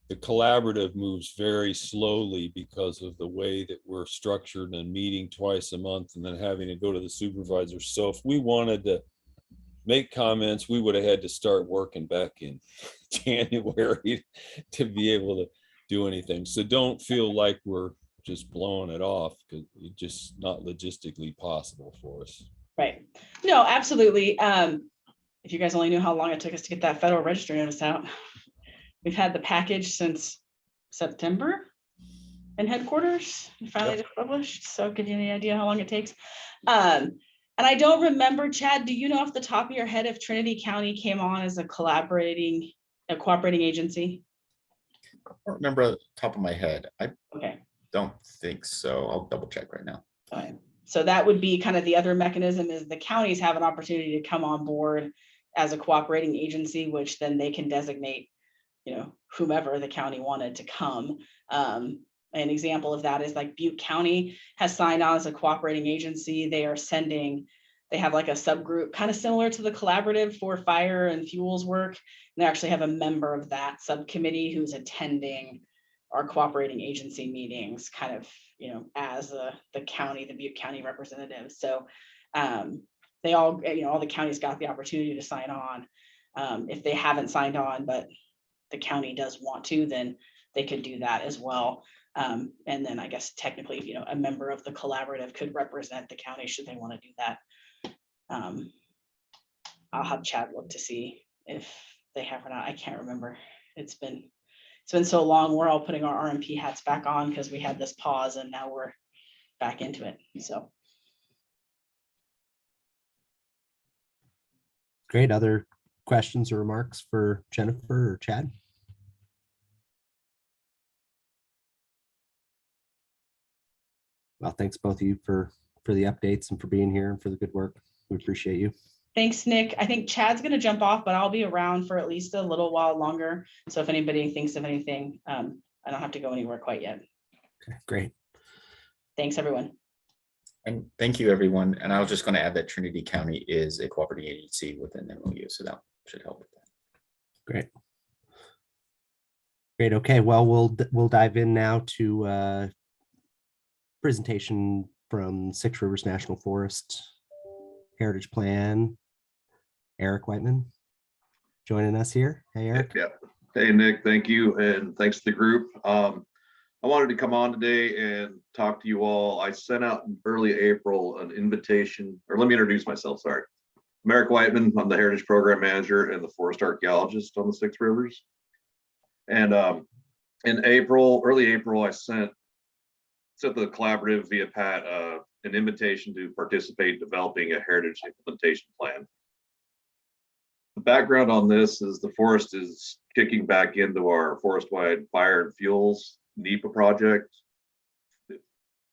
the collaborative moves very slowly because of the way that we're structured and meeting twice a month and then having to go to the supervisor. So if we wanted to make comments, we would have had to start working back in January to be able to do anything. So don't feel like we're just blowing it off, because it's just not logistically possible for us. Right. No, absolutely. If you guys only knew how long it took us to get that Federal Register notice out. We've had the package since September in headquarters, and finally just published. So give you any idea how long it takes. And I don't remember, Chad, do you know off the top of your head if Trinity County came on as a cooperating agency? I don't remember off the top of my head. I Okay. don't think so. I'll double check right now. All right. So that would be kind of the other mechanism, is the counties have an opportunity to come on board as a cooperating agency, which then they can designate, you know, whomever the county wanted to come. An example of that is like Butte County has signed on as a cooperating agency. They have like a subgroup kind of similar to the collaborative for fire and fuels work. And they actually have a member of that subcommittee who's attending our cooperating agency meetings, kind of, you know, as the county, the Butte County representative. So they all, you know, all the counties got the opportunity to sign on. If they haven't signed on, but the county does want to, then they could do that as well. And then I guess technically, you know, a member of the collaborative could represent the county should they want to do that. I'll have Chad look to see if they have or not. I can't remember. It's been so long. We're all putting our RMP hats back on because we had this pause and now we're back into it. So. Great. Other questions or remarks for Jennifer or Chad? Well, thanks both of you for the updates and for being here and for the good work. We appreciate you. Thanks, Nick. I think Chad's going to jump off, but I'll be around for at least a little while longer. So if anybody thinks of anything, I don't have to go anywhere quite yet. Okay, great. Thanks, everyone. And thank you, everyone. And I was just going to add that Trinity County is a cooperating agency within MOU, so that should help with that. Great. Great. Okay. Well, we'll dive in now to presentation from Six Rivers National Forest Heritage Plan. Eric Whiteman joining us here. Hey, Eric. Yeah. Hey, Nick. Thank you. And thanks to the group. I wanted to come on today and talk to you all. I sent out in early April an invitation, or let me introduce myself. Sorry. I'm Eric Whiteman. I'm the Heritage Program Manager and the Forest Archaeologist on the Six Rivers. And in April, early April, I sent the collaborative via Pat an invitation to participate in developing a heritage implementation plan. The background on this is the forest is kicking back into our forest-wide fire and fuels NEPA project,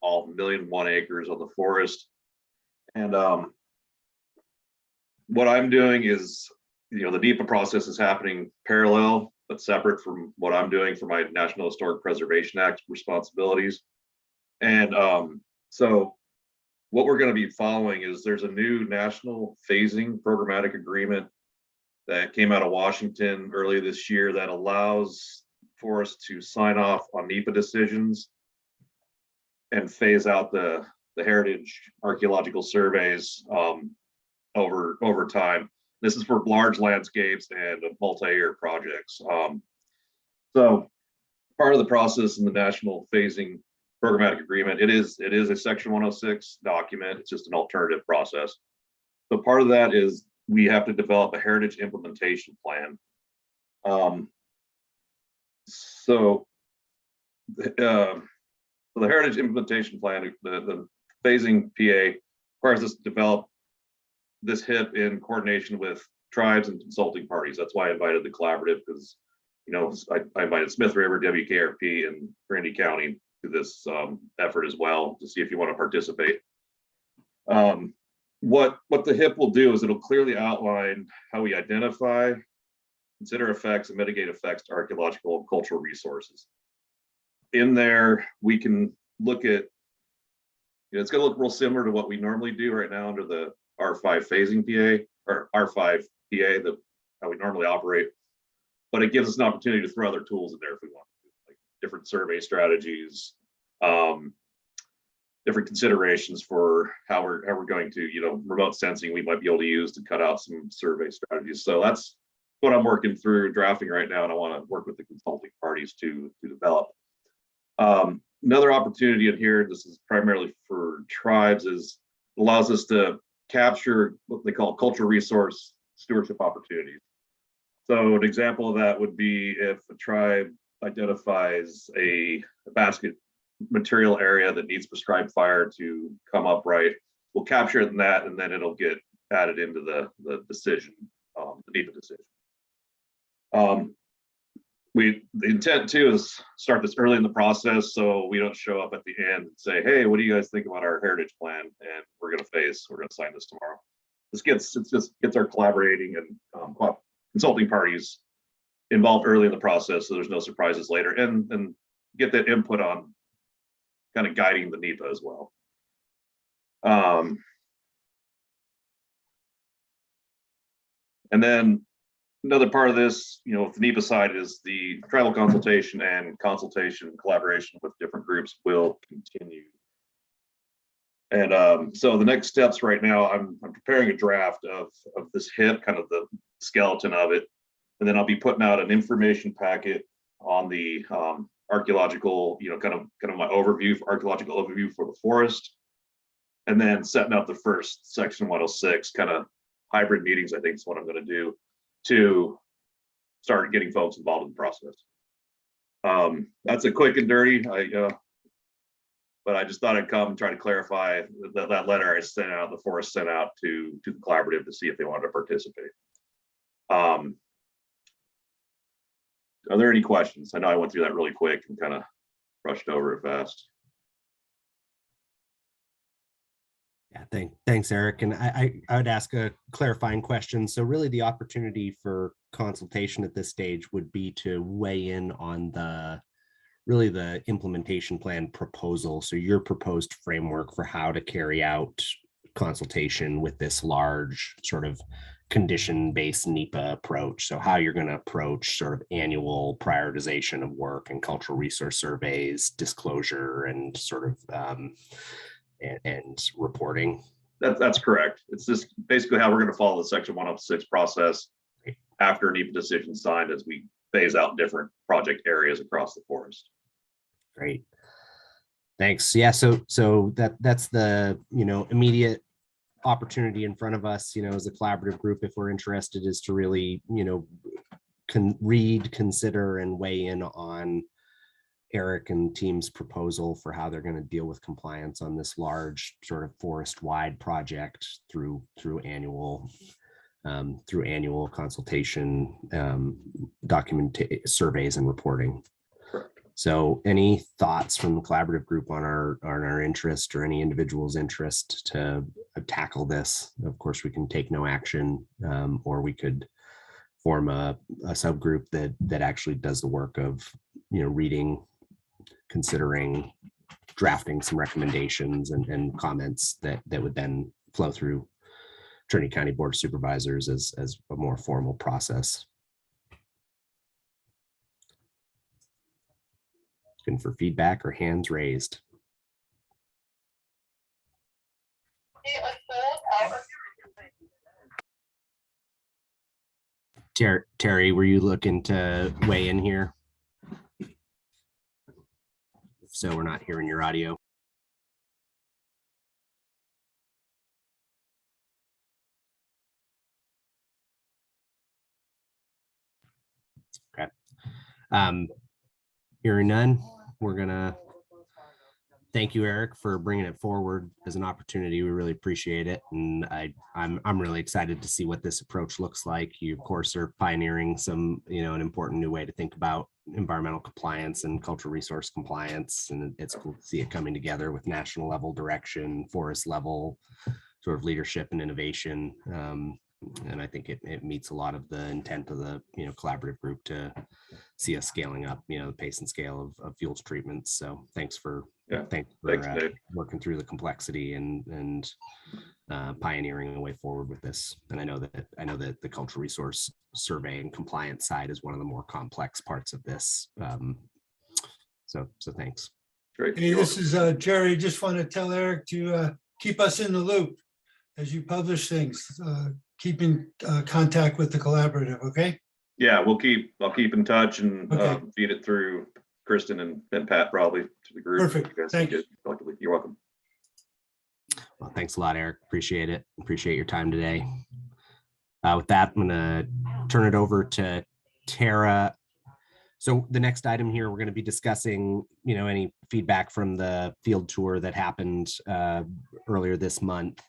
all 1,000,001 acres on the forest. And what I'm doing is, you know, the NEPA process is happening parallel, but separate from what I'm doing for my National Historic Preservation Act responsibilities. And so what we're going to be following is there's a new national phasing programmatic agreement that came out of Washington earlier this year that allows forests to sign off on NEPA decisions and phase out the heritage archaeological surveys over time. This is for large landscapes and multi-year projects. So part of the process in the National Phasing Programmatic Agreement, it is a Section 106 document. It's just an alternative process. So part of that is we have to develop a heritage implementation plan. So the heritage implementation plan, the phasing PA requires us to develop this HIP in coordination with tribes and consulting parties. That's why I invited the collaborative, because I invited Smith River, WKRP, and Trinity County to this effort as well to see if you want to participate. What the HIP will do is it'll clearly outline how we identify, consider effects, and mitigate effects to archaeological and cultural resources. In there, we can look at, it's going to look real similar to what we normally do right now under the R5 phasing PA or R5 PA, how we normally operate. But it gives us an opportunity to throw other tools in there if we want to, like different survey strategies, different considerations for how we're going to, remote sensing we might be able to use to cut out some survey strategies. So that's what I'm working through drafting right now, and I want to work with the consulting parties to develop. Another opportunity in here, this is primarily for tribes, is allows us to capture what they call cultural resource stewardship opportunities. So an example of that would be if a tribe identifies a basket material area that needs prescribed fire to come up right, we'll capture it in that, and then it'll get added into the decision, the NEPA decision. The intent too is start this early in the process so we don't show up at the end and say, hey, what do you guys think about our heritage plan? And we're going to sign this tomorrow. It just gets our collaborating and consulting parties involved early in the process so there's no surprises later, and get that input on kind of guiding the NEPA as well. And then another part of this, the NEPA side is the tribal consultation and collaboration with different groups will continue. And so the next steps right now, I'm preparing a draft of this HIP, kind of the skeleton of it, and then I'll be putting out an information packet on the archaeological, kind of my overview for archaeological overview for the forest, and then setting up the first Section 106 kind of hybrid meetings. I think is what I'm going to do to start getting folks involved in the process. That's a quick and dirty. But I just thought I'd come and try to clarify that letter I sent out, the forest sent out to the collaborative to see if they wanted to participate. Are there any questions? I know I went through that really quick and kind of rushed over it fast. Yeah, thanks, Eric. And I would ask a clarifying question. So really the opportunity for consultation at this stage would be to weigh in on the implementation plan proposal. So your proposed framework for how to carry out consultation with this large sort of condition-based NEPA approach. So how you're going to approach sort of annual prioritization of work and cultural resource surveys, disclosure, and sort of and reporting. That's correct. It's just basically how we're going to follow the Section 106 process after NEPA decision signed as we phase out different project areas across the forest. Great. Thanks. Yeah. So that's the, immediate opportunity in front of us, as a collaborative group, if we're interested, is to really, consider and weigh in on Eric and team's proposal for how they're going to deal with compliance on this large sort of forest-wide project through annual consultation, surveys and reporting. Correct. So any thoughts from the collaborative group on our interest or any individual's interest to tackle this? Of course, we can take no action, or we could form a subgroup that actually does the work of, reading, considering, drafting some recommendations and comments that would then flow through Trinity County Board of Supervisors as a more formal process. Looking for feedback or hands raised. Terry, were you looking to weigh in here? So we're not hearing your audio. Okay. Hearing none, we're gonna thank you, Eric, for bringing it forward as an opportunity. We really appreciate it, and I'm really excited to see what this approach looks like. You, of course, are pioneering some, an important new way to think about environmental compliance and cultural resource compliance, and it's cool to see it coming together with national level direction, forest level sort of leadership and innovation. And I think it meets a lot of the intent of the collaborative group to see us scaling up the pace and scale of fuels treatments. So thanks for working through the complexity and pioneering a way forward with this. And I know that the cultural resource survey and compliance side is one of the more complex parts of this. So thanks. Great. Hey, this is Jerry. Just want to tell Eric to keep us in the loop as you publish things. Keep in contact with the collaborative, okay? Yeah, I'll keep in touch and Okay. feed it through Kristen and Pat probably to the group. Perfect. You guys Thank can get collectively. You're welcome. Well, thanks a lot, Eric. Appreciate it. Appreciate your time today. With that, I'm gonna turn it over to Tara. So the next item here, we're going to be discussing, any feedback from the field tour that happened earlier this month.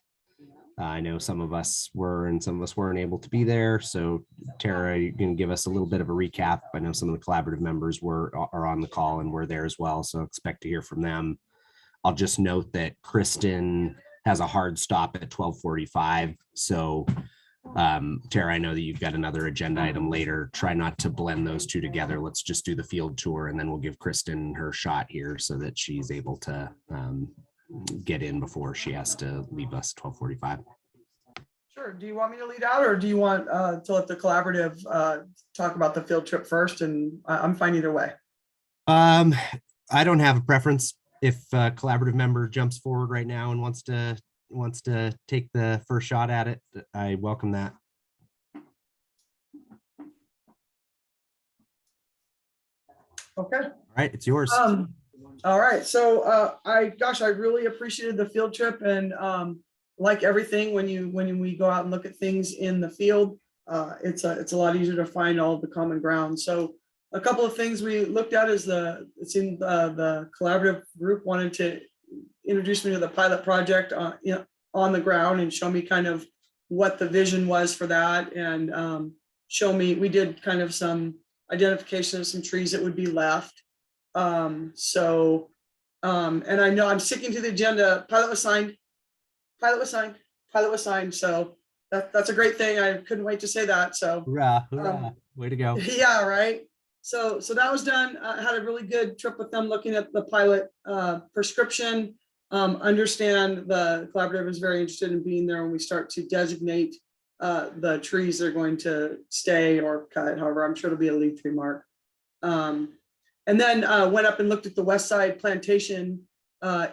I know some of us were and some of us weren't able to be there. So Tara, you can give us a little bit of a recap. I know some of the collaborative members are on the call and were there as well. So expect to hear from them. I'll just note that Kristen has a hard stop at 12:45. So Tara, I know that you've got another agenda item later. Try not to blend those two together. Let's just do the field tour and then we'll give Kristen her shot here so that she's able to get in before she has to leave us 12:45. Sure. Do you want me to lead out or do you want to let the collaborative talk about the field trip first? And I'm fine either way. I don't have a preference. If a collaborative member jumps forward right now and wants to take the first shot at it, I welcome that. Okay. All right, it's yours. All right. So I really appreciated the field trip, and like everything, when we go out and look at things in the field, it's a lot easier to find all of the common ground. So a couple of things we looked at is the collaborative group wanted to introduce me to the pilot project on the ground and show me kind of what the vision was for that, and show me, we did kind of some identification of some trees that would be left. And I know I'm sticking to the agenda. Pilot was signed. So that's a great thing. I couldn't wait to say that. So Hoorah, hoorah. Way to go. yeah, right. So that was done. I had a really good trip with them looking at the pilot prescription. Understand the collaborative is very interested in being there when we start to designate the trees that are going to stay or cut. However, I'm sure it'll be a lead tree mark. And then went up and looked at the West Side Plantation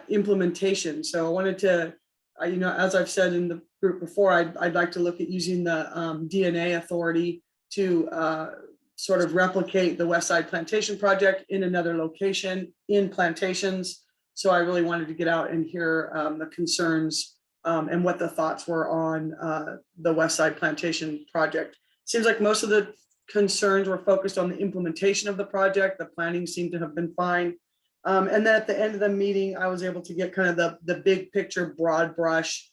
implementation. So I wanted to, as I've said in the group before, I'd like to look at using the DNA authority to sort of replicate the West Side Plantation project in another location in plantations. So I really wanted to get out and hear the concerns and what the thoughts were on the West Side Plantation project. Seems like most of the concerns were focused on the implementation of the project. The planning seemed to have been fine. And then at the end of the meeting, I was able to get kind of the big picture, broad brush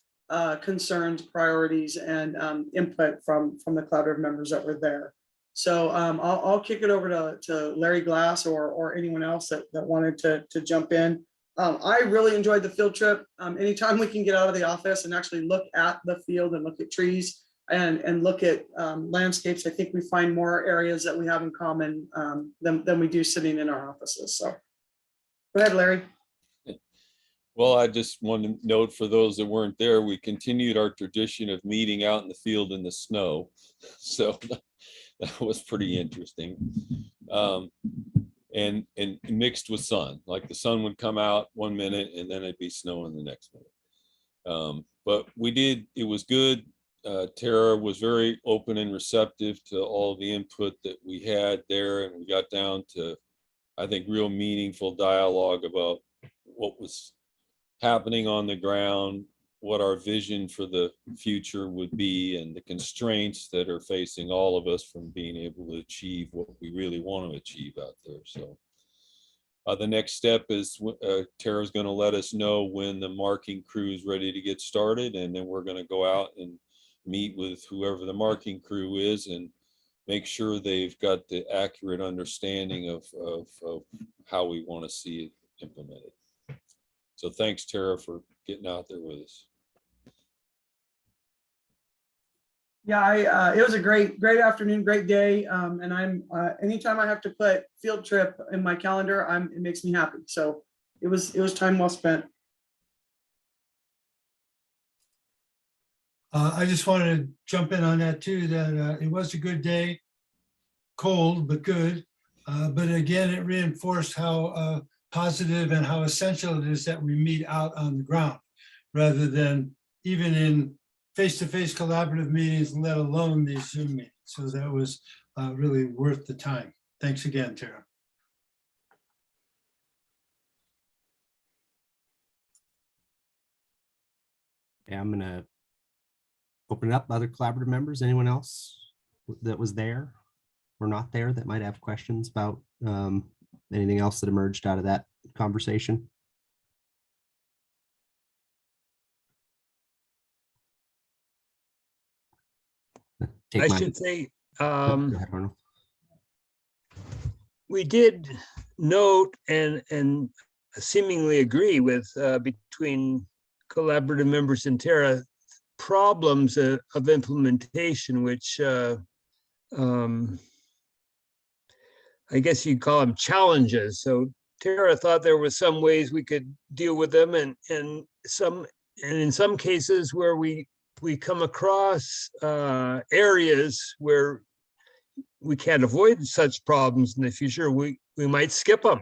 concerns, priorities, and input from the collaborative members that were there. So I'll kick it over to Larry Glass or anyone else that wanted to jump in. I really enjoyed the field trip. Anytime we can get out of the office and actually look at the field and look at trees and look at landscapes, I think we find more areas that we have in common than we do sitting in our offices. So go ahead, Larry. Well, I just want to note for those that weren't there, we continued our tradition of meeting out in the field in the snow. So that was pretty interesting. And mixed with sun, like the sun would come out 1 minute and then it'd be snowing the next minute. But it was good. Tara was very open and receptive to all the input that we had there, and we got down to, I think, real meaningful dialogue about what was happening on the ground, what our vision for the future would be, and the constraints that are facing all of us from being able to achieve what we really want to achieve out there. So the next step is Tara's going to let us know when the marking crew is ready to get started, and then we're going to go out and meet with whoever the marking crew is and make sure they've got the accurate understanding of how we want to see it implemented. So thanks, Tara, for getting out there with us. Yeah, it was a great afternoon, great day. And I'm anytime I have to put field trip in my calendar, it makes me happy. So it was time well spent. I just wanted to jump in on that too, that it was a good day, cold, but good. But again, it reinforced how positive and how essential it is that we meet out on the ground rather than even in face-to-face collaborative meetings, let alone these Zoom meetings. So that was really worth the time. Thanks again, Tara. Yeah, I'm gonna open it up. Other collaborative members, anyone else that was there or not there that might have questions about anything else that emerged out of that conversation? I should say, Go ahead, Arnold. we did note and seemingly agree with between collaborative members and Tara problems of implementation, which I guess you'd call them challenges. So Tara thought there were some ways we could deal with them, and in some cases where we come across areas where we can't avoid such problems in the future, we might skip them.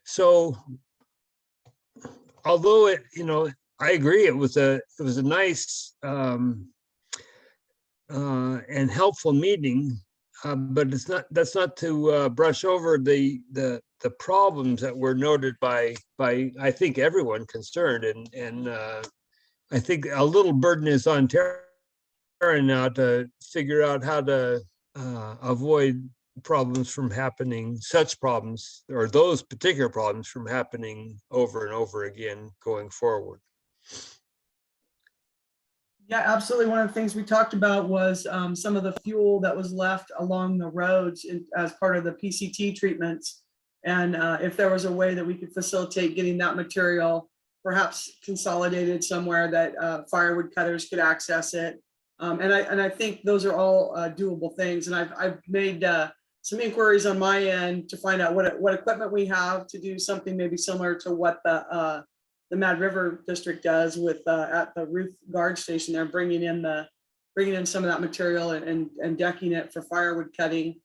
So although I agree, it was a nice and helpful meeting, but that's not to brush over the problems that were noted by I think everyone concerned, and I think a little burden is on Tara now to figure out how to avoid problems from happening, such problems or those particular problems from happening over and over again going forward. Yeah, absolutely. One of the things we talked about was some of the fuel that was left along the roads as part of the PCT treatments. And if there was a way that we could facilitate getting that material, perhaps consolidated somewhere that firewood cutters could access it. And I think those are all doable things. And I've made some inquiries on my end to find out what equipment we have to do something maybe similar to what the Mad River District does with at the Ruth Guard Station. They're bringing in some of that material and decking it for firewood cutting.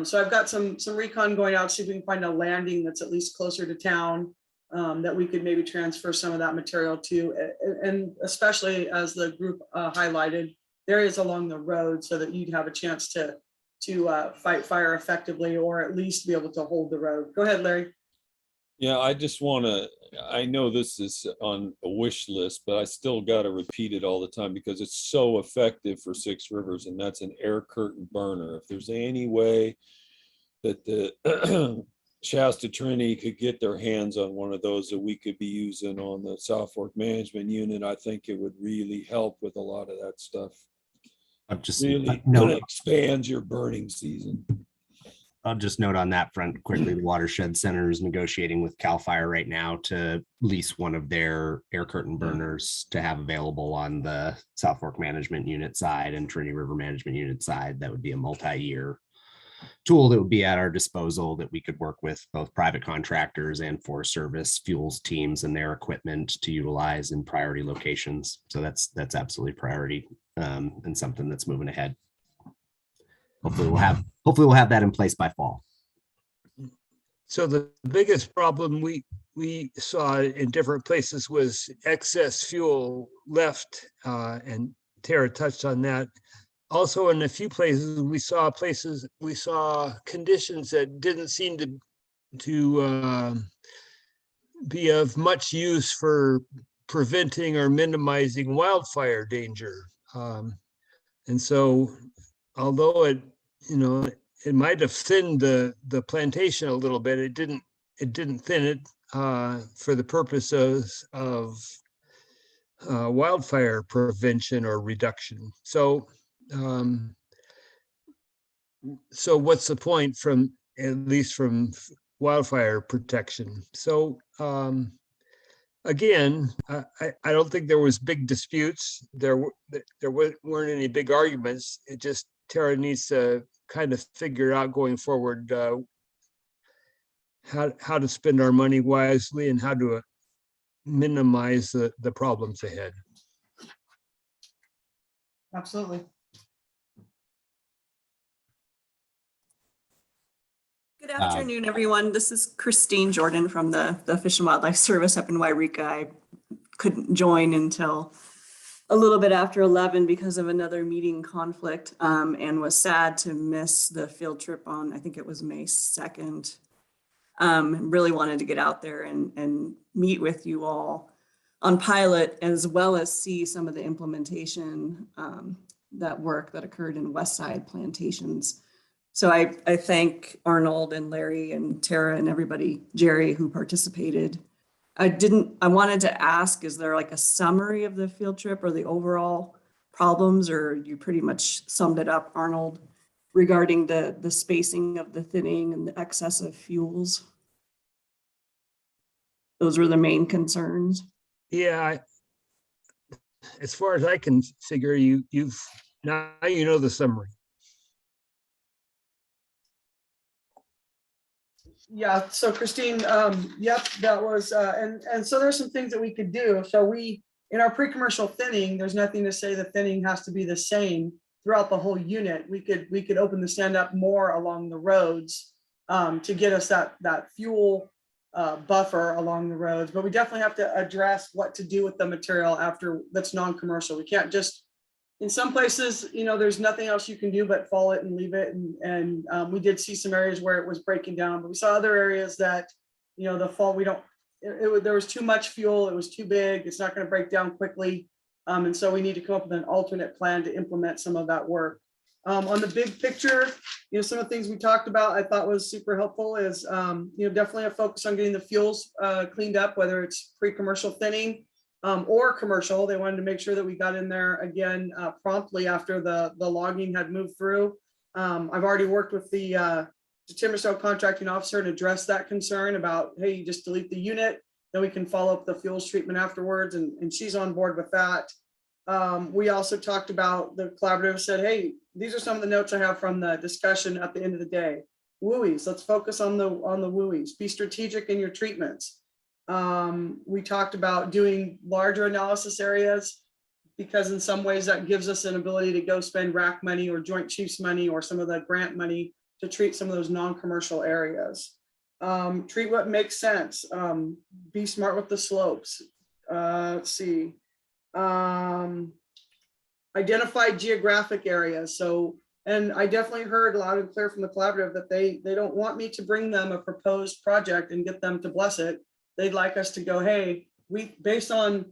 So I've got some recon going out, see if we can find a landing that's at least closer to town that we could maybe transfer some of that material to, and especially as the group highlighted, areas along the road so that you'd have a chance to fight fire effectively, or at least be able to hold the road. Go ahead, Larry. Yeah, I just want to, I know this is on a wish list, but I still got to repeat it all the time because it's so effective for Six Rivers, and that's an air curtain burner. If there's any way that the Shasta Trinity could get their hands on one of those that we could be using on the South Fork Management Unit, I think it would really help with a lot of that stuff. I'm just Really expands your burning season. I'll just note on that front quickly, the Watershed Center is negotiating with CAL FIRE right now to lease one of their air curtain burners to have available on the South Fork Management Unit side and Trinity River Management Unit side. That would be a multi-year tool that would be at our disposal that we could work with both private contractors and Forest Service fuels teams and their equipment to utilize in priority locations. So that's absolutely priority and something that's moving ahead. Hopefully we'll have that in place by fall. So the biggest problem we saw in different places was excess fuel left, and Tara touched on that. Also, in a few places, we saw conditions that didn't seem to be of much use for preventing or minimizing wildfire danger. And so, although it might have thinned the plantation a little bit, it didn't thin it for the purposes of wildfire prevention or reduction. So what's the point at least from wildfire protection? So again, I don't think there was big disputes. There weren't any big arguments. It just Tara needs to kind of figure out going forward how to spend our money wisely and how to minimize the problems ahead. Absolutely. Good afternoon, everyone. This is Christine Jordan from the Fish and Wildlife Service up in Wairika. I couldn't join until a little bit after 11 because of another meeting conflict, and was sad to miss the field trip on, I think it was May 2nd. Really wanted to get out there and meet with you all on pilot, as well as see some of the implementation, that work that occurred in Westside Plantations. So I thank Arnold and Larry and Tara and everybody, Jerry, who participated. I wanted to ask, is there like a summary of the field trip or the overall problems, or you pretty much summed it up, Arnold, regarding the spacing of the thinning and the excess of fuels? Those were the main concerns. Yeah, as far as I can figure, you've now you know the summary. Yeah, so Christine, yep, that was, and so there's some things that we could do. So in our pre-commercial thinning, there's nothing to say the thinning has to be the same throughout the whole unit. We could open the stand up more along the roads to get us that fuel buffer along the roads, but we definitely have to address what to do with the material after that's non-commercial. We can't just, in some places, there's nothing else you can do but fall it and leave it. And we did see some areas where it was breaking down, but we saw other areas that, the fall, there was too much fuel. It was too big. It's not going to break down quickly. And so we need to come up with an alternate plan to implement some of that work. On the big picture, some of the things we talked about, I thought was super helpful is, definitely a focus on getting the fuels cleaned up, whether it's pre-commercial thinning or commercial. They wanted to make sure that we got in there again promptly after the logging had moved through. I've already worked with the timber sale contracting officer to address that concern about, hey, you just delete the unit, then we can follow up the fuels treatment afterwards, and she's on board with that. We also talked about, the collaborative said, hey, these are some of the notes I have from the discussion at the end of the day. WUIs, let's focus on the WUIs. Be strategic in your treatments. We talked about doing larger analysis areas, because in some ways that gives us an ability to go spend RAC money or Joint Chiefs money or some of the grant money to treat some of those non-commercial areas. Treat what makes sense. Be smart with the slopes. Let's see. Identify geographic areas. So, and I definitely heard loud and clear from the collaborative that they don't want me to bring them a proposed project and get them to bless it. They'd like us to go, hey, based on,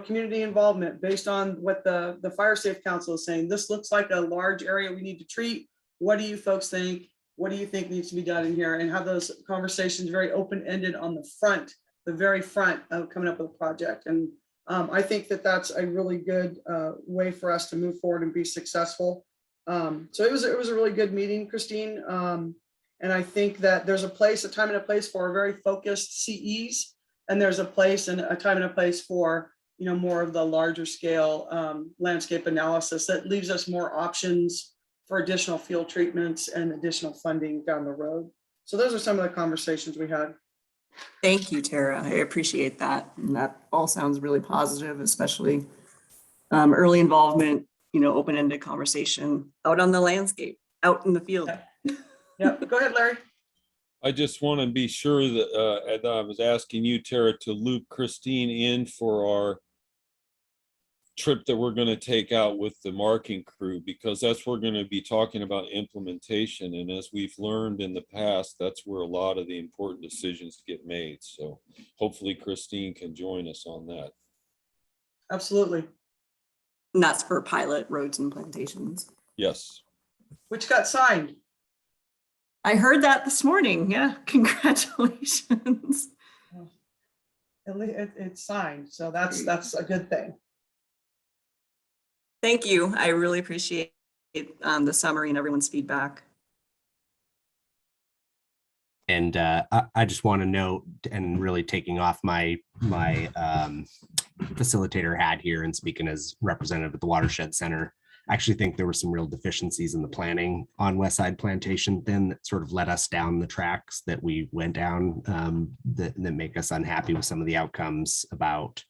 community involvement, based on what the Fire Safe Council is saying, this looks like a large area we need to treat. What do you folks think? What do you think needs to be done in here? And have those conversations very open-ended on the very front of coming up with a project. And I think that that's a really good way for us to move forward and be successful. So it was a really good meeting, Christine. And I think that there's a time and a place for very focused CEs, and there's a place and a time and a place for more of the larger scale landscape analysis that leaves us more options for additional field treatments and additional funding down the road. So those are some of the conversations we had. Thank you, Tara. I appreciate that. And that all sounds really positive, especially early involvement, open-ended conversation out on the landscape, out in the field. Yeah, go ahead, Larry. I just want to be sure that, and I was asking you, Tara, to loop Christine in for our trip that we're going to take out with the marking crew, because that's we're going to be talking about implementation. And as we've learned in the past, that's where a lot of the important decisions get made. So hopefully Christine can join us on that. Absolutely. And that's for pilot roads and plantations. Yes. Which got signed. I heard that this morning. Yeah, congratulations. It's signed, so that's a good thing. Thank you. I really appreciate the summary and everyone's feedback. And I just want to note, and really taking off my facilitator hat here and speaking as representative at the Watershed Center, I actually think there were some real deficiencies in the planning on West Side Plantation then that sort of led us down the tracks that we went down that make us unhappy with some of the outcomes about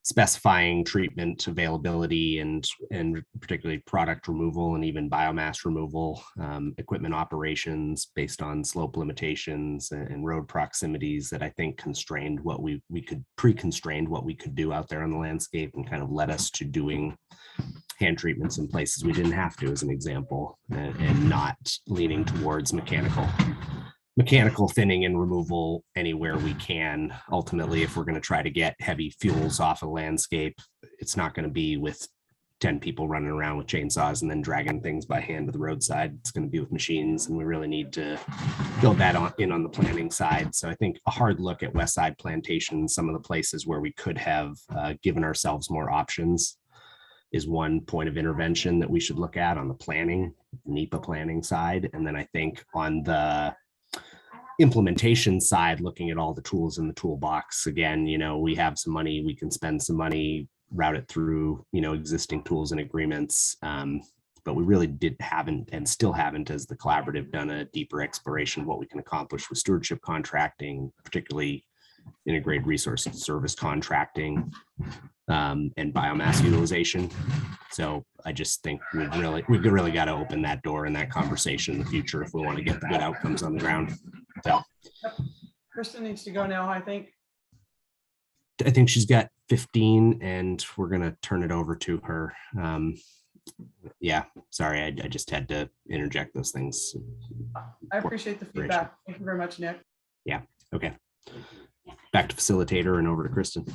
specifying treatment availability and particularly product removal and even biomass removal, equipment operations based on slope limitations and road proximities that I think constrained what we could pre-constrained what we could do out there on the landscape and kind of led us to doing hand treatments in places we didn't have to, as an example, and not leaning towards mechanical thinning and removal anywhere we can. Ultimately, if we're going to try to get heavy fuels off a landscape, it's not going to be with 10 people running around with chainsaws and then dragging things by hand to the roadside. It's going to be with machines, and we really need to build that on the planning side. So I think a hard look at West Side Plantation, some of the places where we could have given ourselves more options, is one point of intervention that we should look at on the planning, NEPA planning side. And then I think on the implementation side, looking at all the tools in the toolbox, again, we have some money, we can spend some money, route it through, existing tools and agreements. But we really haven't and still haven't, as the collaborative, done a deeper exploration of what we can accomplish with stewardship contracting, particularly integrated resource service contracting, and biomass utilization. So I just think we've really got to open that door in that conversation in the future if we want to get the good outcomes on the ground. So Kristen needs to go now, I think. I think she's got 15 and we're going to turn it over to her. Yeah, sorry, I just had to interject those things. I appreciate the feedback. Thank you very much, Nick. Yeah, okay. Back to facilitator and over to Kristen.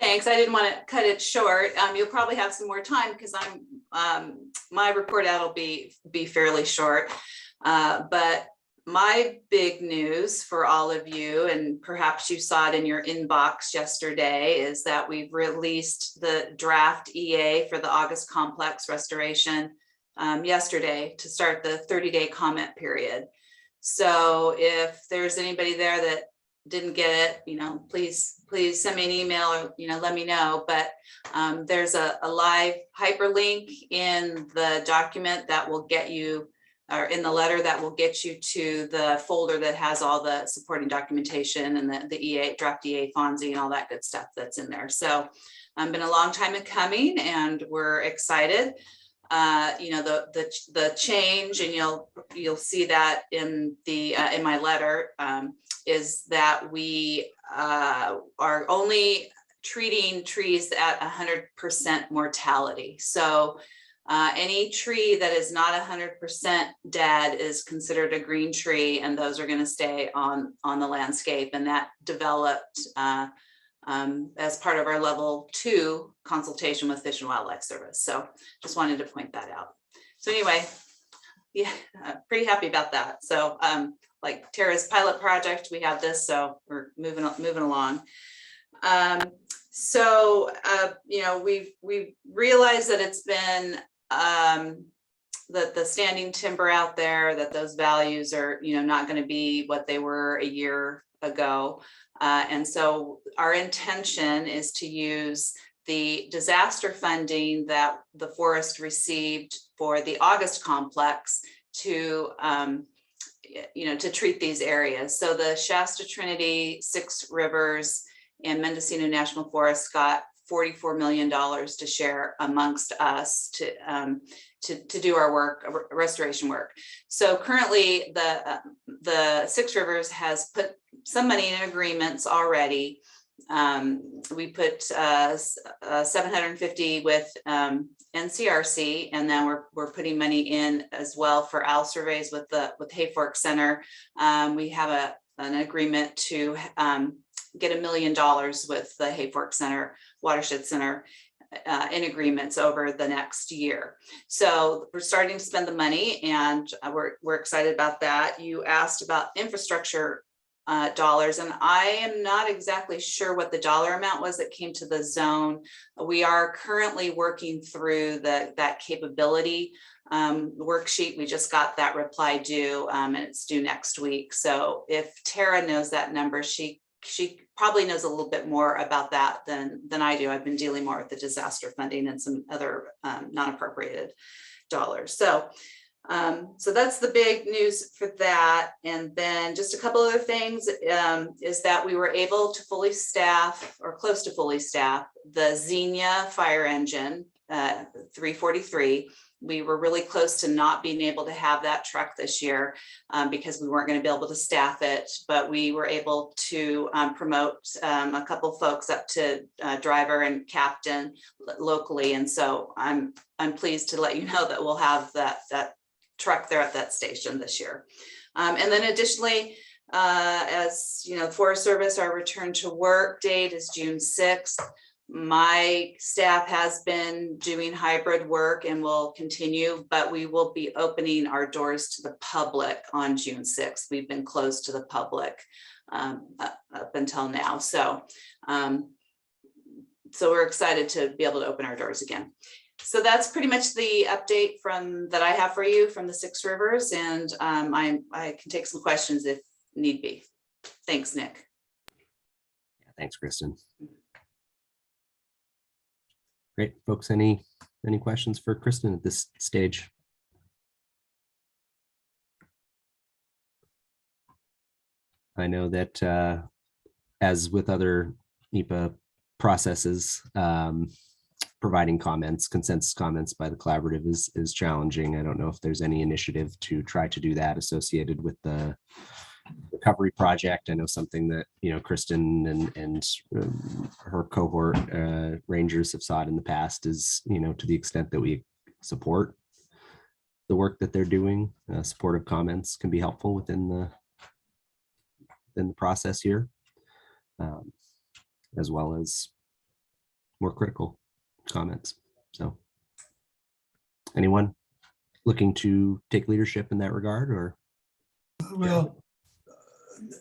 Thanks. I didn't want to cut it short. You'll probably have some more time because my report out will be fairly short. But my big news for all of you, and perhaps you saw it in your inbox yesterday, is that we've released the draft EA for the August complex restoration yesterday to start the 30-day comment period. So if there's anybody there that didn't get it, please send me an email or, let me know. But there's a live hyperlink in the document that will get you, or in the letter that will get you to the folder that has all the supporting documentation and the EA, draft EA, FONSI, and all that good stuff that's in there. So been a long time in coming, and we're excited. The change, and you'll see that in the in my letter, is that we are only treating trees at 100% mortality. So any tree that is not 100% dead is considered a green tree, and those are going to stay on the landscape. And that developed as part of our level 2 consultation with Fish and Wildlife Service. So just wanted to point that out. So anyway, yeah, pretty happy about that. So like Tara's pilot project, we have this, so we're moving along. We've realized that it's been that the standing timber out there, that those values are not going to be what they were a year ago. And so our intention is to use the disaster funding that the forest received for the August complex to, to treat these areas. So the Shasta, Trinity, Six Rivers, and Mendocino National Forest got $44 million to share amongst us to do our work, restoration work. So currently the Six Rivers has put some money in agreements already. We put 750 with NCRC, and then we're putting money in as well for owl surveys with Hayfork Center. We have an agreement to get $1 million with the Hayfork Center, Watershed Center, in agreements over the next year. So we're starting to spend the money, and we're excited about that. You asked about infrastructure dollars, and I am not exactly sure what the dollar amount was that came to the zone. We are currently working through that capability worksheet. We just got that reply due, and it's due next week. So if Tara knows that number, she probably knows a little bit more about that than I do. I've been dealing more with the disaster funding and some other non-appropriated dollars. So that's the big news for that. And then just a couple other things is that we were able to fully staff, or close to fully staff, the Xenia fire engine 343. We were really close to not being able to have that truck this year because we weren't going to be able to staff it, but we were able to promote a couple folks up to driver and captain locally. And so I'm pleased to let you know that we'll have that truck there at that station this year. And then additionally, as you know, Forest Service, our return to work date is June 6th. My staff has been doing hybrid work and will continue, but we will be opening our doors to the public on June 6th. We've been closed to the public up until now. So we're excited to be able to open our doors again. So that's pretty much the update that I have for you from the Six Rivers, and I can take some questions if need be. Thanks, Nick. Yeah, thanks, Kristen. Great, folks. Any questions for Kristen at this stage? I know that as with other NEPA processes, providing consensus comments by the collaborative is challenging. I don't know if there's any initiative to try to do that associated with the recovery project. I know something that, Kristen and her cohort rangers have sought in the past is, to the extent that we support the work that they're doing, supportive comments can be helpful within the process here, as well as more critical comments. So anyone looking to take leadership in that regard, or? Well,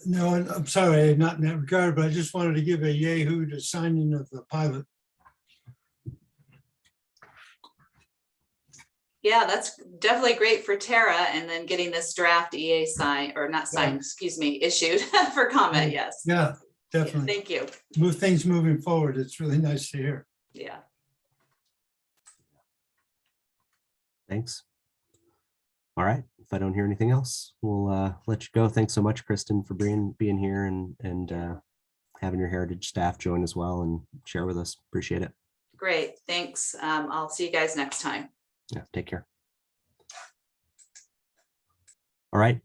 no, and I'm sorry, not in that regard, but I just wanted to give a yay-hoo to signing of the pilot. Yeah, that's definitely great for Tara, and then getting this draft EA signed, or not signed, excuse me, issued for comment. Yes. Yeah, definitely. Thank you. Move things moving forward. It's really nice to hear. Yeah. Thanks. All right. If I don't hear anything else, we'll let you go. Thanks so much, Kristen, for being here and having your heritage staff join as well and share with us. Appreciate it. Great. Thanks. I'll see you guys next time. Yeah. Take care. All right.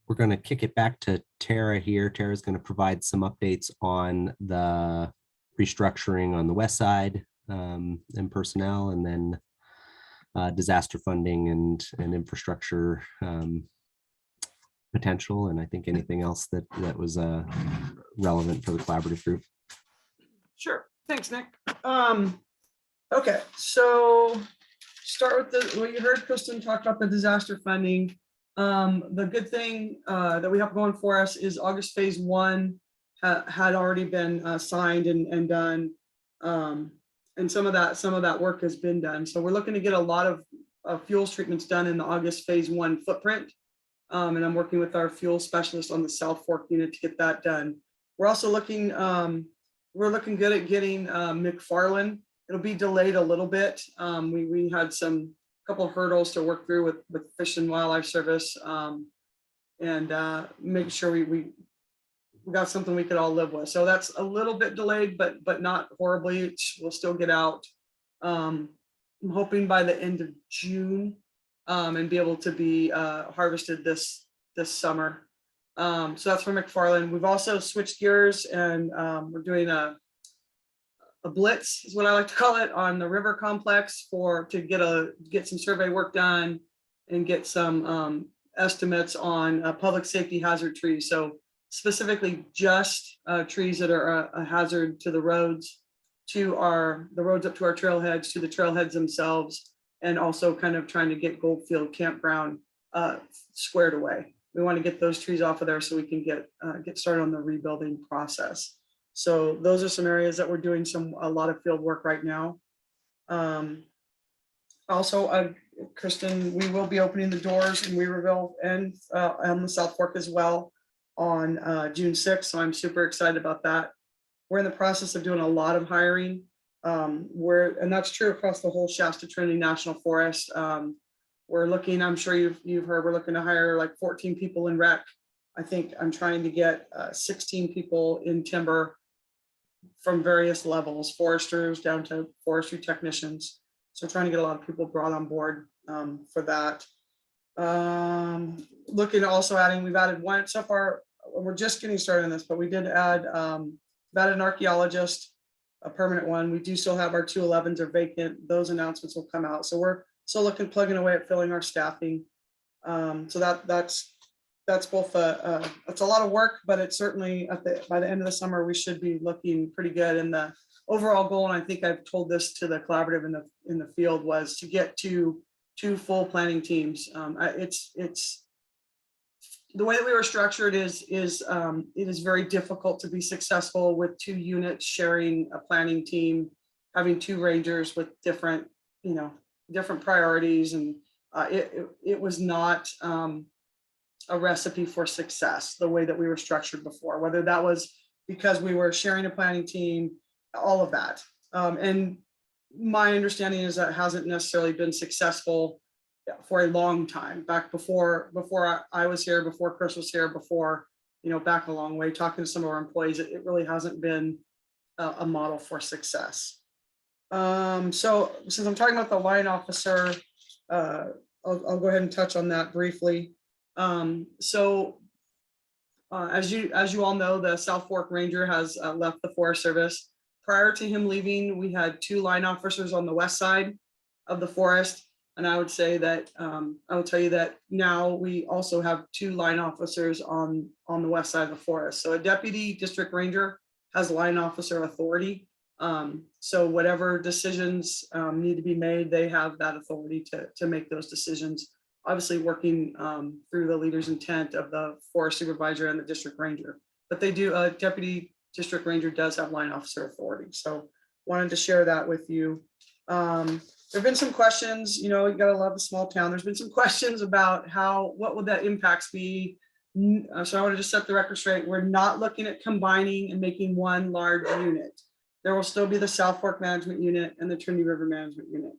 We're going to kick it back to Tara here. Tara's going to provide some updates on the restructuring on the west side and personnel, and then disaster funding and infrastructure potential, and I think anything else that was relevant for the collaborative group. Sure. Thanks, Nick. Okay, so start with what you heard Kristen talk about, the disaster funding. The good thing that we have going for us is August phase 1 had already been signed and done. And some of that work has been done. So we're looking to get a lot of fuels treatments done in the August phase 1 footprint. And I'm working with our fuel specialist on the South Fork unit to get that done. We're also looking we're looking good at getting McFarland. It'll be delayed a little bit. We had couple of hurdles to work through with Fish and Wildlife Service, and make sure we got something we could all live with. So that's a little bit delayed, but not horribly. We'll still get out. I'm hoping by the end of June, and be able to be harvested this summer. So that's for McFarland. We've also switched gears, and we're doing a blitz, is what I like to call it, on the river complex to get some survey work done and get some estimates on public safety hazard trees. So specifically just trees that are a hazard to the roads, the roads up to our trailheads, to the trailheads themselves, and also kind of trying to get Goldfield Campground squared away. We want to get those trees off of there so we can get started on the rebuilding process. So those are some areas that we're doing a lot of field work right now. Also, Kristen, we will be opening the doors in Weaverville and on the South Fork as well on June 6th. So I'm super excited about that. We're in the process of doing a lot of hiring. And that's true across the whole Shasta Trinity National Forest. We're looking, I'm sure you've heard, we're looking to hire like 14 people in rec. I think I'm trying to get 16 people in timber from various levels, foresters down to forestry technicians. So trying to get a lot of people brought on board for that. Looking also adding, we've added one so far, we're just getting started on this, but we did add an archaeologist, a permanent one. We do still have our 211s are vacant. Those announcements will come out. So we're still plugging away at filling our staffing. So that's both it's a lot of work, but it's certainly by the end of the summer, we should be looking pretty good. And the overall goal, and I think I've told this to the collaborative in the field, was to get to 2 full planning teams. It's the way that we were structured it is very difficult to be successful with 2 units sharing a planning team, having 2 rangers with different priorities, and it was not a recipe for success the way that we were structured before, whether that was because we were sharing a planning team, all of that. And my understanding is that hasn't necessarily been successful for a long time, back before I was here, before Chris was here, before, back a long way, talking to some of our employees, it really hasn't been a model for success. So since I'm talking about the line officer, I'll go ahead and touch on that briefly. As you all know, the South Fork Ranger has left the Forest Service. Prior to him leaving, we had 2 line officers on the west side of the forest. And I would say that I will tell you that now we also have 2 line officers on the west side of the forest. So a deputy district ranger has line officer authority. So whatever decisions need to be made, they have that authority to make those decisions. Obviously working through the leader's intent of the forest supervisor and the district ranger. But they do, a deputy district ranger does have line officer authority. So wanted to share that with you. There have been some questions, you gotta love a small town. There's been some questions about what would that impacts be? So I want to just set the record straight. We're not looking at combining and making one large unit. There will still be the South Fork Management Unit and the Trinity River Management Unit.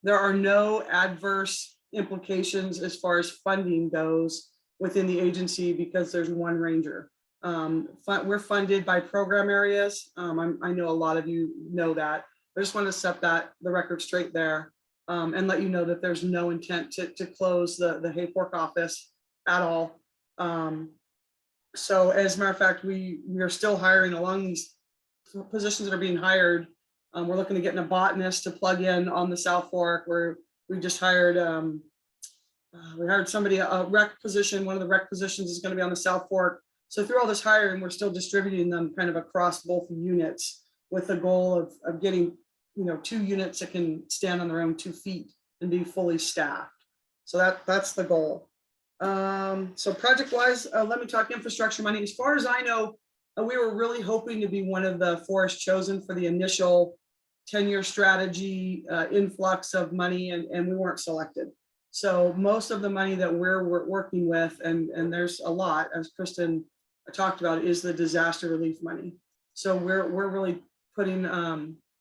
There are no adverse implications as far as funding goes within the agency because there's one ranger. We're funded by program areas. I know a lot of you know that. I just want to set the record straight there and let you know that there's no intent to close the Hayfork office at all. So as a matter of fact, we are still hiring along these positions that are being hired. We're looking to get a botanist to plug in on the South Fork, where we just hired somebody, a rec position. One of the rec positions is going to be on the South Fork. So through all this hiring, we're still distributing them kind of across both units with the goal of getting 2 units that can stand on their own 2 feet and be fully staffed. So that's the goal. So project wise, let me talk infrastructure money. As far as I know, we were really hoping to be one of the forests chosen for the initial 10-year strategy influx of money, and we weren't selected. So most of the money that we're working with, and there's a lot, as Kristen talked about, is the disaster relief money. So we're really putting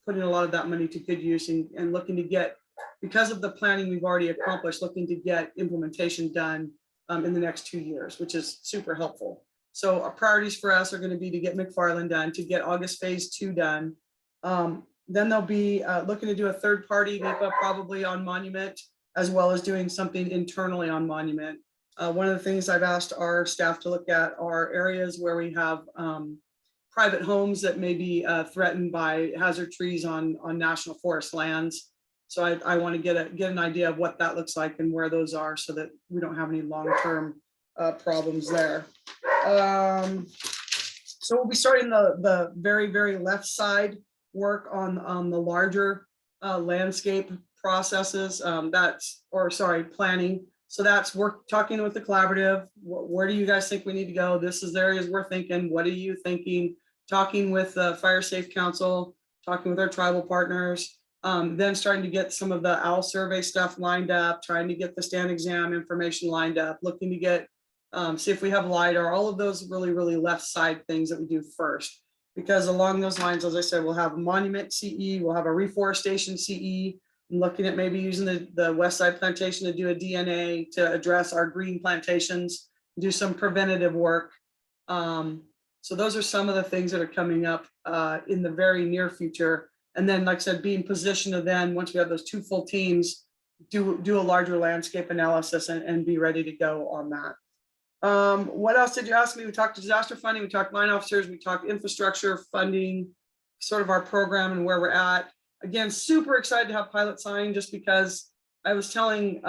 putting a lot of that money to good use and looking to get, because of the planning we've already accomplished, looking to get implementation done in the next 2 years, which is super helpful. So our priorities for us are going to be to get McFarland done, to get August phase 2 done. Then they'll be looking to do a third party NEPA probably on Monument, as well as doing something internally on Monument. One of the things I've asked our staff to look at are areas where we have private homes that may be threatened by hazard trees on national forest lands. So I want to get an idea of what that looks like and where those are, so that we don't have any long-term problems there. So we'll be starting the very, very left side work on the larger landscape processes. Planning. So that's work, talking with the collaborative. Where do you guys think we need to go? This is the areas we're thinking. What are you thinking? Talking with the Fire Safe Council, talking with our tribal partners, then starting to get some of the OWL survey stuff lined up, trying to get the stand exam information lined up, looking to get, see if we have LiDAR, all of those really, really left side things that we do first. Because along those lines, as I said, we'll have a monument CE, we'll have a reforestation CE, and looking at maybe using the West Side Plantation to do a DNA to address our green plantations, do some preventative work. So those are some of the things that are coming up in the very near future. And then, like I said, being positioned to then, once we have those 2 full teams, do a larger landscape analysis and be ready to go on that. What else did you ask me? We talked disaster funding, we talked line officers, we talked infrastructure funding, sort of our program and where we're at. Again, super excited to have pilot sign, just because I was telling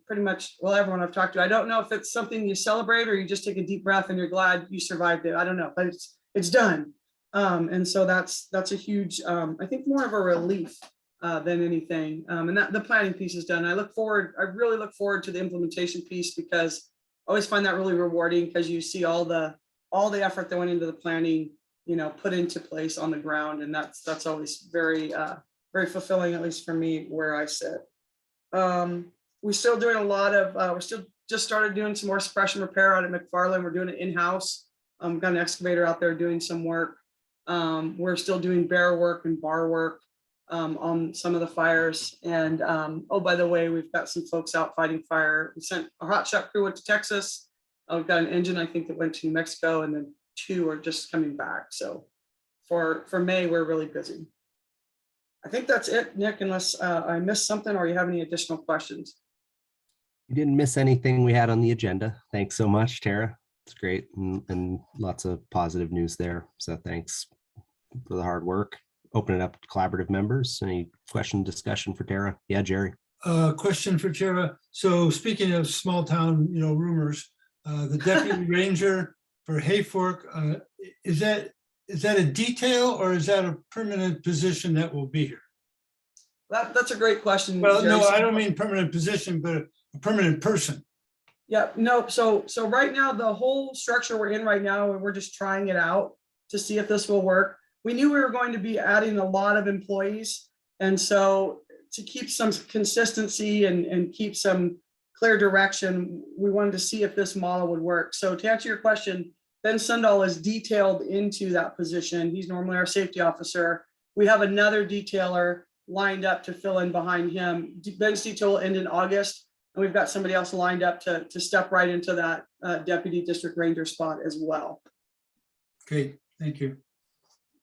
pretty much, well, everyone I've talked to, I don't know if it's something you celebrate or you just take a deep breath and you're glad you survived it. I don't know, but it's done. And so that's a huge, I think more of a relief than anything. And that the planning piece is done. I really look forward to the implementation piece, because I always find that really rewarding, because you see all the effort that went into the planning, put into place on the ground. And that's always very, very fulfilling, at least for me, where I sit. We're still doing a lot of, we're still just started doing some more suppression repair out at McFarland. We're doing it in-house. Got an excavator out there doing some work. We're still doing bear work and bar work on some of the fires. And oh, by the way, we've got some folks out fighting fire. We sent a hot shot crew went to Texas. We've got an engine, I think, that went to New Mexico, and then 2 are just coming back. So for May, we're really busy. I think that's it, Nick, unless I missed something or you have any additional questions. You didn't miss anything we had on the agenda. Thanks so much, Tara. It's great, and lots of positive news there. So thanks for the hard work. Open it up to collaborative members. Any question, discussion for Tara? Yeah, Jerry. Question for Tara. So speaking of small town, rumors, the deputy ranger for Hayfork, is that a detail, or is that a permanent position that will be here? That's a great question. Well, Jerry. no, I don't mean permanent position, but a permanent person. Yeah, no, so right now, the whole structure we're in right now, and we're just trying it out to see if this will work. We knew we were going to be adding a lot of employees. And so to keep some consistency and keep some clear direction, we wanted to see if this model would work. So to answer your question, Ben Sundahl is detailed into that position. He's normally our safety officer. We have another detailer lined up to fill in behind him. Ben's detail will end in August. And we've got somebody else lined up to step right into that deputy district ranger spot as well. Okay, thank you.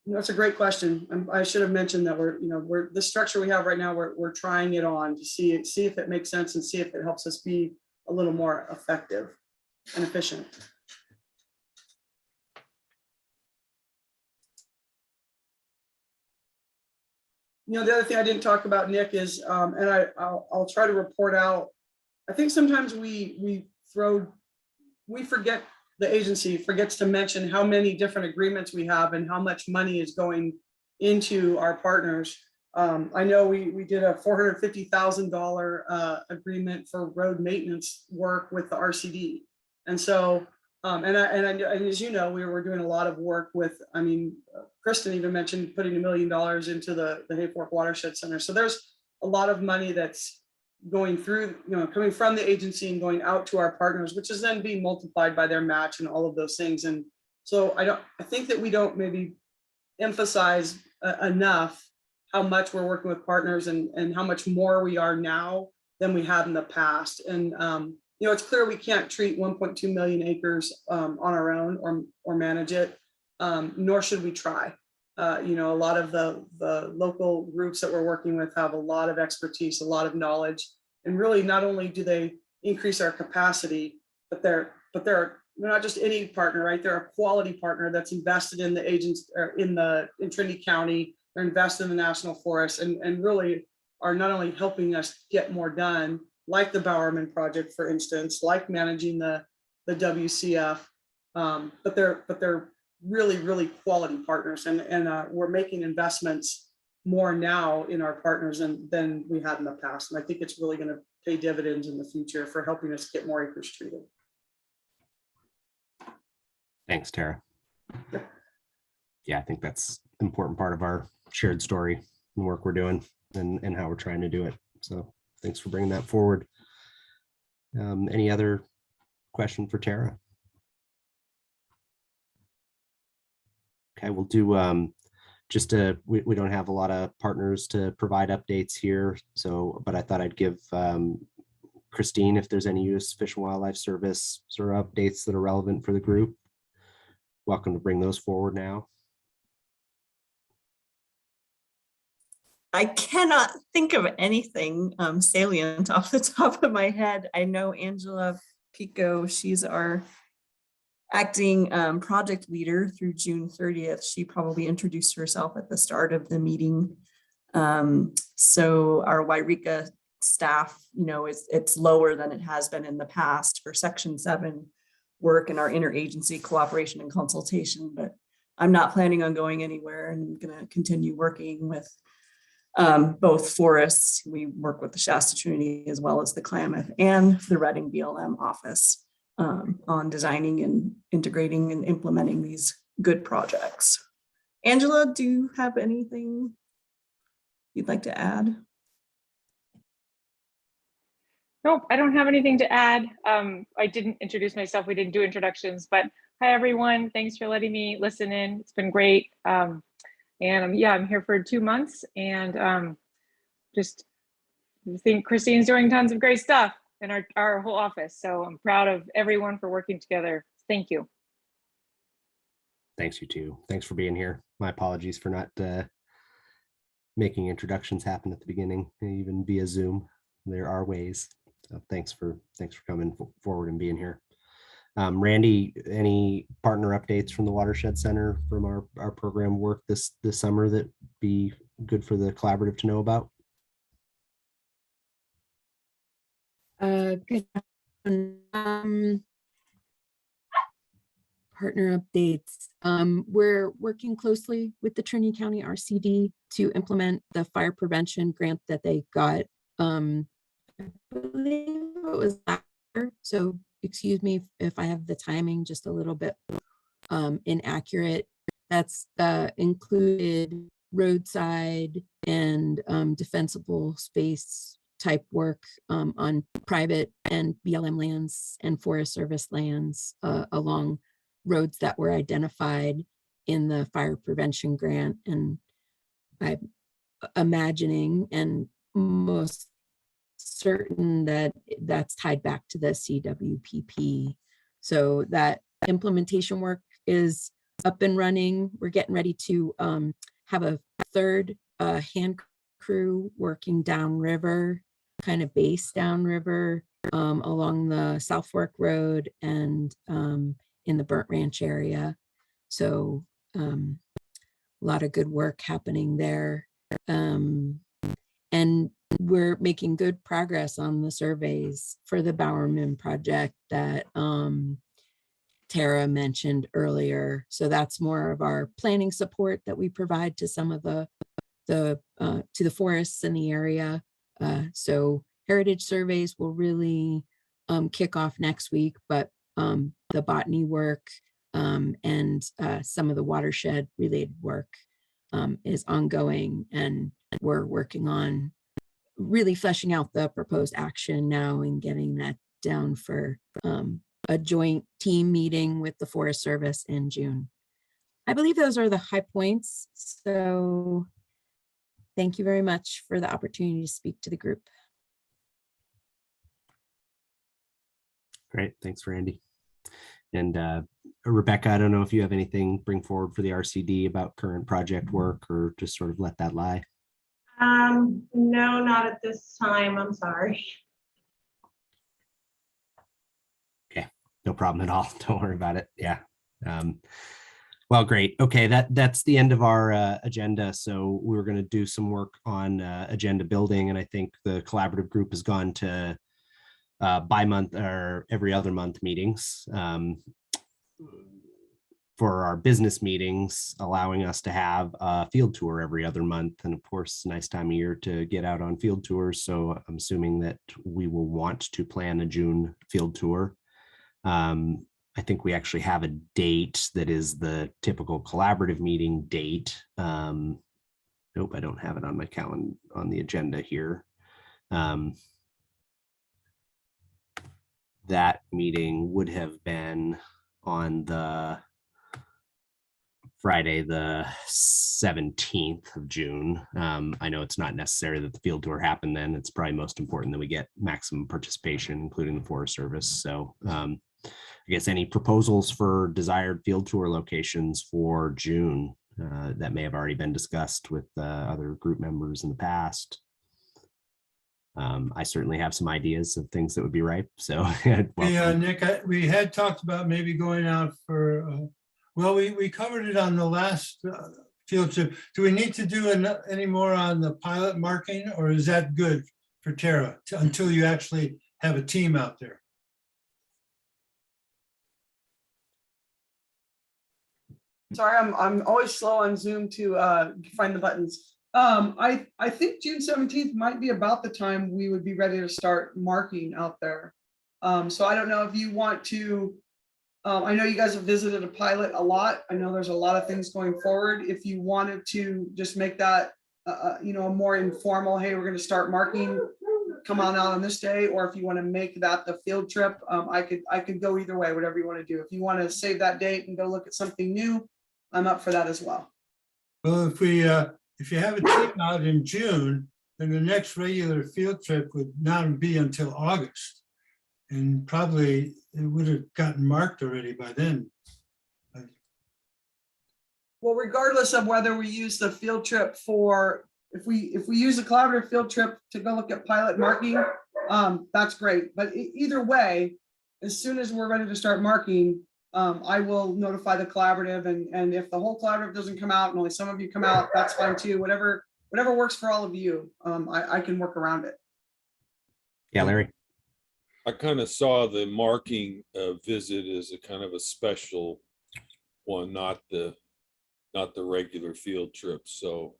That's a great question. I should have mentioned that we're the structure we have right now, we're trying it on to see if it makes sense and see if it helps us be a little more effective and efficient. The other thing I didn't talk about, Nick, is, and I'll try to report out. I think sometimes we forget, the agency forgets to mention how many different agreements we have and how much money is going into our partners. I know we did a $450,000 agreement for road maintenance work with the RCD. And so, and as you know, we were doing a lot of work with, Kristen even mentioned putting $1 million into the Hayfork Watershed Center. So there's a lot of money that's going through, coming from the agency and going out to our partners, which is then being multiplied by their match and all of those things. And so I think that we don't maybe emphasize enough how much we're working with partners and how much more we are now than we have in the past. And you know, it's clear we can't treat 1.2 million acres on our own or manage it, nor should we try. You know, a lot of the local groups that we're working with have a lot of expertise, a lot of knowledge, and really not only do they increase our capacity, but they're not just any partner, right? They're a quality partner that's invested in the agents in Trinity County. They're invested in the national forest and really are not only helping us get more done, like the Bowerman project, for instance, like managing the WCF, but they're really quality partners, and we're making investments more now in our partners than we had in the past. And I think it's really going to pay dividends in the future for helping us get more acres treated. Thanks, Tara. Yeah, I think that's an important part of our shared story and work we're doing and how we're trying to do it. So thanks for bringing that forward. Any other question for Tara? Okay, we'll do we don't have a lot of partners to provide updates here. So, but I thought I'd give Christine, if there's any U.S. Fish and Wildlife Service sort of updates that are relevant for the group. Welcome to bring those forward now. I cannot think of anything salient off the top of my head. I know Angela Pico, she's our acting project leader through June 30th. She probably introduced herself at the start of the meeting. So our Wairika staff, you know, it's lower than it has been in the past for Section 7 work and our interagency collaboration and consultation, but I'm not planning on going anywhere and going to continue working with both forests. We work with the Shasta Trinity as well as the Klamath and the Reading BLM office on designing and integrating and implementing these good projects. Angela, do you have anything you'd like to add? Nope, I don't have anything to add. I didn't introduce myself. We didn't do introductions, but hi everyone. Thanks for letting me listen in. It's been great. And I'm here for 2 months and just think Christine's doing tons of great stuff in our whole office. So I'm proud of everyone for working together. Thank you. Thanks, you too. Thanks for being here. My apologies for not making introductions happen at the beginning, even via Zoom. There are ways. So thanks for coming forward and being here. Randy, any partner updates from the Watershed Center from our program work this summer that be good for the collaborative to know about? Good. Partner updates. We're working closely with the Trinity County RCD to implement the fire prevention grant that they got. I believe it was last year. So excuse me if I have the timing just a little bit inaccurate. That's included roadside and defensible space type work on private and BLM lands and Forest Service lands along roads that were identified in the fire prevention grant. And I'm imagining and most certain that that's tied back to the CWPP. So that implementation work is up and running. We're getting ready to have a third hand crew working downriver, kind of base downriver along the South Fork Road and in the Burnt Ranch area. So a lot of good work happening there. And we're making good progress on the surveys for the Bowerman project that Tara mentioned earlier. So that's more of our planning support that we provide to some of to the forests in the area. So heritage surveys will really kick off next week, but the botany work and some of the watershed related work is ongoing, and we're working on really fleshing out the proposed action now and getting that down for a joint team meeting with the Forest Service in June. I believe those are the high points. So thank you very much for the opportunity to speak to the group. Great. Thanks, Randy. And Rebecca, I don't know if you have anything to bring forward for the RCD about current project work, or just sort of let that lie. No, not at this time. I'm sorry. Okay, no problem at all. Don't worry about it. Yeah. Well, great. Okay, that's the end of our agenda. So we're going to do some work on agenda building, and I think the collaborative group has gone to bi-month or every other month meetings for our business meetings, allowing us to have a field tour every other month. And of course, nice time of year to get out on field tours. So I'm assuming that we will want to plan a June field tour. I think we actually have a date that is the typical collaborative meeting date. Nope, I don't have it on my calendar on the agenda here. That meeting would have been on the Friday, the 17th of June. I know it's not necessary that the field tour happen then. It's probably most important that we get maximum participation, including the Forest Service. So I guess any proposals for desired field tour locations for June that may have already been discussed with other group members in the past. I certainly have some ideas of things that would be ripe. So Yeah, Nick, we had talked about maybe going out for, well, we covered it on the last field trip. Do we need to do any more on the pilot marking, or is that good for Tara until you actually have a team out there? Sorry, I'm always slow on Zoom to find the buttons. I think June 17th might be about the time we would be ready to start marking out there. So I don't know if you want to, I know you guys have visited a pilot a lot. I know there's a lot of things going forward. If you wanted to just make that, you know, a more informal, hey, we're going to start marking, come on out on this day, or if you want to make that the field trip, I could go either way, whatever you want to do. If you want to save that date and go look at something new, I'm up for that as well. Well, if you have a team out in June, then the next regular field trip would not be until August. And probably it would have gotten marked already by then. Well, regardless of whether we use the field trip for, if we use a collaborative field trip to go look at pilot marking, that's great. But either way, as soon as we're ready to start marking, I will notify the collaborative, and if the whole collaborative doesn't come out and only some of you come out, that's fine too. Whatever works for all of you, I can work around it. Yeah, Larry. I kind of saw the marking visit as a kind of a special one, not the regular field trip. So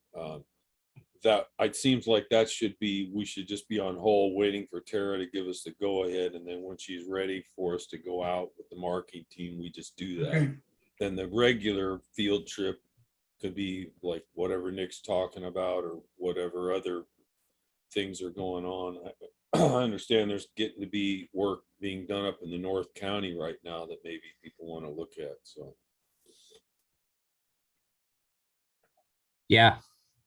that it seems like that should be, we should just be on hold waiting for Tara to give us the go ahead, and then when she's ready for us to go out with the marking team, we just do that. Okay. Then the regular field trip could be like whatever Nick's talking about or whatever other things are going on. I understand there's getting to be work being done up in the North County right now that maybe people want to look at. So Yeah.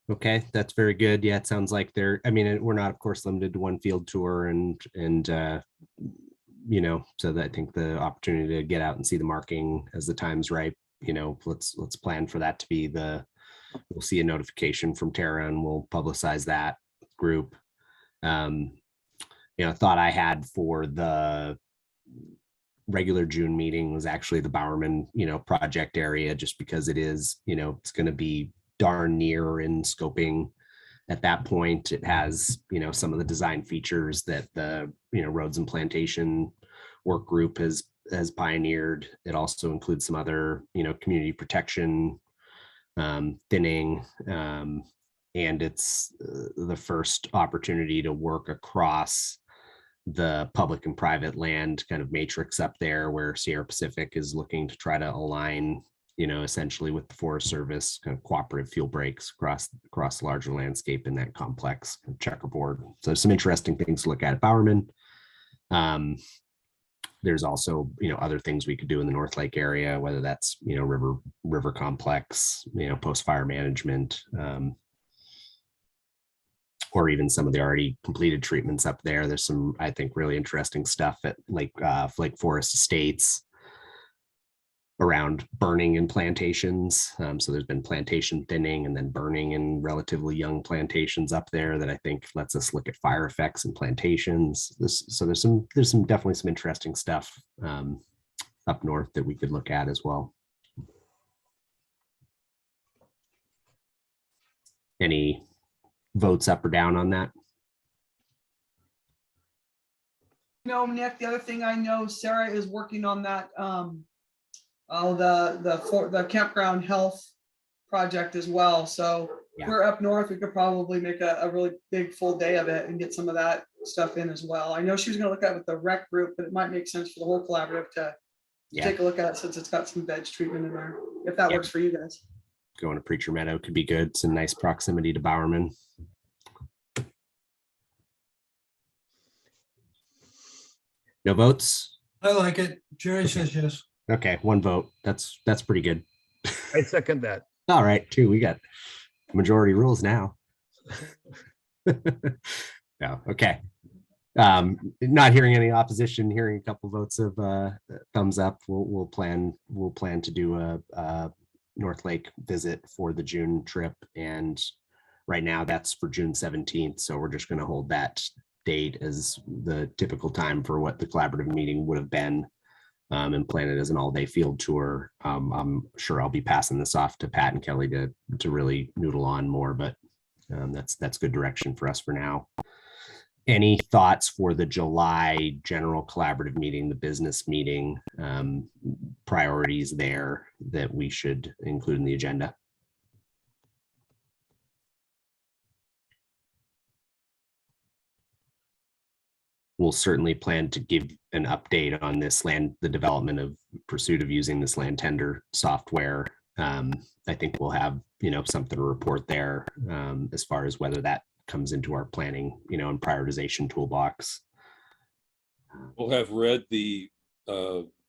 Okay, that's very good. Yeah, it sounds like I mean, we're not, of course, limited to one field tour, and you know, so that I think the opportunity to get out and see the marking as the time's ripe, you know, let's plan for that to be we'll see a notification from Tara and we'll publicize that group. You know, thought I had for the regular June meeting was actually the Bowerman, you know, project area, just because it is, you know, it's going to be darn near in scoping at that point. It has, you know, some of the design features that the, you know, Roads and Plantation work group has pioneered. It also includes some other, you know, community protection, thinning, and it's the first opportunity to work across the public and private land kind of matrix up there, where Sierra Pacific is looking to try to align, you know, essentially with the Forest Service, kind of cooperative fuel breaks across the larger landscape in that complex checkerboard. So some interesting things to look at Bowerman. there's also, other things we could do in the North Lake area, whether that's, river complex, post-fire management, or even some of the already completed treatments up there. There's some, I think, really interesting stuff at Lake Forest Estates around burning in plantations. So there's been plantation thinning and then burning in relatively young plantations up there that I think lets us look at fire effects in plantations. So there's definitely some interesting stuff up north that we could look at as well. Any votes up or down on that? No, Nick, the other thing I know, Sarah is working on that, the campground health project as well. So Yeah. we're up north, we could probably make a really big full day of it and get some of that stuff in as well. I know she was gonna look at it with the rec group, but it might make sense for the whole collaborative to take a look at it since it's got some veg treatment in there, if that works for you guys. Going to Preacher Meadow could be good. Some nice proximity to Bowerman. No votes? I like it. Jerry says yes. Okay, one vote. That's pretty good. I second that. All right, two. We got majority rules now. No, okay. Not hearing any opposition, hearing a couple votes of thumbs up. We'll plan to do a North Lake visit for the June trip, and right now that's for June 17th. So we're just going to hold that date as the typical time for what the collaborative meeting would have been, and plan it as an all-day field tour. I'm sure I'll be passing this off to Pat and Kelly to really noodle on more, but that's good direction for us for now. Any thoughts for the July general collaborative meeting, the business meeting, priorities there that we should include in the agenda? We'll certainly plan to give an update on this the development of pursuit of using this land tender software. I think we'll have, something to report there as far as whether that comes into our planning, and prioritization toolbox. We'll have read the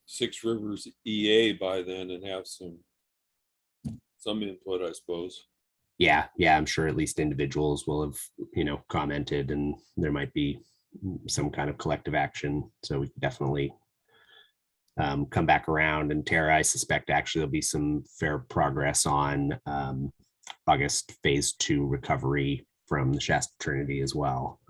Six Rivers EA by then and have some input, I suppose. Yeah, I'm sure at least individuals will have, commented, and there might be some kind of collective action. So we can definitely come back around. And Tara, I suspect actually there'll be some fair progress on August phase 2 recovery from the Shasta Trinity as well.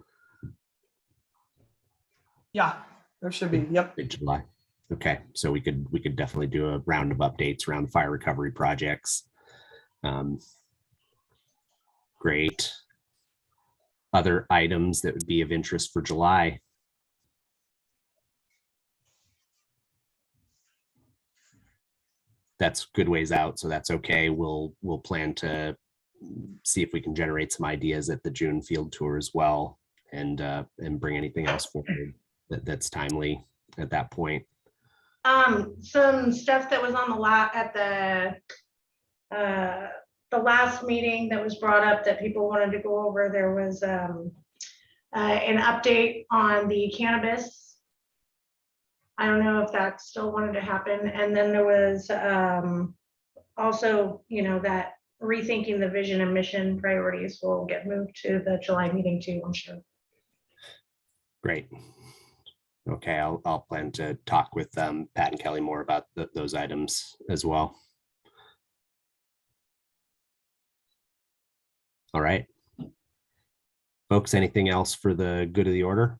Yeah, there should be. Yep. In July. Okay, so we could definitely do a round of updates around fire recovery projects. Great. Other items that would be of interest for July? That's good ways out, so that's okay. We'll plan to see if we can generate some ideas at the June field tour as well, and bring anything else forward that's timely at that point. Some stuff that was on the last meeting that was brought up that people wanted to go over. There was an update on the cannabis. I don't know if that still wanted to happen. And then there was also, that rethinking the vision and mission priorities will get moved to the July meeting too, I'm sure. Great. Okay, I'll plan to talk with Pat and Kelly more about those items as well. All right. Folks, anything else for the good of the order?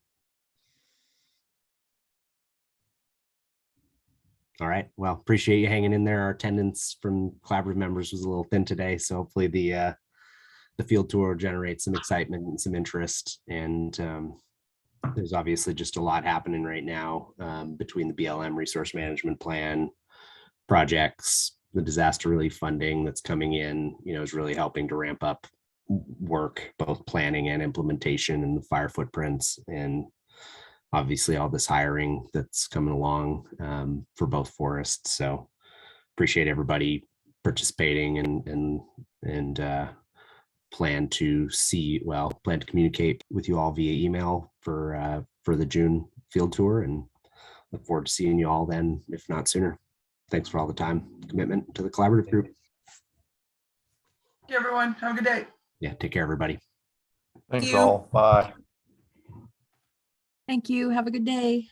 All right. Well, appreciate you hanging in there. Our attendance from collaborative members was a little thin today, so hopefully the field tour will generate some excitement and some interest. And there's obviously just a lot happening right now between the BLM resource management plan projects, the disaster relief funding that's coming in, is really helping to ramp up work, both planning and implementation, and the fire footprints, and obviously all this hiring that's coming along for both forests. So appreciate everybody participating and plan to communicate with you all via email for the June field tour, and look forward to seeing you all then, if not sooner. Thanks for all the time, commitment to the collaborative group. Thank you, everyone. Have a good day. Yeah, take care, everybody. Thanks you. all. Bye. Thank you. Have a good day.